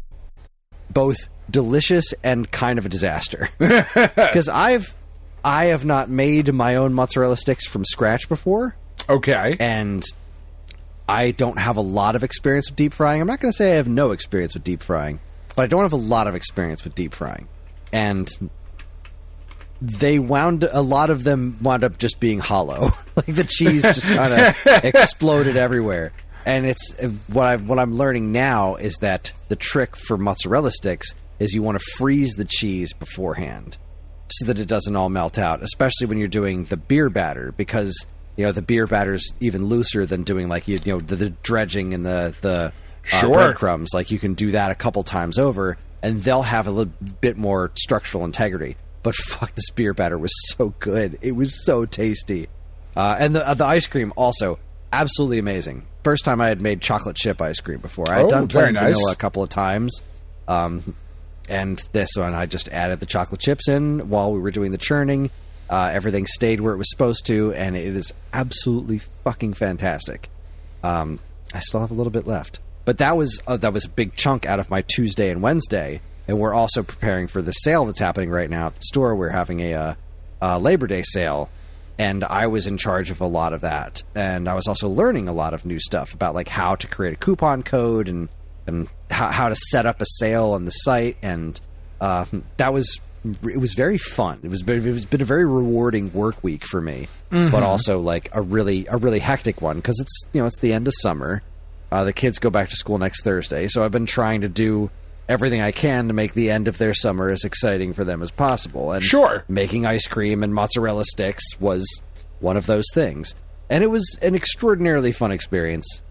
both delicious and kind of a disaster. Because I have not made my own mozzarella sticks from scratch before. Okay. And I don't have a lot of experience with deep frying. I'm not going to say I have no experience with deep frying, but I don't have a lot of experience with deep frying. And a lot of them wound up just being hollow. Like the cheese just kind of exploded everywhere. And it's what I'm learning now is that the trick for mozzarella sticks is you want to freeze the cheese beforehand so that it doesn't all melt out, especially when you're doing the beer batter, because the beer batter's even looser than doing like the dredging and the breadcrumbs. Like you can do that a couple times over, and they'll have a little bit more structural integrity. But fuck, this beer batter was so good. It was so tasty. And the ice cream also, absolutely amazing. First time I had made chocolate chip ice cream before. I had done plain vanilla a couple of times. And this one, I just added the chocolate chips in while we were doing the churning. Everything stayed where it was supposed to, and it is absolutely fucking fantastic. I still have a little bit left. But that was a big chunk out of my Tuesday and Wednesday. And we're also preparing for the sale that's happening right now at the store. We're having a Labor Day sale, and I was in charge of a lot of that. And I was also learning a lot of new stuff about like how to create a coupon code and how to set up a sale on the site. And it was very fun. It's been a very rewarding work week for me, but also like a really hectic one because it's the end of summer. The kids go back to school next Thursday, so I've been trying to do everything I can to make the end of their summer as exciting for them as possible. And making ice cream and mozzarella sticks was one of those things. And it was an extraordinarily fun experience.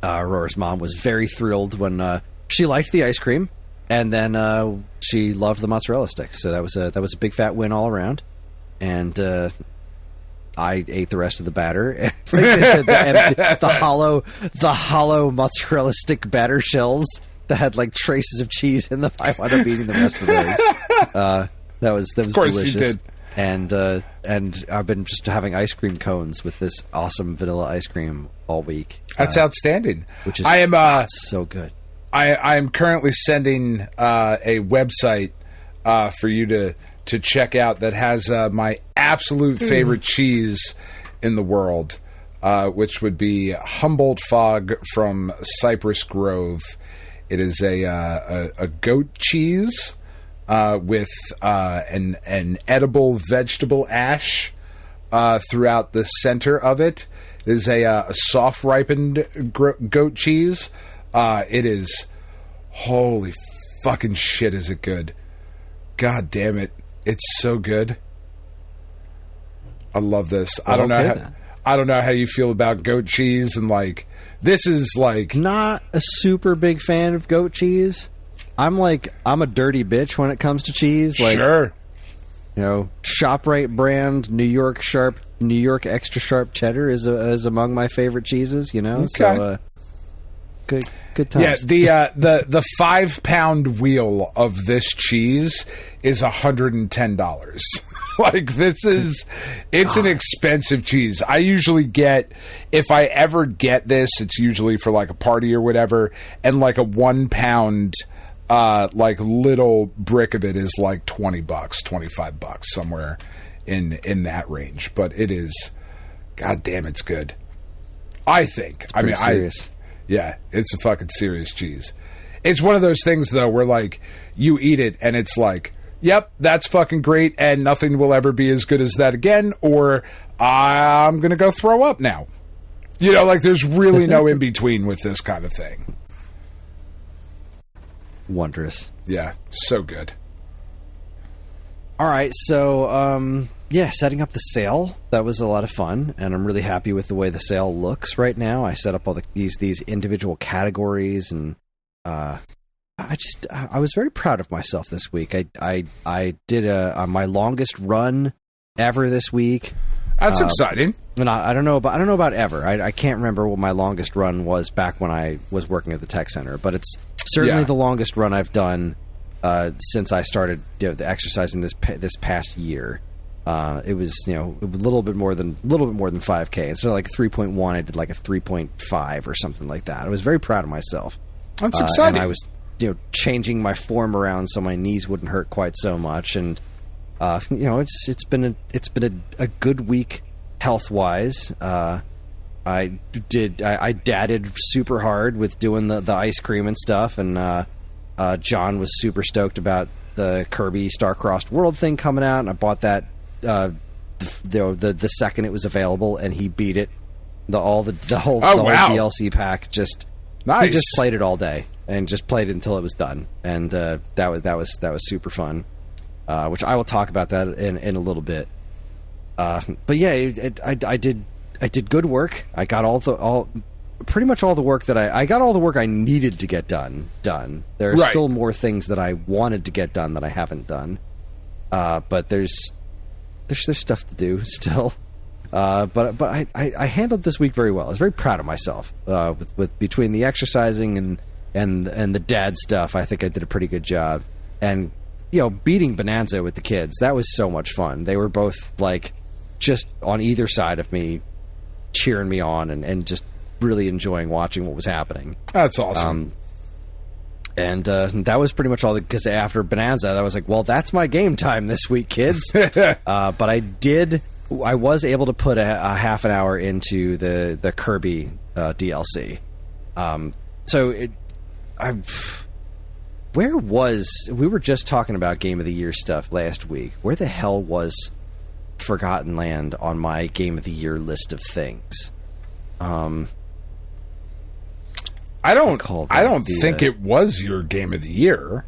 Aurora's mom was very thrilled when she liked the ice cream, and then she loved the mozzarella sticks. So that was a big fat win all around. And I ate the rest of the batter. the hollow mozzarella stick batter shells that had like traces of cheese in them. I wound up eating the rest of those. That was delicious. You did. And I've been just having ice cream cones with this awesome vanilla ice cream all week. That's outstanding. Which is so good. I am currently sending a website for you to check out that has my absolute favorite cheese in the world, which would be Humboldt Fog from Cypress Grove. It is a goat cheese with an edible vegetable ash throughout the center of it. It is a soft ripened goat cheese. It is, holy fucking shit, is it good? God damn it. It's so good. I love this. Well, I don't know how you feel about goat cheese, and like this is like not a super big fan of goat cheese. I'm a dirty bitch when it comes to cheese. Like, sure. ShopRite brand New York extra sharp cheddar is among my favorite cheeses, Okay. So good times. Yeah, the 5-pound wheel of this cheese is $110. Like it's an expensive cheese. I usually if I ever get this, it's usually for like a party or whatever, and like a 1 pound like little brick of it is like $20, $25, somewhere in that range. But it is, god damn, it's good. I think. I mean, serious. Yeah, it's a fucking serious cheese. It's one of those things, though, where, like, you eat it and it's like, yep, that's fucking great, and nothing will ever be as good as that again, or I'm going to go throw up now. Like, there's really no in-between with this kind of thing. Wondrous. Yeah, so good. All right, so, setting up the sale, that was a lot of fun, and I'm really happy with the way the sale looks right now. I set up all these individual categories, and I was very proud of myself this week. I did my longest run ever this week. That's exciting. And I don't know about ever. I can't remember what my longest run was back when I was working at the tech center, but it's certainly the longest run I've done since I started exercising this past year. It was a little bit more than 5K. Instead of like a 3.1, I did like a 3.5 or something like that. I was very proud of myself. That's exciting. And I was changing my form around so my knees wouldn't hurt quite so much. And it's been a good week health wise. I dadded super hard with doing the ice cream and stuff, and John was super stoked about the Kirby Star-Crossed World thing coming out, and I bought that the second it was available, and he beat it. The whole DLC pack. Just nice. He just played it all day and just played it until it was done, and that was super fun. Which I will talk about that in a little bit. But yeah, I did good work. I got pretty much all the work that I got all the work I needed to get done. There are still more things that I wanted to get done that I haven't done. But there's stuff to do still. But I handled this week very well. I was very proud of myself. With between the exercising and the dad stuff, I think I did a pretty good job. And beating Bananza with the kids, that was so much fun. They were both like just on either side of me, cheering me on and just really enjoying watching what was happening. That's awesome. And that was pretty much all. Because after Bananza, I was like, well, that's my game time this week, kids. But I was able to put a half an hour into the Kirby DLC. We were just talking about Game of the Year stuff last week. Where the hell was Forgotten Land on my Game of the Year list of things? I don't think it was your Game of the Year.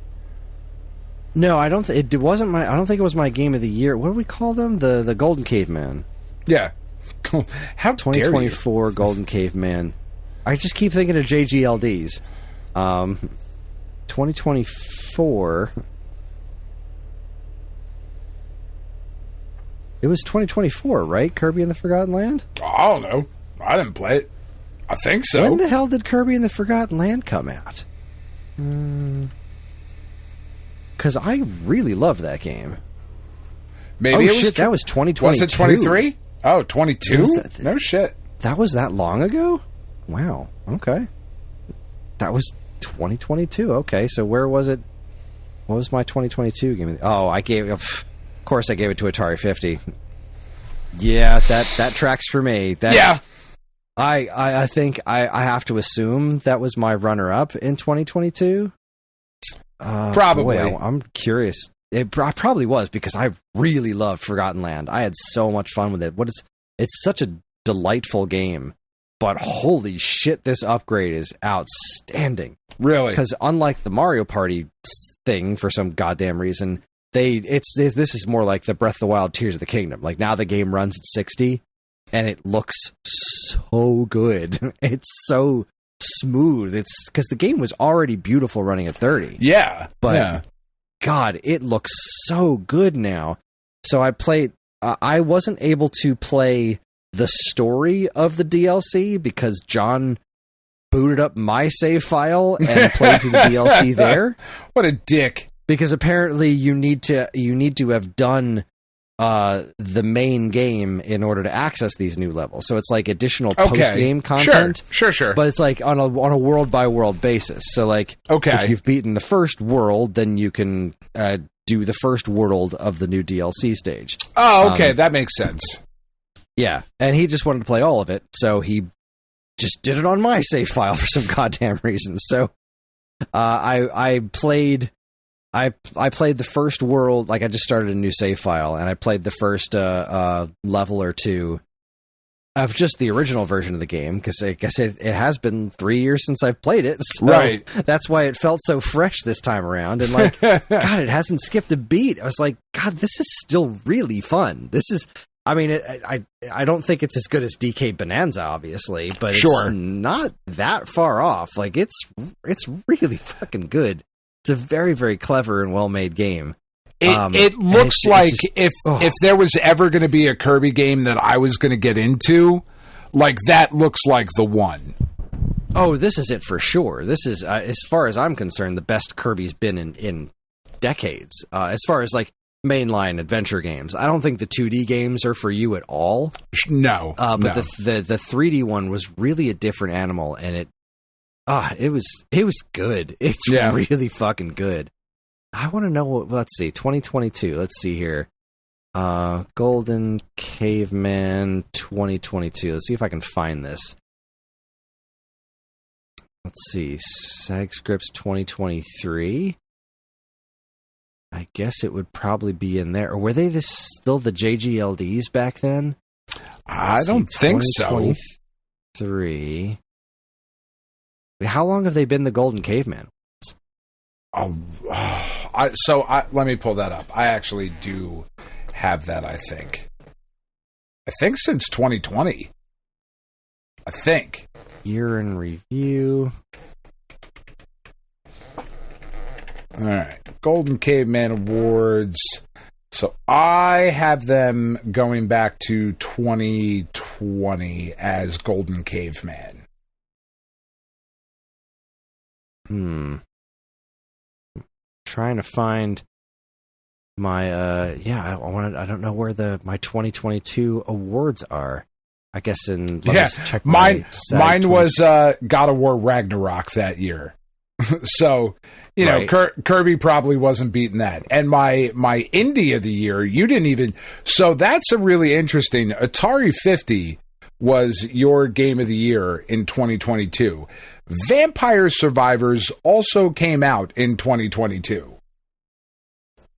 No, I don't. It wasn't my. I don't think it was my Game of the Year. What do we call them? The Golden Caveman. Yeah. How 2024 Golden Caveman. I just keep thinking of JGLDs. 2024. It was 2024, right? Kirby and the Forgotten Land? I don't know. I didn't play it. I think so. When the hell did Kirby and the Forgotten Land come out? Because I really loved that game. Maybe that was 2022. Was it 23? Oh, 22? No shit. That was that long ago? Wow. Okay. That was 2022. Okay, so where was it? What was my 2022 game? Oh, of course I gave it to Atari 50. Yeah, that tracks for me. Yeah. I think I have to assume that was my runner-up in 2022. Probably. Boy, I'm curious. It probably was, because I really loved Forgotten Land. I had so much fun with it. It's such a delightful game, but holy shit, this upgrade is outstanding. Really? Because unlike the Mario Party thing, for some goddamn reason, this is more like the Breath of the Wild Tears of the Kingdom. Like, now the game runs at 60, and it looks so good. It's so smooth. It's because the game was already beautiful running at 30. Yeah. But God, it looks so good now. So I wasn't able to play the story of the DLC because John booted up my save file and played through the DLC there. What a dick. Because apparently you need to have done the main game in order to access these new levels. So it's like additional post-game content. Sure. But it's like on a world-by-world basis. So like, if you've beaten the first world, then you can do the first world of the new DLC stage. Oh, okay. That makes sense. Yeah. And he just wanted to play all of it, so he just did it on my save file for some goddamn reason. So I played the first world. Like, I just started a new save file, and I played the first level or two of just the original version of the game, because like I said, it has been 3 years since I've played it. So right. That's why it felt so fresh this time around. And like, God, it hasn't skipped a beat. I was like, God, this is still really fun. This is, I mean, I don't think it's as good as DK Bananza, obviously, but it's not that far off. Like, it's really fucking good. It's a very, very clever and well-made game. It looks like if there was ever going to be a Kirby game that I was going to get into, like, that looks like the one. Oh, this is it for sure. This is, as far as I'm concerned, the best Kirby's been in decades. As far as, like, mainline adventure games. I don't think the 2D games are for you at all. No. But the 3D one was really a different animal, and it was good. It's really fucking good. I want to know what, let's see, 2022. Let's see here. Golden Caveman 2022. Let's see if I can find this. Let's see. SAG Scripts 2023. I guess it would probably be in there. Or were they still the JGLDs back then? I don't think so. 2023. How long have they been the Golden Caveman? Let me pull that up. I actually do have that, I think. Since 2020. I think. Year in review. All right. Golden Caveman Awards. So I have them going back to 2020 as Golden Caveman. Trying to find my I don't know where my 2022 awards are. I guess let me check mine was God of War Ragnarok that year. So, right. Kirby probably wasn't beating that. And my indie of the year, you didn't even. So that's a really interesting. Atari 50 was your game of the year in 2022. Vampire Survivors also came out in 2022.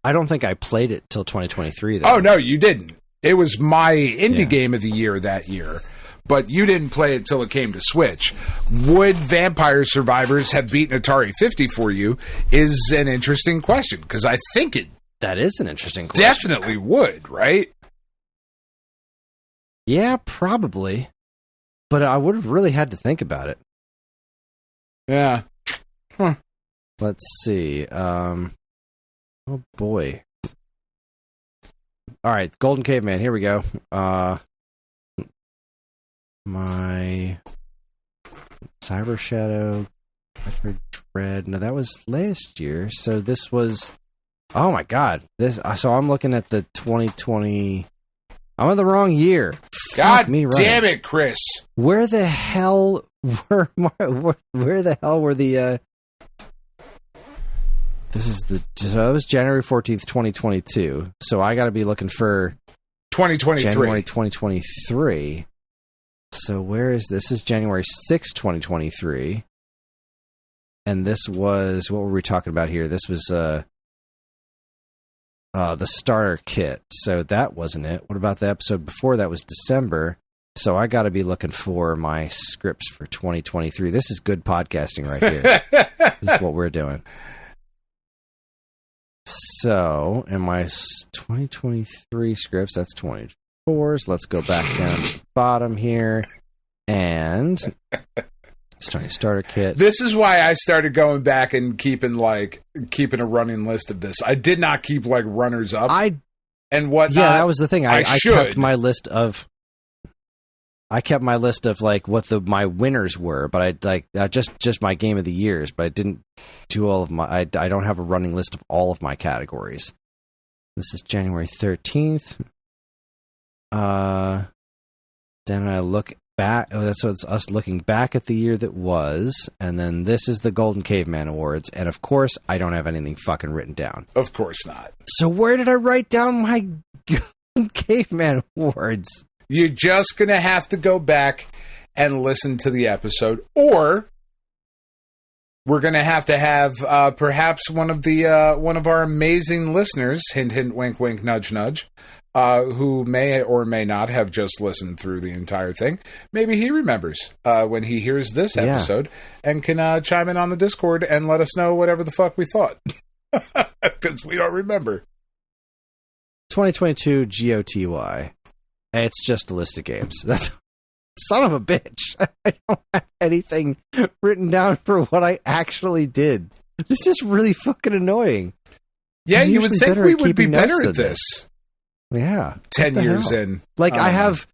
I don't think I played it till 2023, though. Oh, no, you didn't. It was my indie game of the year that year, but you didn't play it till it came to Switch. Would Vampire Survivors have beaten Atari 50 for you is an interesting question, because I think it... That is an interesting question. Definitely would, right? Yeah, probably. But I would have really had to think about it. Yeah. Huh. Let's see. Oh, boy. All right, Golden Caveman. Here we go. My Cyber Shadow, Metroid Dread. No, that was last year. So this was. Oh my God! So I'm looking at the 2020. I'm in the wrong year. God Fuck me running. Damn it, Kris! Where the hell were the? So that was January 14th, 2022. So I got to be looking for 2023. January 2023. So where is this? This is January 6th, 2023. And this was, what were we talking about here? This was the starter kit. So that wasn't it. What about the episode before that was December? So I got to be looking for my scripts for 2023. This is good podcasting right here. This is what we're doing. So, in my 2023 scripts, that's 24s. Let's go back down to the bottom here. And starter kit. This is why I started going back and keeping a running list of this. I did not keep runners up. And what? Yeah, that was the thing. I kept my list of. I kept my list of what my winners were, but I just my game of the years, but I didn't do all of my. I don't have a running list of all of my categories. This is January 13th. Then I look back. Oh, that's what's us looking back at the year that was, and then this is the Golden Caveman Awards, and of course I don't have anything fucking written down. Of course not. So where did I write down my Golden Caveman Awards? You're just going to have to go back and listen to the episode, or we're going to have perhaps one of our amazing listeners, hint, hint, wink, wink, nudge, nudge, who may or may not have just listened through the entire thing. Maybe he remembers when he hears this episode and can chime in on the Discord and let us know whatever the fuck we thought, because we don't remember. 2022 GOTY. It's just a list of games. That's son of a bitch. I don't have anything written down for what I actually did. This is really fucking annoying. Yeah, you would think we would be better at this. Yeah. 10 years in. I have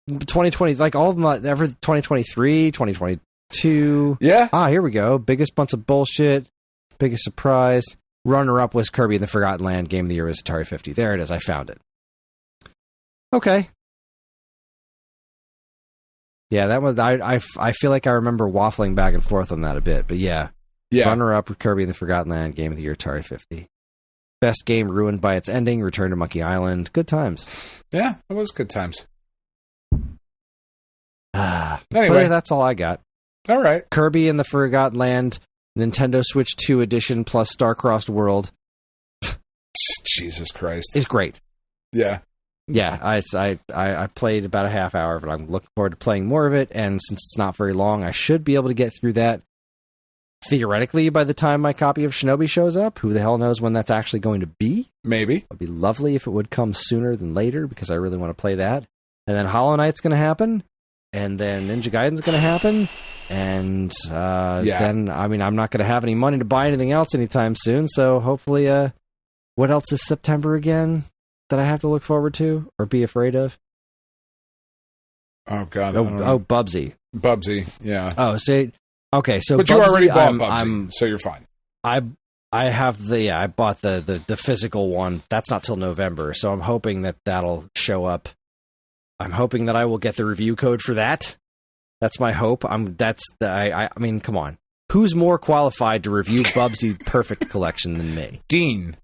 2020, all of them, 2023, 2022. Yeah. Here we go. Biggest bunch of bullshit. Biggest surprise. Runner-up was Kirby and the Forgotten Land. Game of the year was Atari 50. There it is. I found it. Okay. Yeah, that was I feel like I remember waffling back and forth on that a bit, but yeah. Runner-up, Kirby and the Forgotten Land, Game of the Year, Atari 50. Best game ruined by its ending, Return to Monkey Island. Good times. Yeah, it was good times. Anyway, But that's all I got. All right. Kirby and the Forgotten Land, Nintendo Switch 2 edition plus Star-Crossed World. Jesus Christ. is great. Yeah. Yeah, I played about a half hour, but I'm looking forward to playing more of it, and since it's not very long, I should be able to get through that theoretically by the time my copy of Shinobi shows up. Who the hell knows when that's actually going to be? Maybe. It would be lovely if it would come sooner than later, because I really want to play that. And then Hollow Knight's going to happen, and then Ninja Gaiden's going to happen, and then, I mean, I'm not going to have any money to buy anything else anytime soon, so hopefully, what else is September again that I have to look forward to or be afraid of? Oh, God. Bubsy. Bubsy, yeah. Oh, so, okay, so but Bubsy, you already bought Bubsy, so you're fine. I have I bought the physical one. That's not till November, so I'm hoping that'll show up. I'm hoping that I will get the review code for that. That's my hope. I mean, come on. Who's more qualified to review Bubsy Perfect Collection than me? Dean.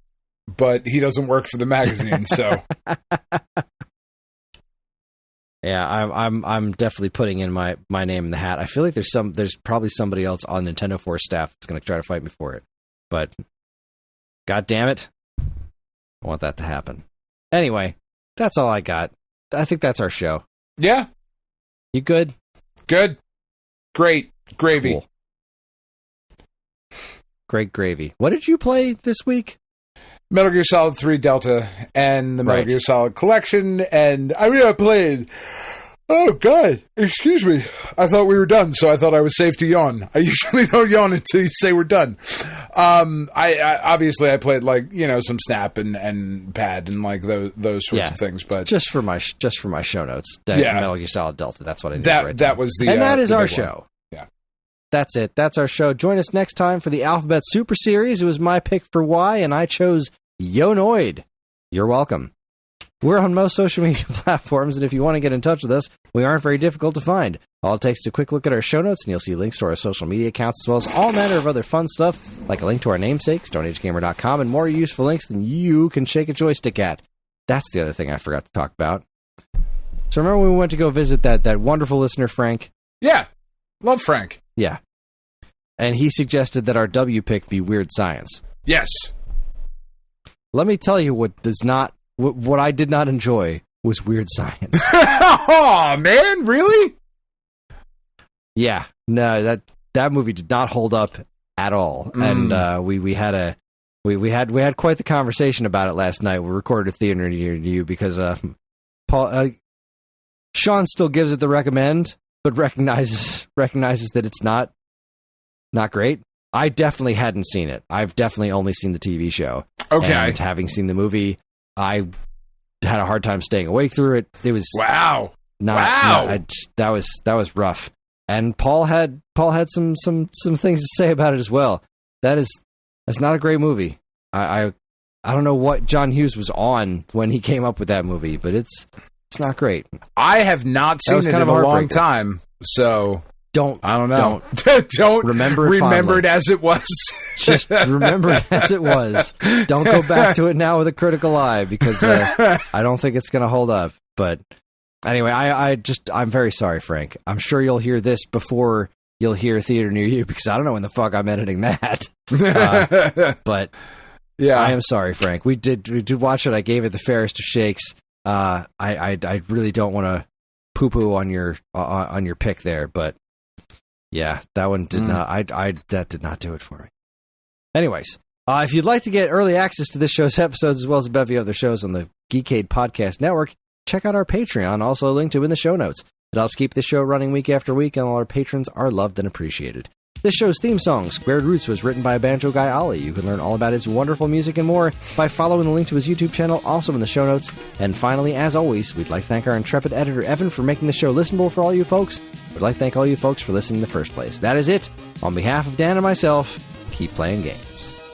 But he doesn't work for the magazine, so. Yeah, I'm definitely putting in my name in the hat. I feel like there's probably somebody else on Nintendo Force staff that's going to try to fight me for it. But, god damn it, I want that to happen. Anyway, that's all I got. I think that's our show. Yeah. You good? Good. Great. Gravy. Cool. Great gravy. What did you play this week? Metal Gear Solid 3 Delta and the Metal Gear Solid Collection, and I played. Oh, God. Excuse me. I thought we were done, so I thought I was safe to yawn. I usually don't yawn until you say we're done. I obviously I played some Snap and Pad and those sorts of things, but just for my show notes. Metal Gear Solid Delta. That's what I did. That was the and that is our show. Yeah, that's it. That's our show. Join us next time for the Alphabet Super Series. It was my pick for Y, and I chose Yonoid. You're welcome. We're on most social media platforms, and if you want to get in touch with us, we aren't very difficult to find. All it takes is a quick look at our show notes, and you'll see links to our social media accounts, as well as all manner of other fun stuff, like a link to our namesake, StoneAgeGamer.com, and more useful links than you can shake a joystick at. That's the other thing I forgot to talk about. So remember when we went to go visit that wonderful listener, Frank? Yeah. Love Frank. Yeah. And he suggested that our W pick be Weird Science. Yes. Let me tell you what I did not enjoy was Weird Science. Oh, man, really? Yeah, no, that movie did not hold up at all, and we had quite the conversation about it last night. We recorded a theater near you because Sean still gives it the recommend, but recognizes that it's not great. I definitely hadn't seen it. I've definitely only seen the TV show. Okay. And having seen the movie, I had a hard time staying awake through it. It was that was rough. And Paul had some things to say about it as well. That's not a great movie. I don't know what John Hughes was on when he came up with that movie, but it's not great. I have not seen it in a long time, so I don't know. Don't remember it as it was. Just remember it as it was. Don't go back to it now with a critical eye, because I don't think it's going to hold up. But anyway, I'm very sorry, Frank. I'm sure you'll hear this before you'll hear Theater Near You, because I don't know when the fuck I'm editing that. But yeah, I am sorry, Frank. We did watch it. I gave it the fairest of shakes. I really don't want to poo-poo on your pick there, but yeah, that one did not. That did not do it for me. Anyways, if you'd like to get early access to this show's episodes, as well as a bevy of other shows on the Geekade Podcast Network, check out our Patreon, also linked to in the show notes. It helps keep the show running week after week, and all our patrons are loved and appreciated. This show's theme song, Squared Roots, was written by banjo guy Ollie. You can learn all about his wonderful music and more by following the link to his YouTube channel, also in the show notes. And finally, as always, we'd like to thank our intrepid editor, Evan, for making the show listenable for all you folks. We'd like to thank all you folks for listening in the first place. That is it. On behalf of Dan and myself, keep playing games.